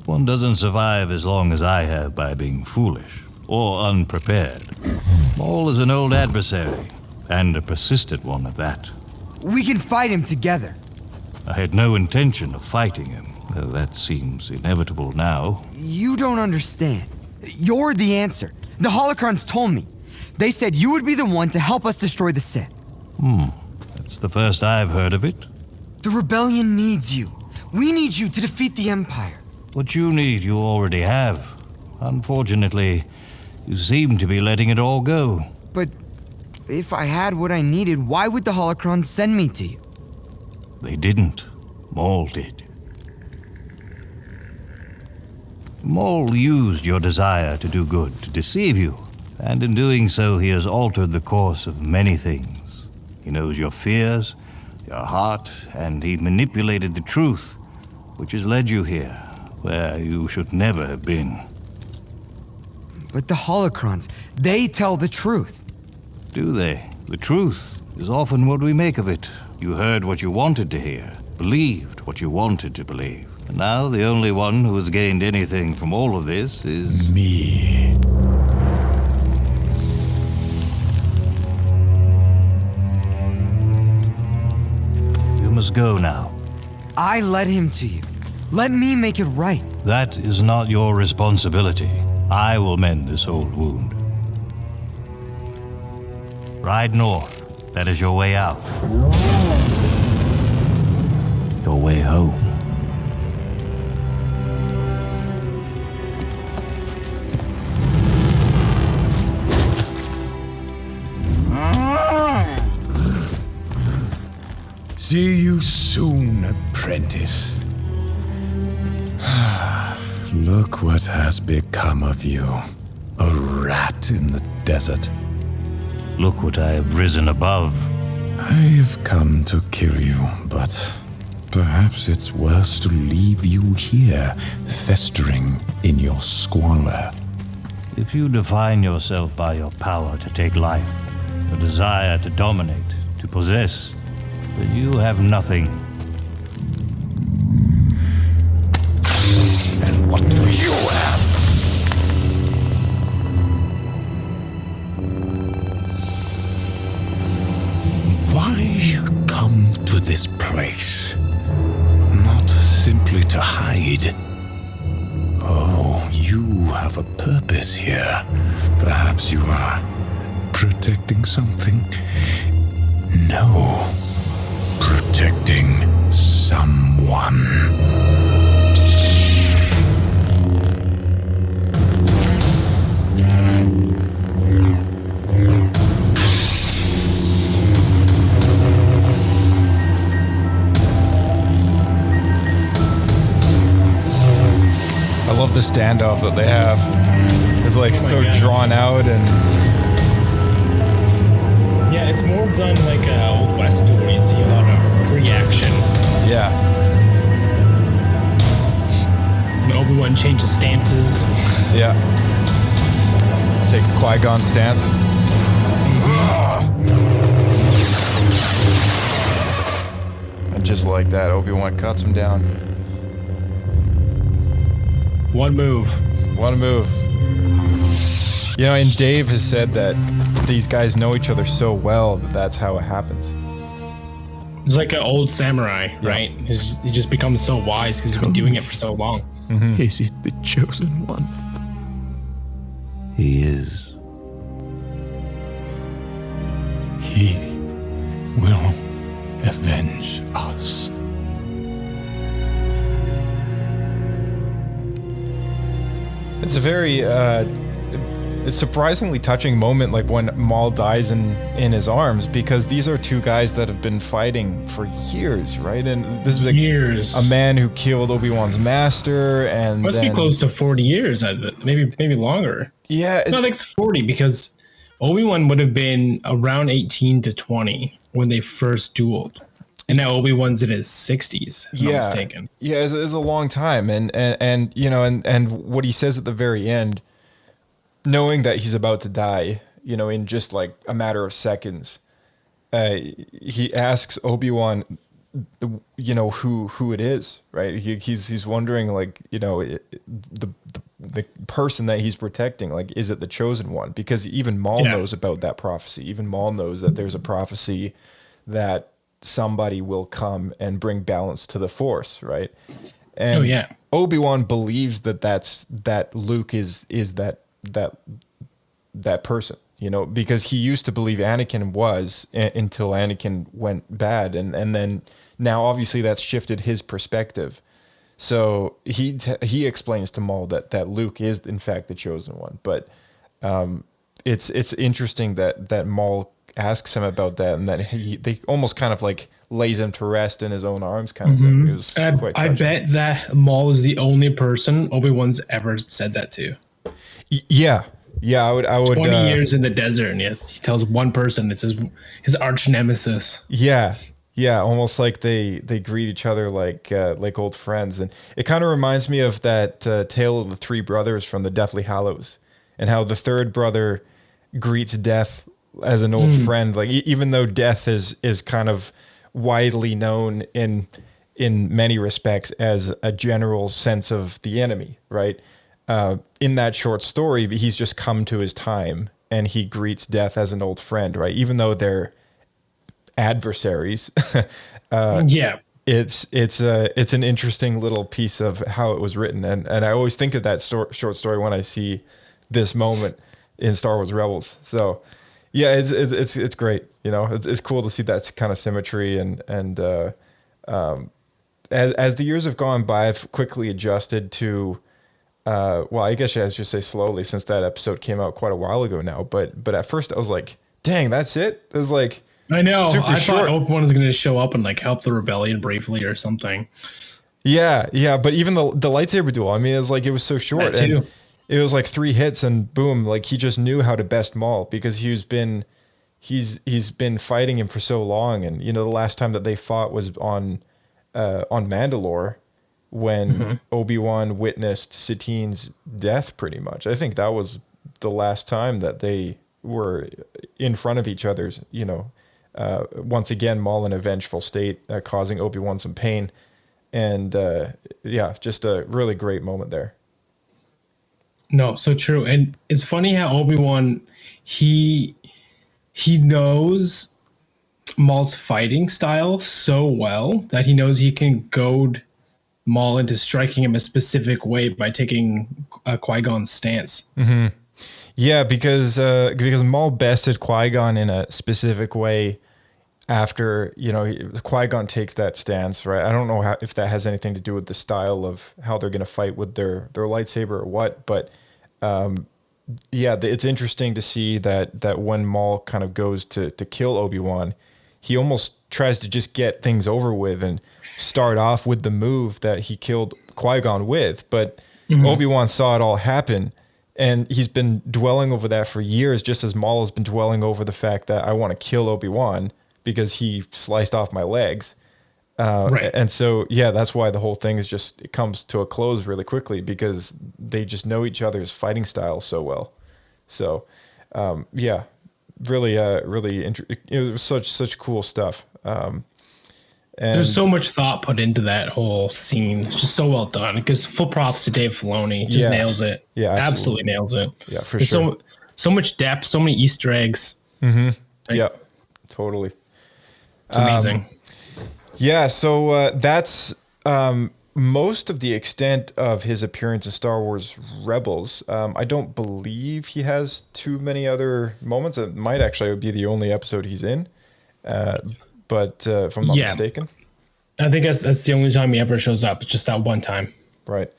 One doesn't survive as long as I have by being foolish or unprepared. Maul is an old adversary, and a persistent one at that. We can fight him together. I had no intention of fighting him, though that seems inevitable now. You don't understand. You're the answer. The Holocrons told me. They said you would be the one to help us destroy the Sith. That's the first I've heard of it. The rebellion needs you. We need you to defeat the Empire. What you need, you already have. Unfortunately, you seem to be letting it all go. But if I had what I needed, why would the Holocrons send me to you? They didn't. Maul did. Maul used your desire to do good to deceive you, and in doing so he has altered the course of many things. He knows your fears, your heart, and he manipulated the truth, which has led you here, where you should never have been. But the Holocrons, they tell the truth. Do they? The truth is often what we make of it. You heard what you wanted to hear, believed what you wanted to believe. And now the only one who has gained anything from all of this is... me. You must go now. I led him to you. Let me make it right. That is not your responsibility. I will mend this old wound. Ride north. That is your way out. Your way home. See you soon, apprentice. Look what has become of you. A rat in the desert. Look what I have risen above. I have come to kill you, but perhaps it's worse to leave you here, festering in your squalor. If you define yourself by your power to take life, your desire to dominate, to possess, then you have nothing. And what do you have? Why come to this place? Not simply to hide. Oh, you have a purpose here. Perhaps you are protecting something? No. Protecting someone. I love the standoff that they have. It's like so drawn out and... Yeah, it's more done like Old West where you see a lot of pre-action. Yeah. Obi-Wan changes stances. Yeah. Takes Qui-Gon's stance. And just like that, Obi-Wan cuts him down. One move. One move. You know, and Dave has said that these guys know each other so well that that's how it happens. He's like an old samurai, right? He just becomes so wise because he's been doing it for so long. Mm-hmm. Is it the chosen one? He is. He will avenge us. It's a very it's surprisingly touching moment, like when Maul dies in his arms, because these are two guys that have been fighting for years, right? And this is a man who killed Obi-Wan's master, and must be close to 40 years, maybe longer. Yeah, no, I think it's 40 because Obi-Wan would have been around 18 to 20 when they first dueled. And now Obi-Wan's in his 60s, if I'm not mistaken. Yeah, it's a long time. And you know, and what he says at the very end, knowing that he's about to die, you know, in just like a matter of seconds, he asks Obi-Wan, you know, who it is, right? He's wondering, like, you know, the person that he's protecting, like, is it the chosen one? Because even Maul knows about that prophecy. Even Maul knows that there's a prophecy that somebody will come and bring balance to the Force, right? And Obi-Wan believes that Luke is that person, you know, because he used to believe Anakin was until Anakin went bad, and then now obviously that's shifted his perspective. So he explains to Maul that Luke is in fact the chosen one, but it's interesting that Maul asks him about that, and that they almost kind of like lays him to rest in his own arms, kind of thing. It was quite touching. I bet that Maul is the only person Obi-Wan's ever said that to. Yeah, I would. 20 years in the desert, and yes, he tells one person. It's his arch nemesis. Yeah, almost like they greet each other like old friends, and it kind of reminds me of that tale of the three brothers from the Deathly Hallows, and how the third brother greets death as an old friend. Like even though death is kind of widely known in many respects as a general sense of the enemy, right? In that short story, he's just come to his time, and he greets death as an old friend, right? Even though they're adversaries. It's an interesting little piece of how it was written, and I always think of that short story when I see this moment in Star Wars Rebels. So yeah, it's great. You know, it's cool to see that kind of symmetry, and as the years have gone by, I've quickly adjusted to. Well, I guess I should say slowly, since that episode came out quite a while ago now. But at first I was like, dang, that's it? It was like, I know. Super I short. thought Obi-Wan was going to show up and like help the rebellion briefly or something. Yeah. But even the lightsaber duel, I mean, it was so short. That too. And it was like 3 hits and boom, like he just knew how to best Maul, because he's been fighting him for so long. And you know, the last time that they fought was on Mandalore, when Obi-Wan witnessed Satine's death, pretty much. I think that was the last time that they were in front of each other's, you know, once again, Maul in a vengeful state, causing Obi-Wan some pain. And just a really great moment there. No, so true. And it's funny how Obi-Wan, he knows Maul's fighting style so well that he knows he can goad Maul into striking him a specific way by taking Qui-Gon's stance. Mm-hmm. Yeah, because Maul bested Qui-Gon in a specific way after, you know, Qui-Gon takes that stance, right? I don't know if that has anything to do with the style of how they're going to fight with their lightsaber or what, but it's interesting to see that when Maul kind of goes to kill Obi-Wan, he almost tries to just get things over with and start off with the move that he killed Qui-Gon with, but Obi-Wan saw it all happen, and he's been dwelling over that for years, just as Maul has been dwelling over the fact that I want to kill Obi-Wan because he sliced off my legs. Right. And so, that's why the whole thing it comes to a close really quickly, because they just know each other's fighting styles so well. So, really, it was such cool stuff. And there's so much thought put into that whole scene. It's just so well done. Because full props to Dave Filoni. He just nails it. Yeah, absolutely nails it. Yeah, for there's sure. So much depth, so many Easter eggs. Yeah, totally. It's amazing. So that's most of the extent of his appearance in Star Wars Rebels. I don't believe he has too many other moments. It might actually be the only episode he's in. But if I'm not mistaken. I think that's the only time he ever shows up. It's just that one time. Right.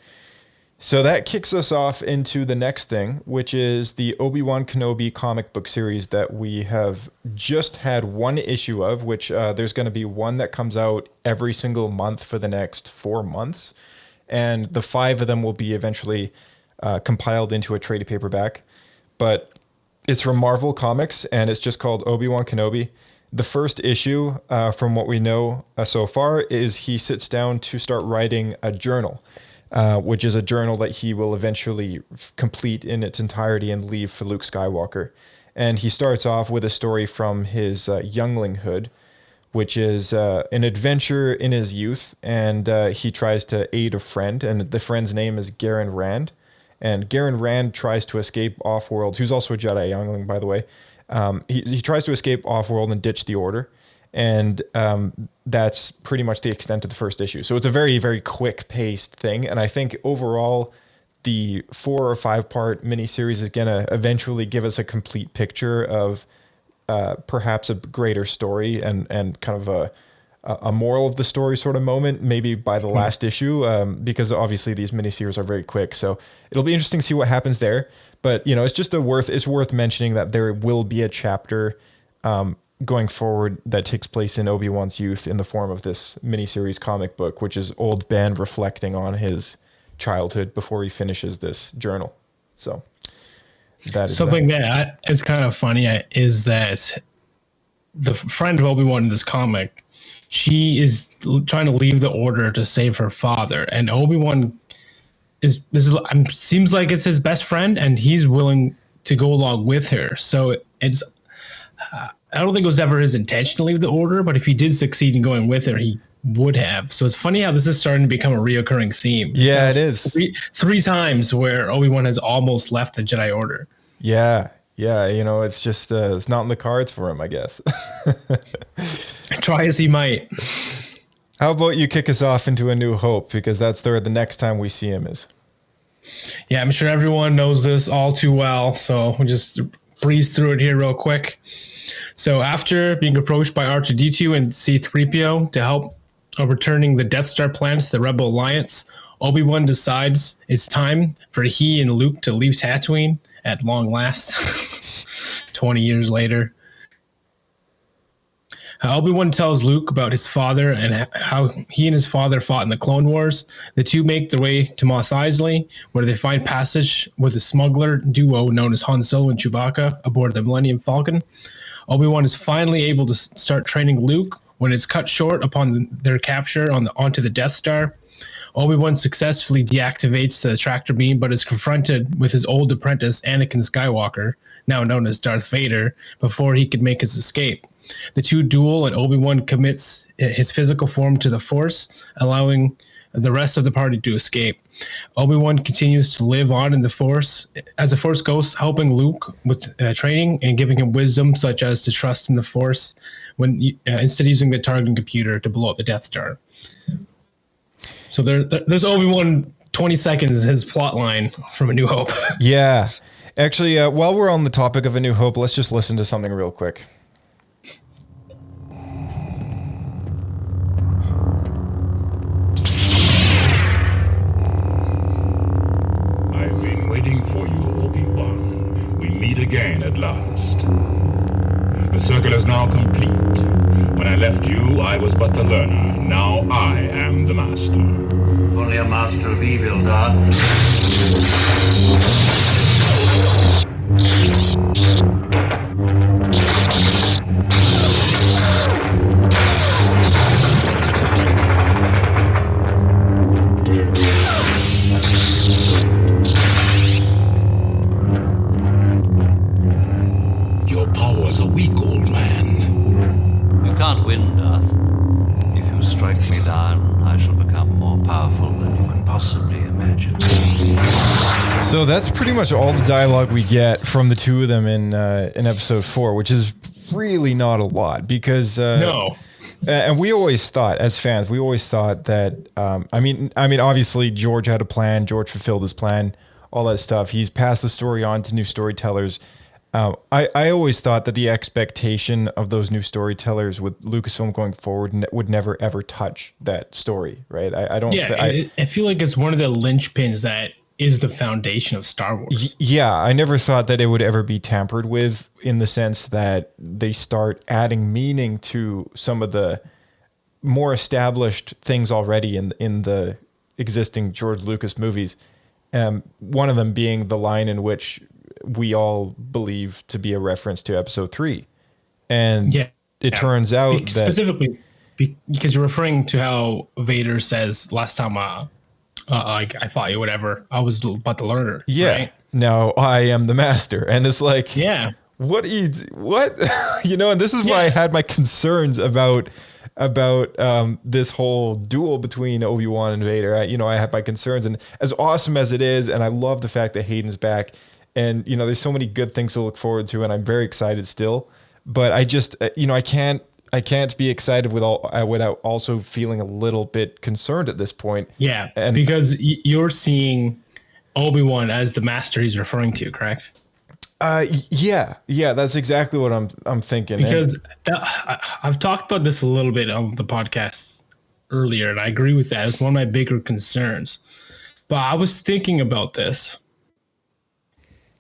So that kicks us off into the next thing, which is the Obi-Wan Kenobi comic book series that we have just had one issue of, which there's going to be one that comes out every single month for the next 4 months. And the 5 of them will be eventually compiled into a trade paperback. But it's from Marvel Comics, and it's just called Obi-Wan Kenobi. The first issue, from what we know so far, is he sits down to start writing a journal. Which is a journal that he will eventually complete in its entirety and leave for Luke Skywalker. And he starts off with a story from his younglinghood, which is an adventure in his youth. And he tries to aid a friend, and the friend's name is Garen Rand. And Garen Rand tries to escape Offworld, who's also a Jedi youngling, by the way. He tries to escape Offworld and ditch the Order. And that's pretty much the extent of the first issue. So it's a very, very quick-paced thing. And I think overall, the 4 or 5 part miniseries is going to eventually give us a complete picture of perhaps a greater story and kind of a moral of the story sort of moment, maybe by the last issue, because obviously these miniseries are very quick. So it'll be interesting to see what happens there. But, you know, it's worth mentioning that there will be a chapter going forward that takes place in Obi-Wan's youth in the form of this miniseries comic book, which is old Ben reflecting on his childhood before he finishes this journal. So that is something that is kind of funny is that the friend of Obi-Wan in this comic, she is trying to leave the Order to save her father, and Obi-Wan seems like it's his best friend, and he's willing to go along with her. So it's I don't think it was ever his intention to leave the Order, but if he did succeed in going with her, he would have. So it's funny how this is starting to become a reoccurring theme. Yeah, it is. Three times where Obi-Wan has almost left the Jedi Order. Yeah. You know, it's just it's not in the cards for him, I guess. Try as he might. How about you kick us off into A New Hope, because that's the next time we see him is. Yeah, I'm sure everyone knows this all too well, so we'll just breeze through it here real quick. So after being approached by R2-D2 and C-3PO to help returning the Death Star plans to the Rebel Alliance, Obi-Wan decides it's time for he and Luke to leave Tatooine at long last, 20 years later. Obi-Wan tells Luke about his father and how he and his father fought in the Clone Wars. The two make their way to Mos Eisley, where they find passage with a smuggler duo known as Han Solo and Chewbacca aboard the Millennium Falcon. Obi-Wan is finally able to start training Luke when it's cut short upon their capture onto the Death Star. Obi-Wan successfully deactivates the tractor beam, but is confronted with his old apprentice, Anakin Skywalker, now known as Darth Vader, before he could make his escape. The two duel, and Obi-Wan commits his physical form to the Force, allowing the rest of the party to escape. Obi-Wan continues to live on in the Force as a Force ghost, helping Luke with training and giving him wisdom such as to trust in the Force when instead of using the targeting computer to blow up the Death Star. So there's Obi-Wan 20 seconds, his plot line from A New Hope. Yeah. Actually, while we're on the topic of A New Hope, let's just listen to something real quick. I've been waiting for you, Obi-Wan. We meet again at last. The circle is now complete. When I left you, I was but the learner. Now I am the master. Only a master of evil, Darth. Your powers are weak, old man. You can't win, Darth. If you strike me down, I shall become more powerful than you can possibly imagine. So that's pretty much all the dialogue we get from the two of them in episode 4, which is really not a lot because no. And we always thought, as fans, that I mean, obviously George had a plan. George fulfilled his plan, all that stuff. He's passed the story on to new storytellers. I always thought that the expectation of those new storytellers with Lucasfilm going forward would never ever touch that story, right? I don't. Yeah, I feel like it's one of the linchpins that is the foundation of Star Wars. Yeah, I never thought that it would ever be tampered with, in the sense that they start adding meaning to some of the more established things already in the existing George Lucas movies. One of them being the line in which we all believe to be a reference to Episode 3. And it turns out that... Specifically, because you're referring to how Vader says, last time I fought you, whatever, I was but the learner. Yeah. Right? Now I am the master. And it's like... Yeah. What? And this is why I had my concerns about this whole duel between Obi-Wan and Vader. I had my concerns, and as awesome as it is, and I love the fact that Hayden's back, and there's so many good things to look forward to, and I'm very excited still. But I just, I can't be excited without also feeling a little bit concerned at this point. Yeah, and because you're seeing Obi-Wan as the master he's referring to, correct? Yeah, that's exactly what I'm thinking. Because I've talked about this a little bit on the podcast earlier, and I agree with that. It's one of my bigger concerns. But I was thinking about this,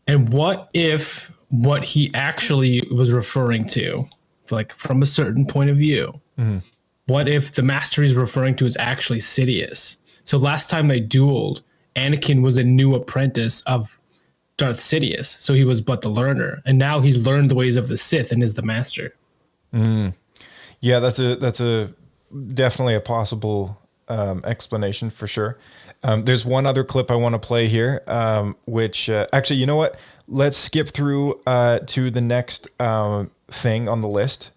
and what if what he actually was referring to, like from a certain point of view, what if the master he's referring to is actually Sidious? So last time they dueled, Anakin was a new apprentice of Darth Sidious, so he was but the learner, and now he's learned the ways of the Sith and is the master. Yeah, that's a definitely a possible explanation for sure. There's one other clip I want to play here, which actually, you know what? Let's skip through to the next thing on the list.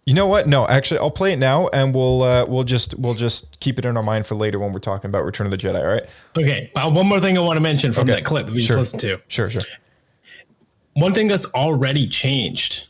You know what? No, actually, I'll play it now, and we'll just keep it in our mind for later when we're talking about Return of the Jedi. All right? Okay. One more thing I want to mention from that clip that we just listened to. Sure. One thing that's already changed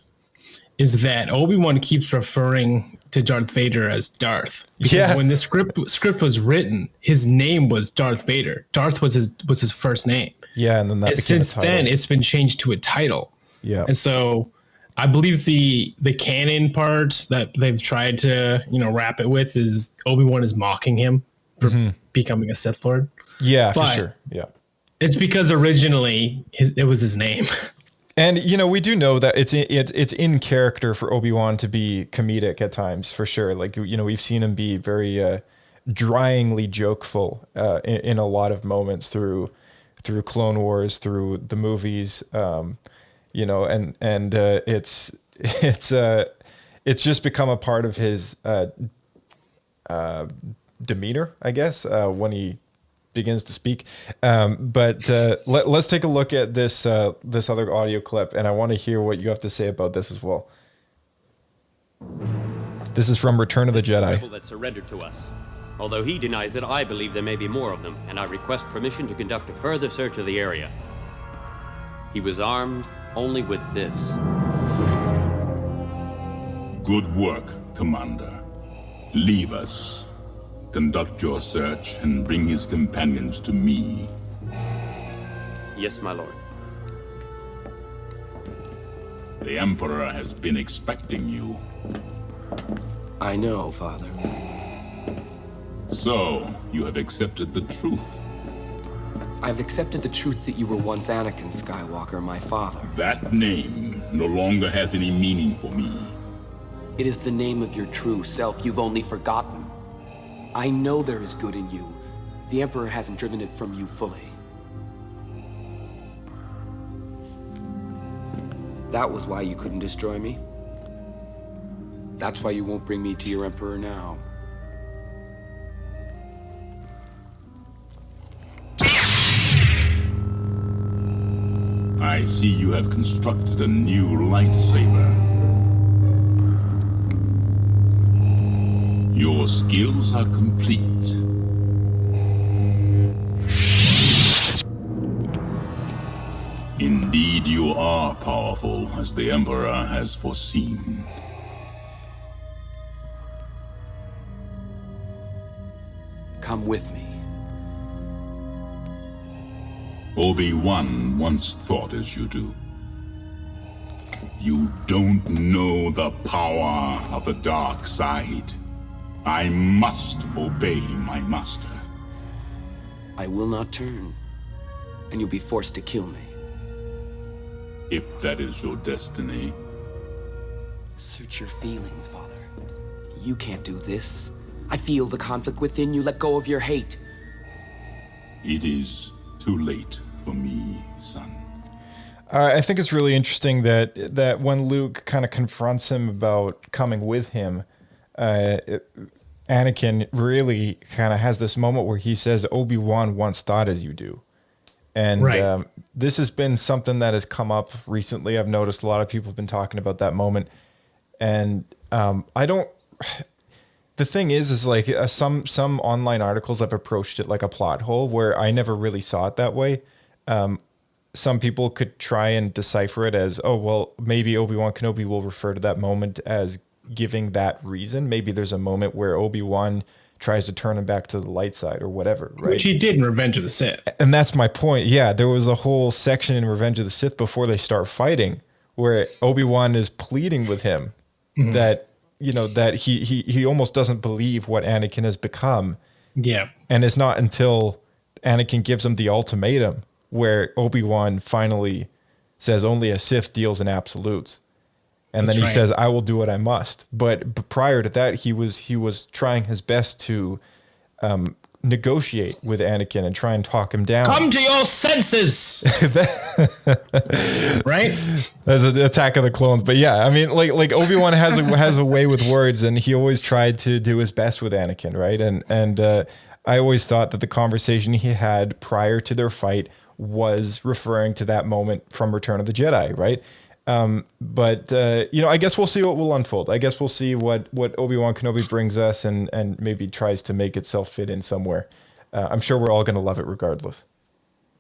is that Obi-Wan keeps referring to Darth Vader as Darth. Because when the script was written, his name was Darth Vader. Darth was his first name. Yeah, and then that became since then it's been changed to a title. Yeah, and so I believe the canon part that they've tried to wrap it with is Obi-Wan is mocking him for becoming a Sith Lord. Yeah, for sure. Yeah, it's because originally it was his name. And we do know that it's in character for Obi-Wan to be comedic at times, for sure. Like we've seen him be very dryingly jokeful in a lot of moments through Clone Wars, through the movies. It's just become a part of his demeanor, I guess, when he begins to speak. But let's take a look at this other audio clip, and I want to hear what you have to say about this as well. This is from Return of the Jedi. Rebel that surrendered to us. Although he denies it, I believe there may be more of them, and I request permission to conduct a further search of the area. He was armed only with this. Good work, Commander. Leave us. Conduct your search and bring his companions to me. Yes, my lord. The Emperor has been expecting you. I know, Father. So, you have accepted the truth. I've accepted the truth that you were once Anakin Skywalker, my father. That name no longer has any meaning for me. It is the name of your true self you've only forgotten. I know there is good in you. The Emperor hasn't driven it from you fully. That was why you couldn't destroy me. That's why you won't bring me to your Emperor now. I see you have constructed a new lightsaber. Your skills are complete. Indeed, you are powerful, as the Emperor has foreseen. Come with me. Obi-Wan once thought as you do. You don't know the power of the dark side. I must obey my master. I will not turn, and you'll be forced to kill me. If that is your destiny. Search your feelings, Father. You can't do this. I feel the conflict within you. Let go of your hate. It is too late for me, son. I think it's really interesting that when Luke kind of confronts him about coming with him, Anakin really kind of has this moment where he says, Obi-Wan once thought as you do. And Right. This has been something that has come up recently. I've noticed a lot of people have been talking about that moment. And I don't... The thing is like some online articles have approached it like a plot hole where I never really saw it that way. Some people could try and decipher it as, oh, well, maybe Obi-Wan Kenobi will refer to that moment as giving that reason. Maybe there's a moment where Obi-Wan tries to turn him back to the light side or whatever, right? Which he did in Revenge of the Sith. And that's my point. Yeah, there was a whole section in Revenge of the Sith before they start fighting where Obi-Wan is pleading with him that, you know, that he almost doesn't believe what Anakin has become. Yeah. And it's not until Anakin gives him the ultimatum where Obi-Wan finally says only a Sith deals in absolutes. And then he says, I will do what I must. But prior to that, he was trying his best to negotiate with Anakin and try and talk him down. Come to your senses. Right? As an Attack of the Clones. But yeah, I mean, like Obi-Wan has a way with words, and he always tried to do his best with Anakin, right? And I always thought that the conversation he had prior to their fight was referring to that moment from Return of the Jedi, right? But you know, I guess we'll see what will unfold. I guess we'll see what Obi-Wan Kenobi brings us and maybe tries to make itself fit in somewhere. I'm sure we're all going to love it regardless.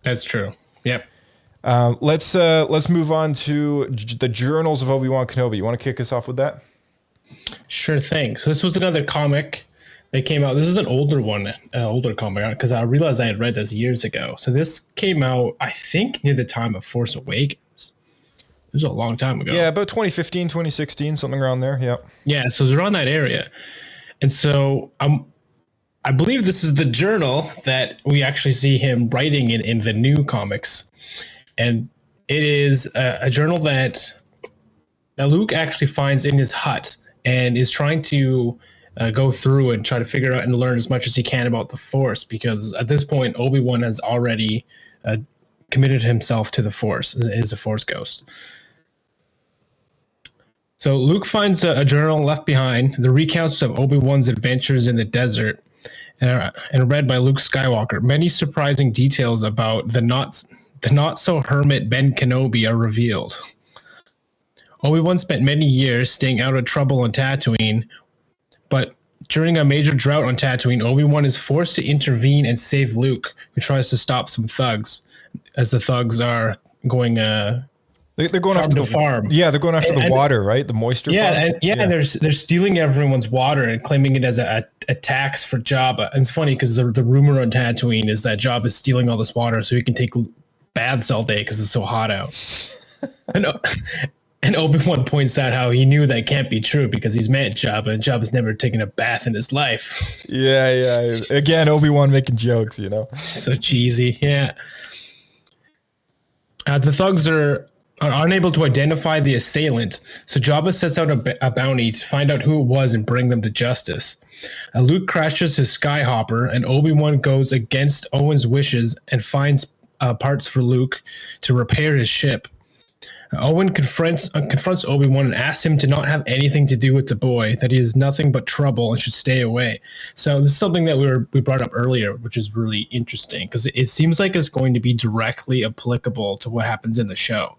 That's true. Yep. Let's move on to the Journals of Obi-Wan Kenobi. You want to kick us off with that? Sure thing. So this was another comic that came out. This is an older one, older comic, because I realized I had read this years ago. So this came out, I think, near the time of Force Awakens. It was a long time ago. Yeah, about 2015, 2016, something around there. Yeah. Yeah, so it's around that area. And so I believe this is the journal that we actually see him writing in the new comics. And it is a journal that Luke actually finds in his hut and is trying to go through and try to figure out and learn as much as he can about the Force, because at this point, Obi-Wan has already committed himself to the Force, is a Force ghost. So Luke finds a journal left behind, the recounts of Obi-Wan's adventures in the desert, and read by Luke Skywalker. Many surprising details about the not so hermit Ben Kenobi are revealed. Obi-Wan spent many years staying out of trouble on Tatooine, but during a major drought on Tatooine, Obi-Wan is forced to intervene and save Luke, who tries to stop some thugs, as the thugs are going they're going after the farm. Yeah, they're going after the water, right? The moisture. Yeah, they're stealing everyone's water and claiming it as a tax for Jabba. And it's funny because the rumor on Tatooine is that Jabba is stealing all this water so he can take baths all day because it's so hot out. And Obi-Wan points out how he knew that can't be true because he's met Jabba, and Jabba's never taken a bath in his life. Yeah. Again, Obi-Wan making jokes, you know. So cheesy, yeah. The thugs are unable to identify the assailant, so Jabba sets out a bounty to find out who it was and bring them to justice. Luke crashes his Skyhopper, and Obi-Wan goes against Owen's wishes and finds parts for Luke to repair his ship. Owen confronts Obi-Wan and asks him to not have anything to do with the boy, that he is nothing but trouble and should stay away. So this is something that we brought up earlier, which is really interesting because it seems like it's going to be directly applicable to what happens in the show.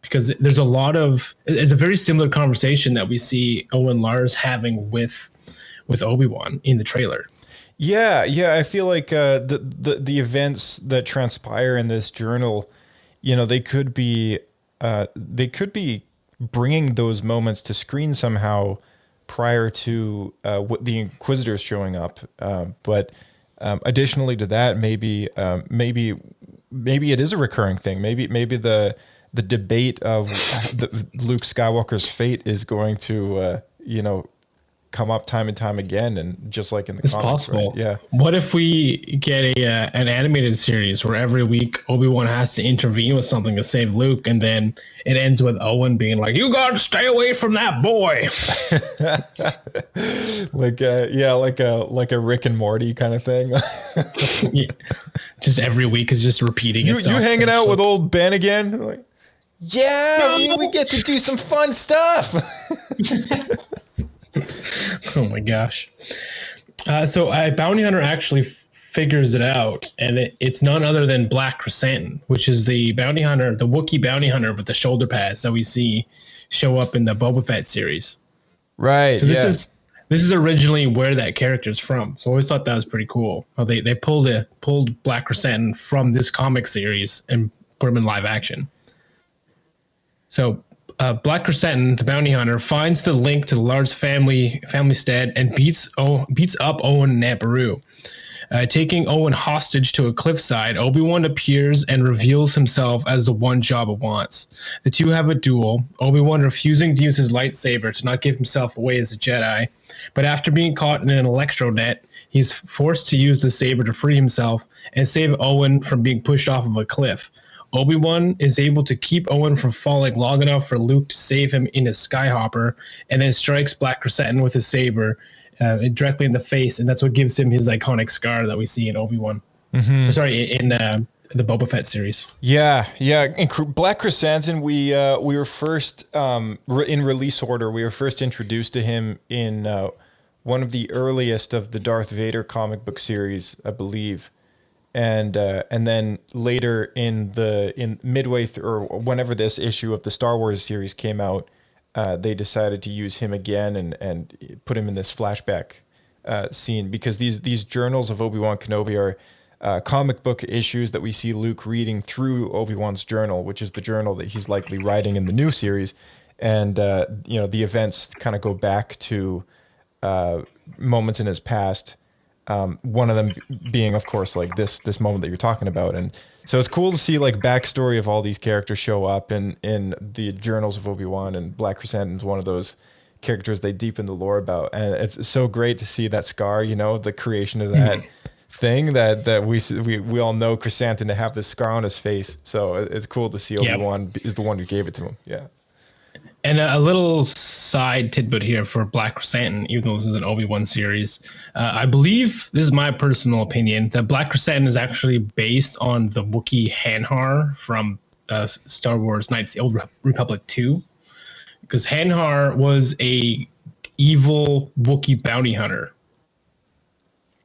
Because there's it's a very similar conversation that we see Owen Lars having with Obi-Wan in the trailer. Yeah. I feel like the events that transpire in this journal, you know, they could be bringing those moments to screen somehow prior to what the Inquisitors showing up. But additionally to that, maybe it is a recurring thing. Maybe the debate of Luke Skywalker's fate is going to come up time and time again, and just like in the It's comics, possible. right? Yeah. What if we get an animated series where every week Obi-Wan has to intervene with something to save Luke, and then it ends with Owen being like, "You got to stay away from that boy." like a Rick and Morty kind of thing. Yeah. Just every week is just repeating You itself. hanging out with old Ben again? Like, yeah, we get to do some fun stuff. Oh my gosh. So a bounty hunter actually figures it out, and it's none other than Black Chrysanthemum, which is the bounty hunter, the Wookiee bounty hunter with the shoulder pads that we see show up in the Boba Fett series. Right. So this is originally where that character is from. So I always thought that was pretty cool. How they pulled Black Chrysanthemum from this comic series and put him in live action. So Black Chrysanthemum, the bounty hunter, finds the link to the large family stead and beats up Owen and Aunt Beru. Taking Owen hostage to a cliffside, Obi-Wan appears and reveals himself as the one Jabba wants. The two have a duel, Obi-Wan refusing to use his lightsaber to not give himself away as a Jedi. But after being caught in an electro net, he's forced to use the saber to free himself and save Owen from being pushed off of a cliff. Obi-Wan is able to keep Owen from falling long enough for Luke to save him in his skyhopper, and then strikes Black Chrysanthemum with his saber directly in the face, and that's what gives him his iconic scar that we see in Obi-Wan. Mm-hmm. Sorry, in the Boba Fett series. Yeah. In Black Chrysanthemum, we were first in release order. We were first introduced to him in one of the earliest of the Darth Vader comic book series, I believe, and then later in midway through, or whenever this issue of the Star Wars series came out, they decided to use him again and put him in this flashback scene, because these journals of Obi-Wan Kenobi are comic book issues that we see Luke reading through Obi-Wan's journal, which is the journal that he's likely writing in the new series. And, the events kind of go back to moments in his past. One of them being, of course, like this moment that you're talking about. And so it's cool to see like backstory of all these characters show up in the journals of Obi-Wan, and Black Chrysanthemum is one of those characters they deepen the lore about. And it's so great to see that scar, the creation of that thing that we all know Chrysanthemum to have this scar on his face. So it's cool to see Obi-Wan is the one who gave it to him. Yeah. And a little side tidbit here for Black Chrysanthemum, even though this is an Obi-Wan series. I believe, this is my personal opinion, that Black Chrysanthemum is actually based on the Wookiee Hanhar from Star Wars Knights of the Old Republic 2. Because Hanhar was a evil Wookiee bounty hunter.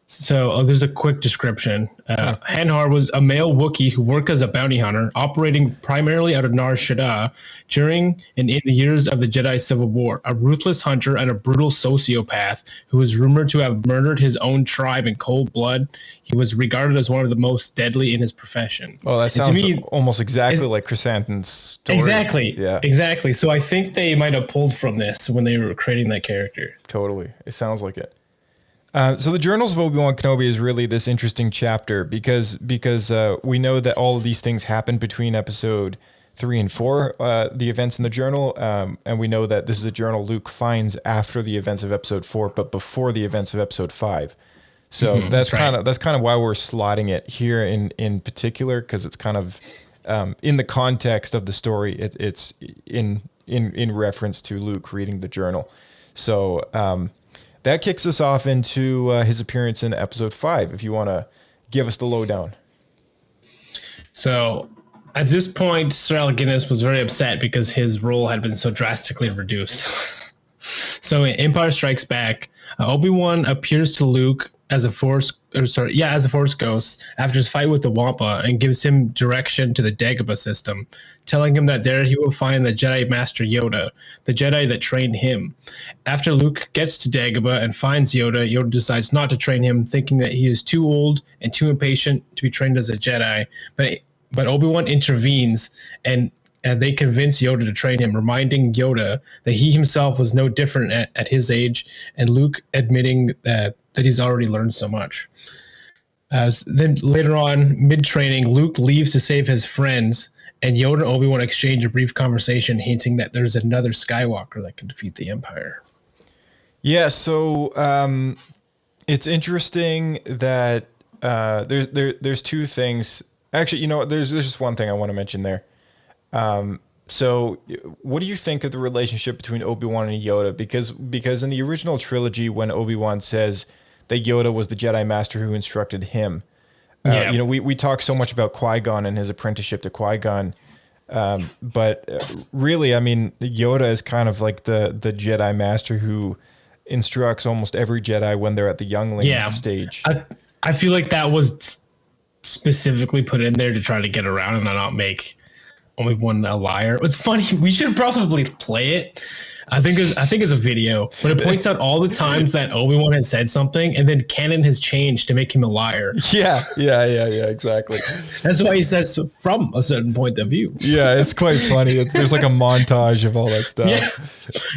So there's a quick description. Hanhar was a male Wookiee who worked as a bounty hunter, operating primarily out of Nar Shaddaa during and in the years of the Jedi Civil War. A ruthless hunter and a brutal sociopath who was rumored to have murdered his own tribe in cold blood. He was regarded as one of the most deadly in his profession. Oh, that sounds almost exactly like Chrysanthemum's story. Exactly. Yeah. Exactly. So I think they might have pulled from this when they were creating that character. Totally. It sounds like it. So the Journals of Obi-Wan Kenobi is really this interesting chapter because we know that all of these things happened between episode 3 and 4, the events in the journal, and we know that this is a journal Luke finds after the events of episode 4, but before the events of episode 5. So that's kind of why we're slotting it here in particular, because it's kind of in the context of the story. It's in reference to Luke reading the journal. So. That kicks us off into his appearance in episode 5, if you want to give us the lowdown. So at this point, Sir Alec Guinness was very upset because his role had been so drastically reduced. So in Empire Strikes Back, Obi-Wan appears to Luke as a Force ghost after his fight with the Wampa, and gives him direction to the Dagobah system, telling him that there he will find the Jedi Master Yoda, the Jedi that trained him. After Luke gets to Dagobah and finds Yoda, Yoda decides not to train him, thinking that he is too old and too impatient to be trained as a Jedi. But Obi-Wan intervenes, and they convince Yoda to train him, reminding Yoda that he himself was no different at his age, and Luke admitting that he's already learned so much. Then later on, mid-training, Luke leaves to save his friends, and Yoda and Obi-Wan exchange a brief conversation hinting that there's another Skywalker that can defeat the Empire. Yeah, so it's interesting that there's two things. Actually, you know what? There's just one thing I want to mention there. So what do you think of the relationship between Obi-Wan and Yoda? Because in the original trilogy, when Obi-Wan says that Yoda was the Jedi Master who instructed him, you know, we talk so much about Qui-Gon and his apprenticeship to Qui-Gon. But really, I mean, Yoda is kind of like the Jedi Master who instructs almost every Jedi when they're at the youngling stage. I feel like that was specifically put in there to try to get around and not make Obi-Wan a liar. It's funny. We should probably play it. I think it's a video, but it points out all the times that Obi-Wan has said something and then canon has changed to make him a liar. Yeah, exactly. That's why he says from a certain point of view. Yeah, it's quite funny. There's like a montage of all that stuff. Yeah.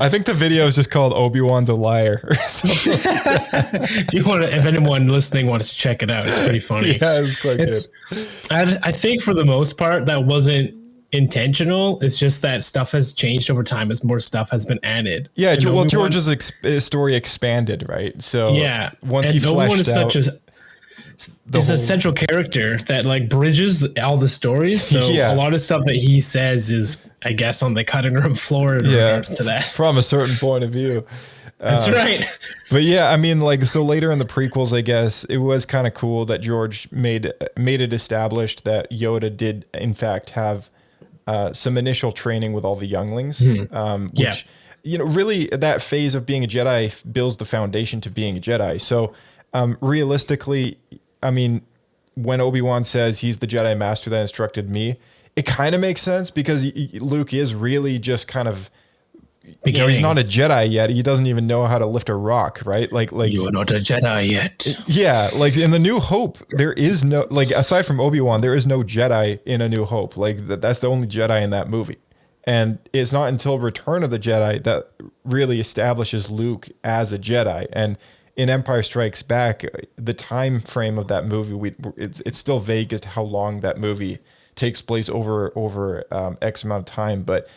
I think the video is just called Obi-Wan's a liar or something like that. If anyone listening wants to check it out, it's pretty funny. Yeah, it's quite good. I think for the most part, that wasn't intentional. It's just that stuff has changed over time as more stuff has been added. Yeah, well, George's story expanded, right? So yeah, once he fleshed out, is a central character that like bridges all the stories. So a lot of stuff that he says is, I guess, on the cutting room floor in regards to that. From a certain point of view. That's right. But yeah, I mean, like, so later in the prequels, I guess it was kind of cool that George made it established that Yoda did in fact have some initial training with all the younglings, which, you know, really that phase of being a Jedi builds the foundation to being a Jedi. So realistically, I mean, when Obi-Wan says he's the Jedi Master that instructed me, it kind of makes sense because Luke is really just kind of, you know, he's not a Jedi yet. He doesn't even know how to lift a rock, right? Like you're not a Jedi yet. Yeah, like in the New Hope, there is no, like, aside from Obi-Wan, there is no Jedi in A New Hope. Like that's the only Jedi in that movie, and it's not until Return of the Jedi that really establishes Luke as a Jedi. And in Empire Strikes Back, the time frame of that movie, it's still vague as to how long that movie takes place over X amount of time, but.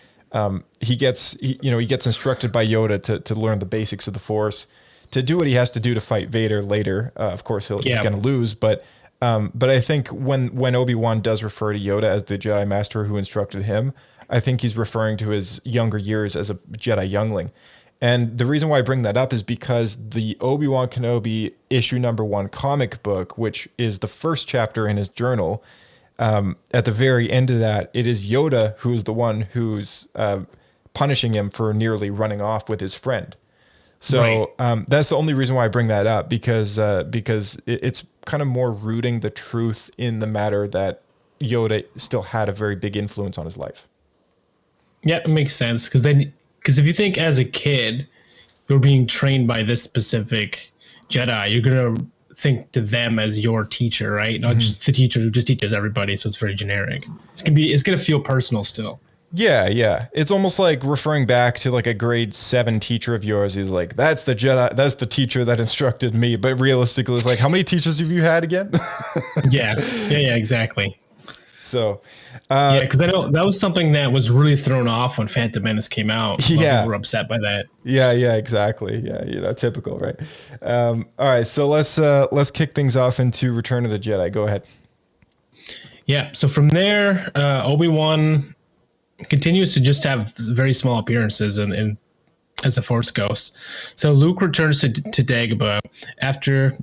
He gets instructed by Yoda to learn the basics of the Force, to do what he has to do to fight Vader later. Of course, he's going to lose, but I think when Obi-Wan does refer to Yoda as the Jedi Master who instructed him, I think he's referring to his younger years as a Jedi youngling. And the reason why I bring that up is because the Obi-Wan Kenobi issue #1 comic book, which is the first chapter in his journal, at the very end of that, it is Yoda who's the one who's punishing him for nearly running off with his friend. So that's the only reason why I bring that up, because it's kind of more rooting the truth in the matter that Yoda still had a very big influence on his life. Yeah, it makes sense. Because if you think as a kid, you're being trained by this specific Jedi, you're going to think to them as your teacher, right? Not just the teacher who just teaches everybody, so it's very generic. It's gonna feel personal still. Yeah. It's almost like referring back to like a grade 7 teacher of yours. He's like, that's the Jedi, that's the teacher that instructed me. But realistically, it's like, how many teachers have you had again? Yeah, exactly. So, because I know that was something that was really thrown off when Phantom Menace came out. Yeah, we were upset by that. Yeah, exactly. Yeah, you know, typical, right? All right, so let's kick things off into Return of the Jedi. Go ahead. Yeah, so from there, Obi-Wan continues to just have very small appearances and as a Force ghost. So Luke returns to Dagobah after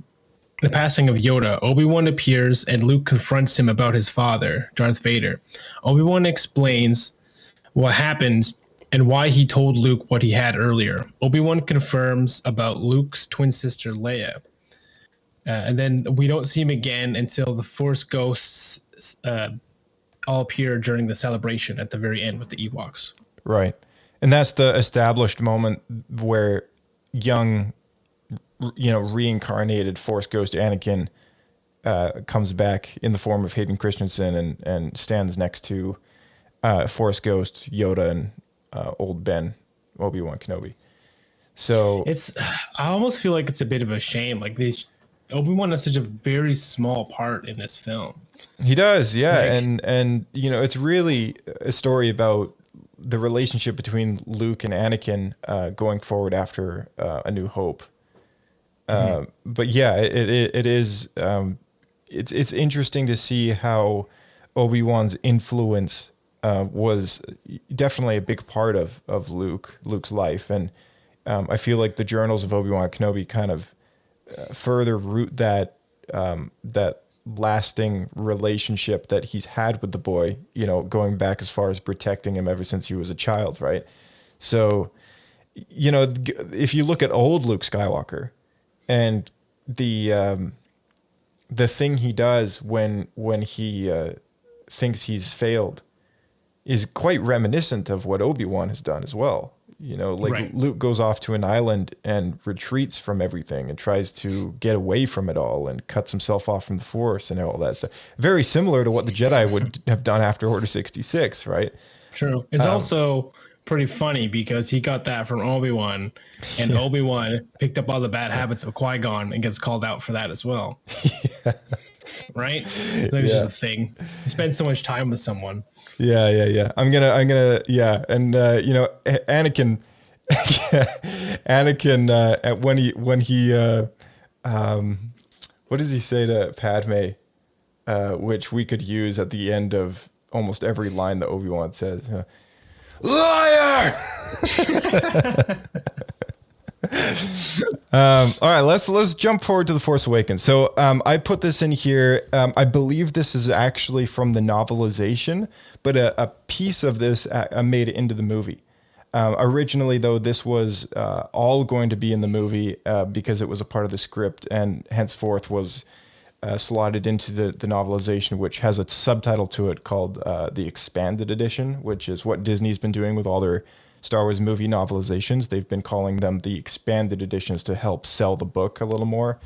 the passing of Yoda. Obi-Wan appears and Luke confronts him about his father, Darth Vader. Obi-Wan explains what happened and why he told Luke what he had earlier. Obi-Wan confirms about Luke's twin sister Leia. And then we don't see him again until the Force ghosts all appear during the celebration at the very end with the Ewoks. Right. And that's the established moment where young, you know, reincarnated Force Ghost Anakin comes back in the form of Hayden Christensen and stands next to Force Ghost Yoda and old Ben, Obi-Wan Kenobi. So I almost feel like it's a bit of a shame. Like Obi-Wan has such a very small part in this film. He does, yeah. And you know, it's really a story about the relationship between Luke and Anakin going forward after A New Hope. But yeah, it is. It's interesting to see how Obi-Wan's influence was definitely a big part of Luke's life, and I feel like the journals of Obi-Wan Kenobi kind of further root that lasting relationship that he's had with the boy, you know, going back as far as protecting him ever since he was a child, right? So, you know, if you look at old Luke Skywalker and the thing he does when he thinks he's failed is quite reminiscent of what Obi-Wan has done as well. You know, like Right. Luke goes off to an island and retreats from everything and tries to get away from it all and cuts himself off from the Force and all that stuff. Very similar to what the Jedi would have done after Order 66, right? True. It's also pretty funny because he got that from Obi-Wan, and Obi-Wan picked up all the bad habits of Qui-Gon and gets called out for that as well. Right? So maybe it's just a thing. He spends so much time with someone. Yeah. I'm gonna, yeah. And, you know, Anakin, when he, what does he say to Padme, which we could use at the end of almost every line that Obi-Wan says, liar! All right, let's jump forward to The Force Awakens. So I put this in here. I believe this is actually from the novelization, but a piece of this made it into the movie. Originally, though, this was all going to be in the movie because it was a part of the script, and henceforth was slotted into the novelization, which has a subtitle to it called the Expanded Edition, which is what Disney's been doing with all their Star Wars movie novelizations. They've been calling them the Expanded Editions to help sell the book a little more.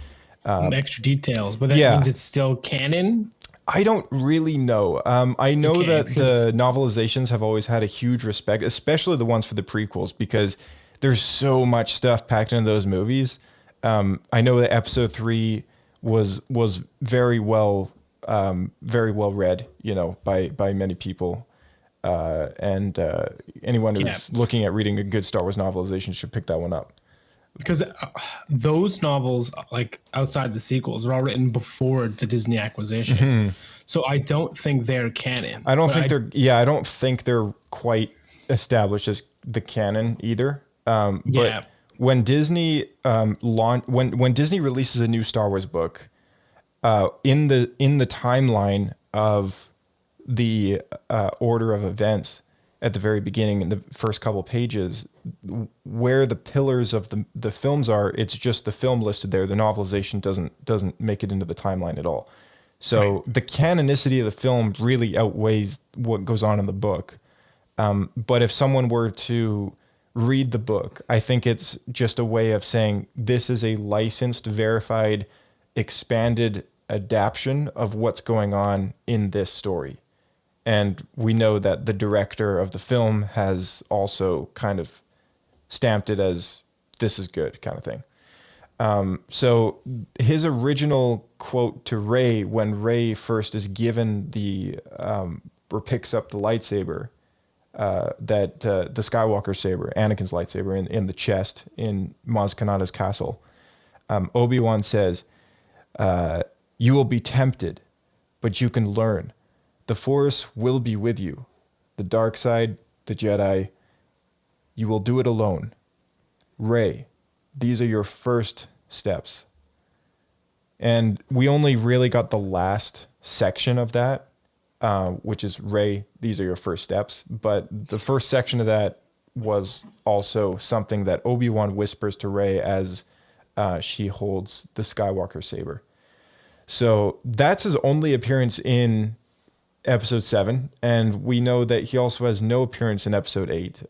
Extra details, but that means it's still canon? I don't really know. I know that the novelizations have always had a huge respect, especially the ones for the prequels, because there's so much stuff packed into those movies. I know that Episode 3 was very well read, you know, by many people. And anyone who's looking at reading a good Star Wars novelization should pick that one up. Because those novels, like outside the sequels, are all written before the Disney acquisition. Mm-hmm. So I don't think they're canon. I don't think they're quite established as the canon either. But when Disney when Disney releases a new Star Wars book, in the timeline of the order of events at the very beginning in the first couple pages, where the pillars of the films are, it's just the film listed there. The novelization doesn't make it into the timeline at all. So the canonicity of the film really outweighs what goes on in the book. But if someone were to read the book, I think it's just a way of saying this is a licensed, verified, expanded adaptation of what's going on in this story. And we know that the director of the film has also kind of stamped it as this is good kind of thing. So his original quote to Rey when Rey first is given or picks up the lightsaber, that the Skywalker saber, Anakin's lightsaber in the chest in Maz Kanata's castle, Obi-Wan says, "You will be tempted, but you can learn. The Force will be with you. The dark side, the Jedi, you will do it alone. Rey, these are your first steps." And we only really got the last section of that, which is Rey, these are your first steps. But the first section of that was also something that Obi-Wan whispers to Rey as she holds the Skywalker saber. So that's his only appearance in Episode 7, and we know that he also has no appearance in Episode 8.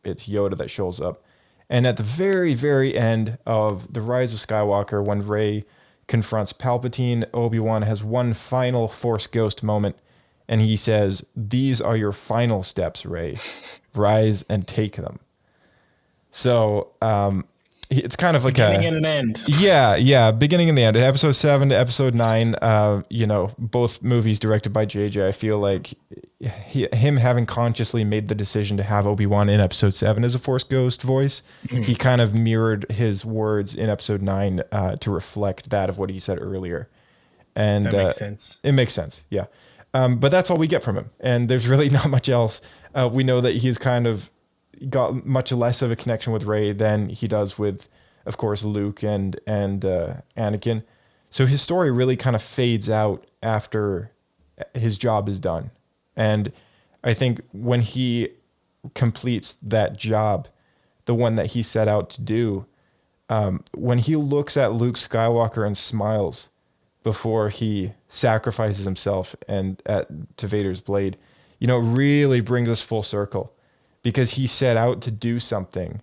It's Yoda that shows up. And at the very, very end of The Rise of Skywalker, when Rey confronts Palpatine, Obi-Wan has one final Force Ghost moment, and he says, "These are your final steps, Rey. Rise and take them." So it's kind of like beginning and an end. Yeah, beginning and the end. Episode 7 to episode 9, both movies directed by JJ. I feel like him having consciously made the decision to have Obi-Wan in episode 7 as a Force Ghost voice, he kind of mirrored his words in episode 9 to reflect that of what he said earlier. And that makes sense. It makes sense, yeah. But that's all we get from him. And there's really not much else. We know that he's kind of got much less of a connection with Rey than he does with, of course, Luke and Anakin. So his story really kind of fades out after his job is done. And I think when he completes that job, the one that he set out to do, when he looks at Luke Skywalker and smiles before he sacrifices himself and to Vader's blade, it really brings us full circle, because he set out to do something.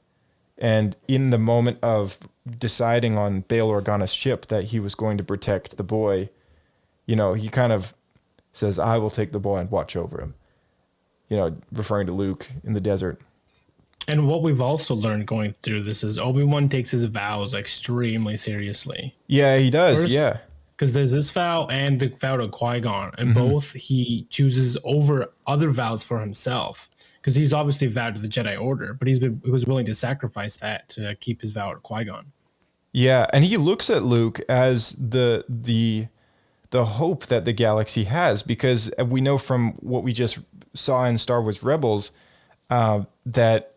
And in the moment of deciding on Bail Organa's ship that he was going to protect the boy, he kind of says, I will take the boy and watch over him, referring to Luke in the desert. And what we've also learned going through this is Obi-Wan takes his vows extremely seriously. Yeah, he does. Yeah. Because there's this vow and the vow to Qui-Gon, and both he chooses over other vows for himself. Because he's obviously vowed to the Jedi Order, but he was willing to sacrifice that to keep his vow to Qui-Gon. Yeah, and he looks at Luke as the hope that the galaxy has, because we know from what we just saw in Star Wars Rebels that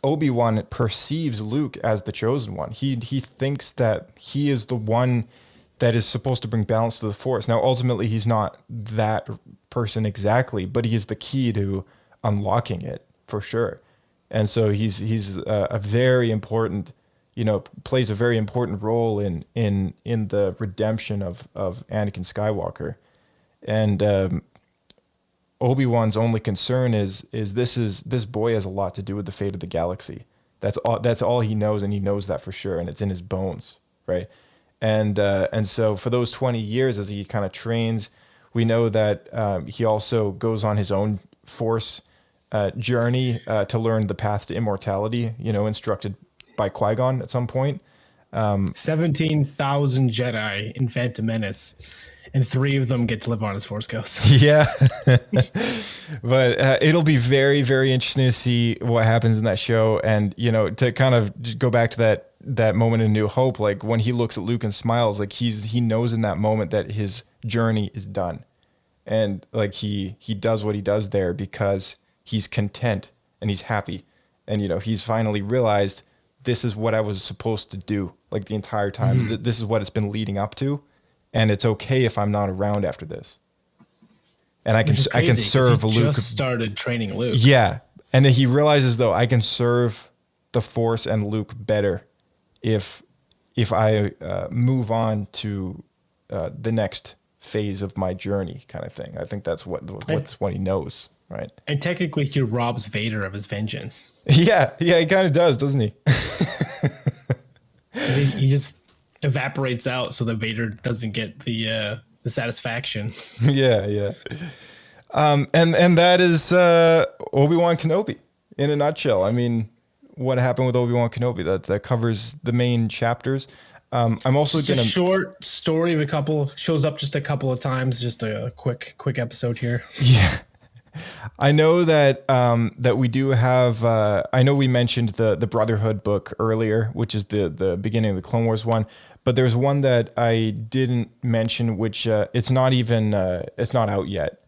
Obi-Wan perceives Luke as the chosen one. He thinks that he is the one that is supposed to bring balance to the Force. Now, ultimately, he's not that person exactly, but he is the key to unlocking it for sure. And so he's a very important, plays a very important role in the redemption of Anakin Skywalker. And Obi-Wan's only concern is this boy has a lot to do with the fate of the galaxy. That's all he knows, and he knows that for sure, and it's in his bones, right? And so for those 20 years, as he kind of trains, we know that he also goes on his own Force journey to learn the path to immortality, instructed by Qui-Gon at some point. 17,000 Jedi in Phantom Menace, and 3 of them get to live on as Force Ghosts. Yeah. But it'll be very, very interesting to see what happens in that show. And, to kind of just go back to that moment in New Hope, like when he looks at Luke and smiles, like he knows in that moment that his journey is done. And like he does what he does there because he's content and he's happy. And, he's finally realized this is what I was supposed to do, like the entire time. This is what it's been leading up to. And it's okay if I'm not around after this. And I can serve Luke. Just started training Luke. Yeah. And then he realizes, though, I can serve the Force and Luke better if I move on to the next phase of my journey, kind of thing. I think that's what he knows, right? And technically, he robs Vader of his vengeance. Yeah, he kind of does, doesn't he? he just evaporates out so that Vader doesn't get the satisfaction. Yeah. And that is Obi-Wan Kenobi in a nutshell. I mean, what happened with Obi-Wan Kenobi? That covers the main chapters. I'm also going to short story of shows up just a couple of times. Just a quick episode here. Yeah. I know that we do have. I know we mentioned the Brotherhood book earlier, which is the beginning of the Clone Wars one. But there's one that I didn't mention, which it's not out yet.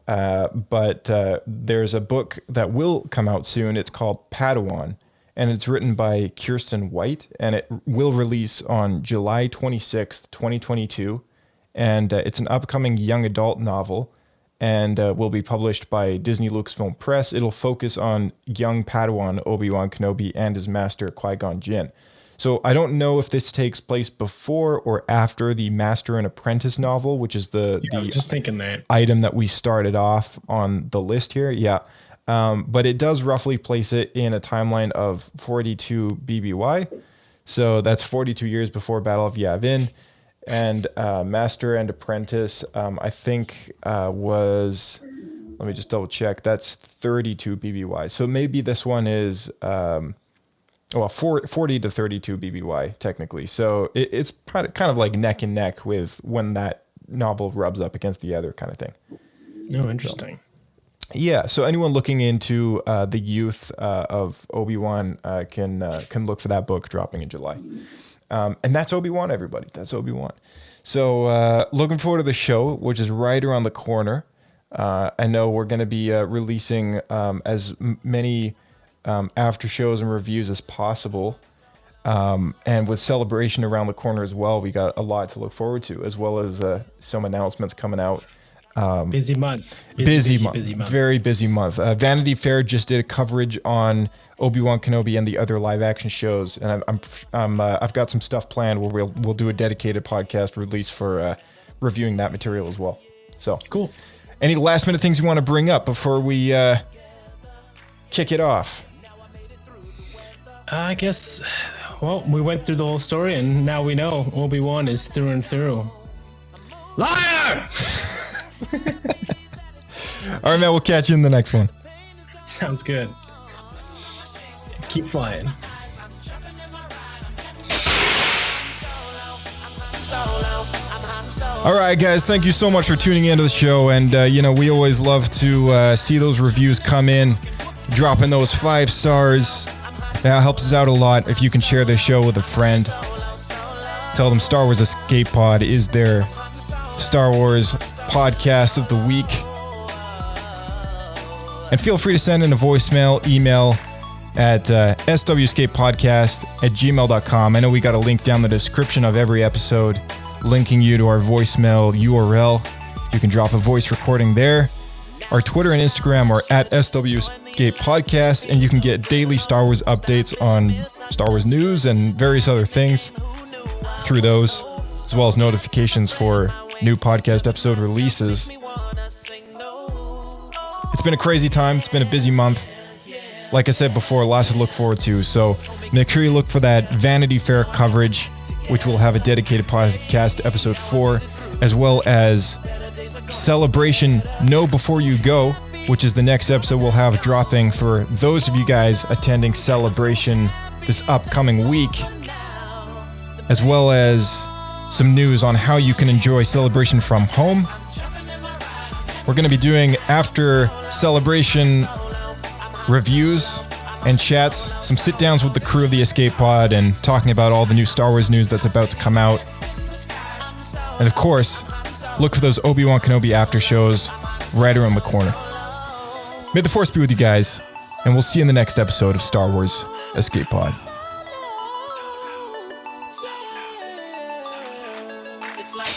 But there's a book that will come out soon. It's called Padawan, and it's written by Kirsten White, and it will release on July 26th, 2022. And it's an upcoming young adult novel, and will be published by Disney Lucasfilm Press. It'll focus on young Padawan Obi-Wan Kenobi and his master Qui-Gon Jinn. So I don't know if this takes place before or after the Master and Apprentice novel, which is I was just thinking that item that we started off on the list here. Yeah. But it does roughly place it in a timeline of 42 BBY. So that's 42 years before Battle of Yavin. And Master and Apprentice, I think was, let me just double check. That's 32 BBY. So maybe this one is well, 40 to 32 BBY technically. So it's kind of like neck and neck with when that novel rubs up against the other kind of thing. Oh, interesting. So, yeah. So anyone looking into the youth of Obi-Wan can look for that book dropping in July. And that's Obi-Wan, everybody. That's Obi-Wan. So looking forward to the show, which is right around the corner. I know we're going to be releasing as many after shows and reviews as possible. And with Celebration around the corner as well, we got a lot to look forward to, as well as some announcements coming out. Busy month. Busy month. Very busy month. Vanity Fair just did a coverage on Obi-Wan Kenobi and the other live action shows, and I've got some stuff planned where we'll do a dedicated podcast release for reviewing that material as well. So cool. Any last minute things you want to bring up before we kick it off? I guess, well, we went through the whole story, and now we know Obi-Wan is through and through. Liar! All right, man, we'll catch you in the next one. Sounds good. Keep flying. All right, guys, thank you so much for tuning into the show. And, we always love to see those reviews come in, dropping those 5 stars. That helps us out a lot. If you can share this show with a friend, tell them Star Wars Escape Pod is their Star Wars podcast of the week. And feel free to send in a voicemail, email at swescapepodcast@gmail.com. I know we got a link down the description of every episode linking you to our voicemail URL. You can drop a voice recording there. Our Twitter and Instagram are at swescapepodcast, and you can get daily Star Wars updates on Star Wars news and various other things through those, as well as notifications for new podcast episode releases. It's been a crazy time. It's been a busy month. Like I said before, lots to look forward to. So make sure you look for that Vanity Fair coverage, which will have a dedicated podcast, episode 4, as well as Celebration Know Before You Go, which is the next episode we'll have dropping for those of you guys attending Celebration this upcoming week, as well as some news on how you can enjoy Celebration from home. We're going to be doing after Celebration reviews and chats, some sit downs with the crew of the Escape Pod and talking about all the new Star Wars news that's about to come out. And of course, look for those Obi-Wan Kenobi after shows right around the corner. May the Force be with you guys, and we'll see you in the next episode of Star Wars Escape Pod. It's like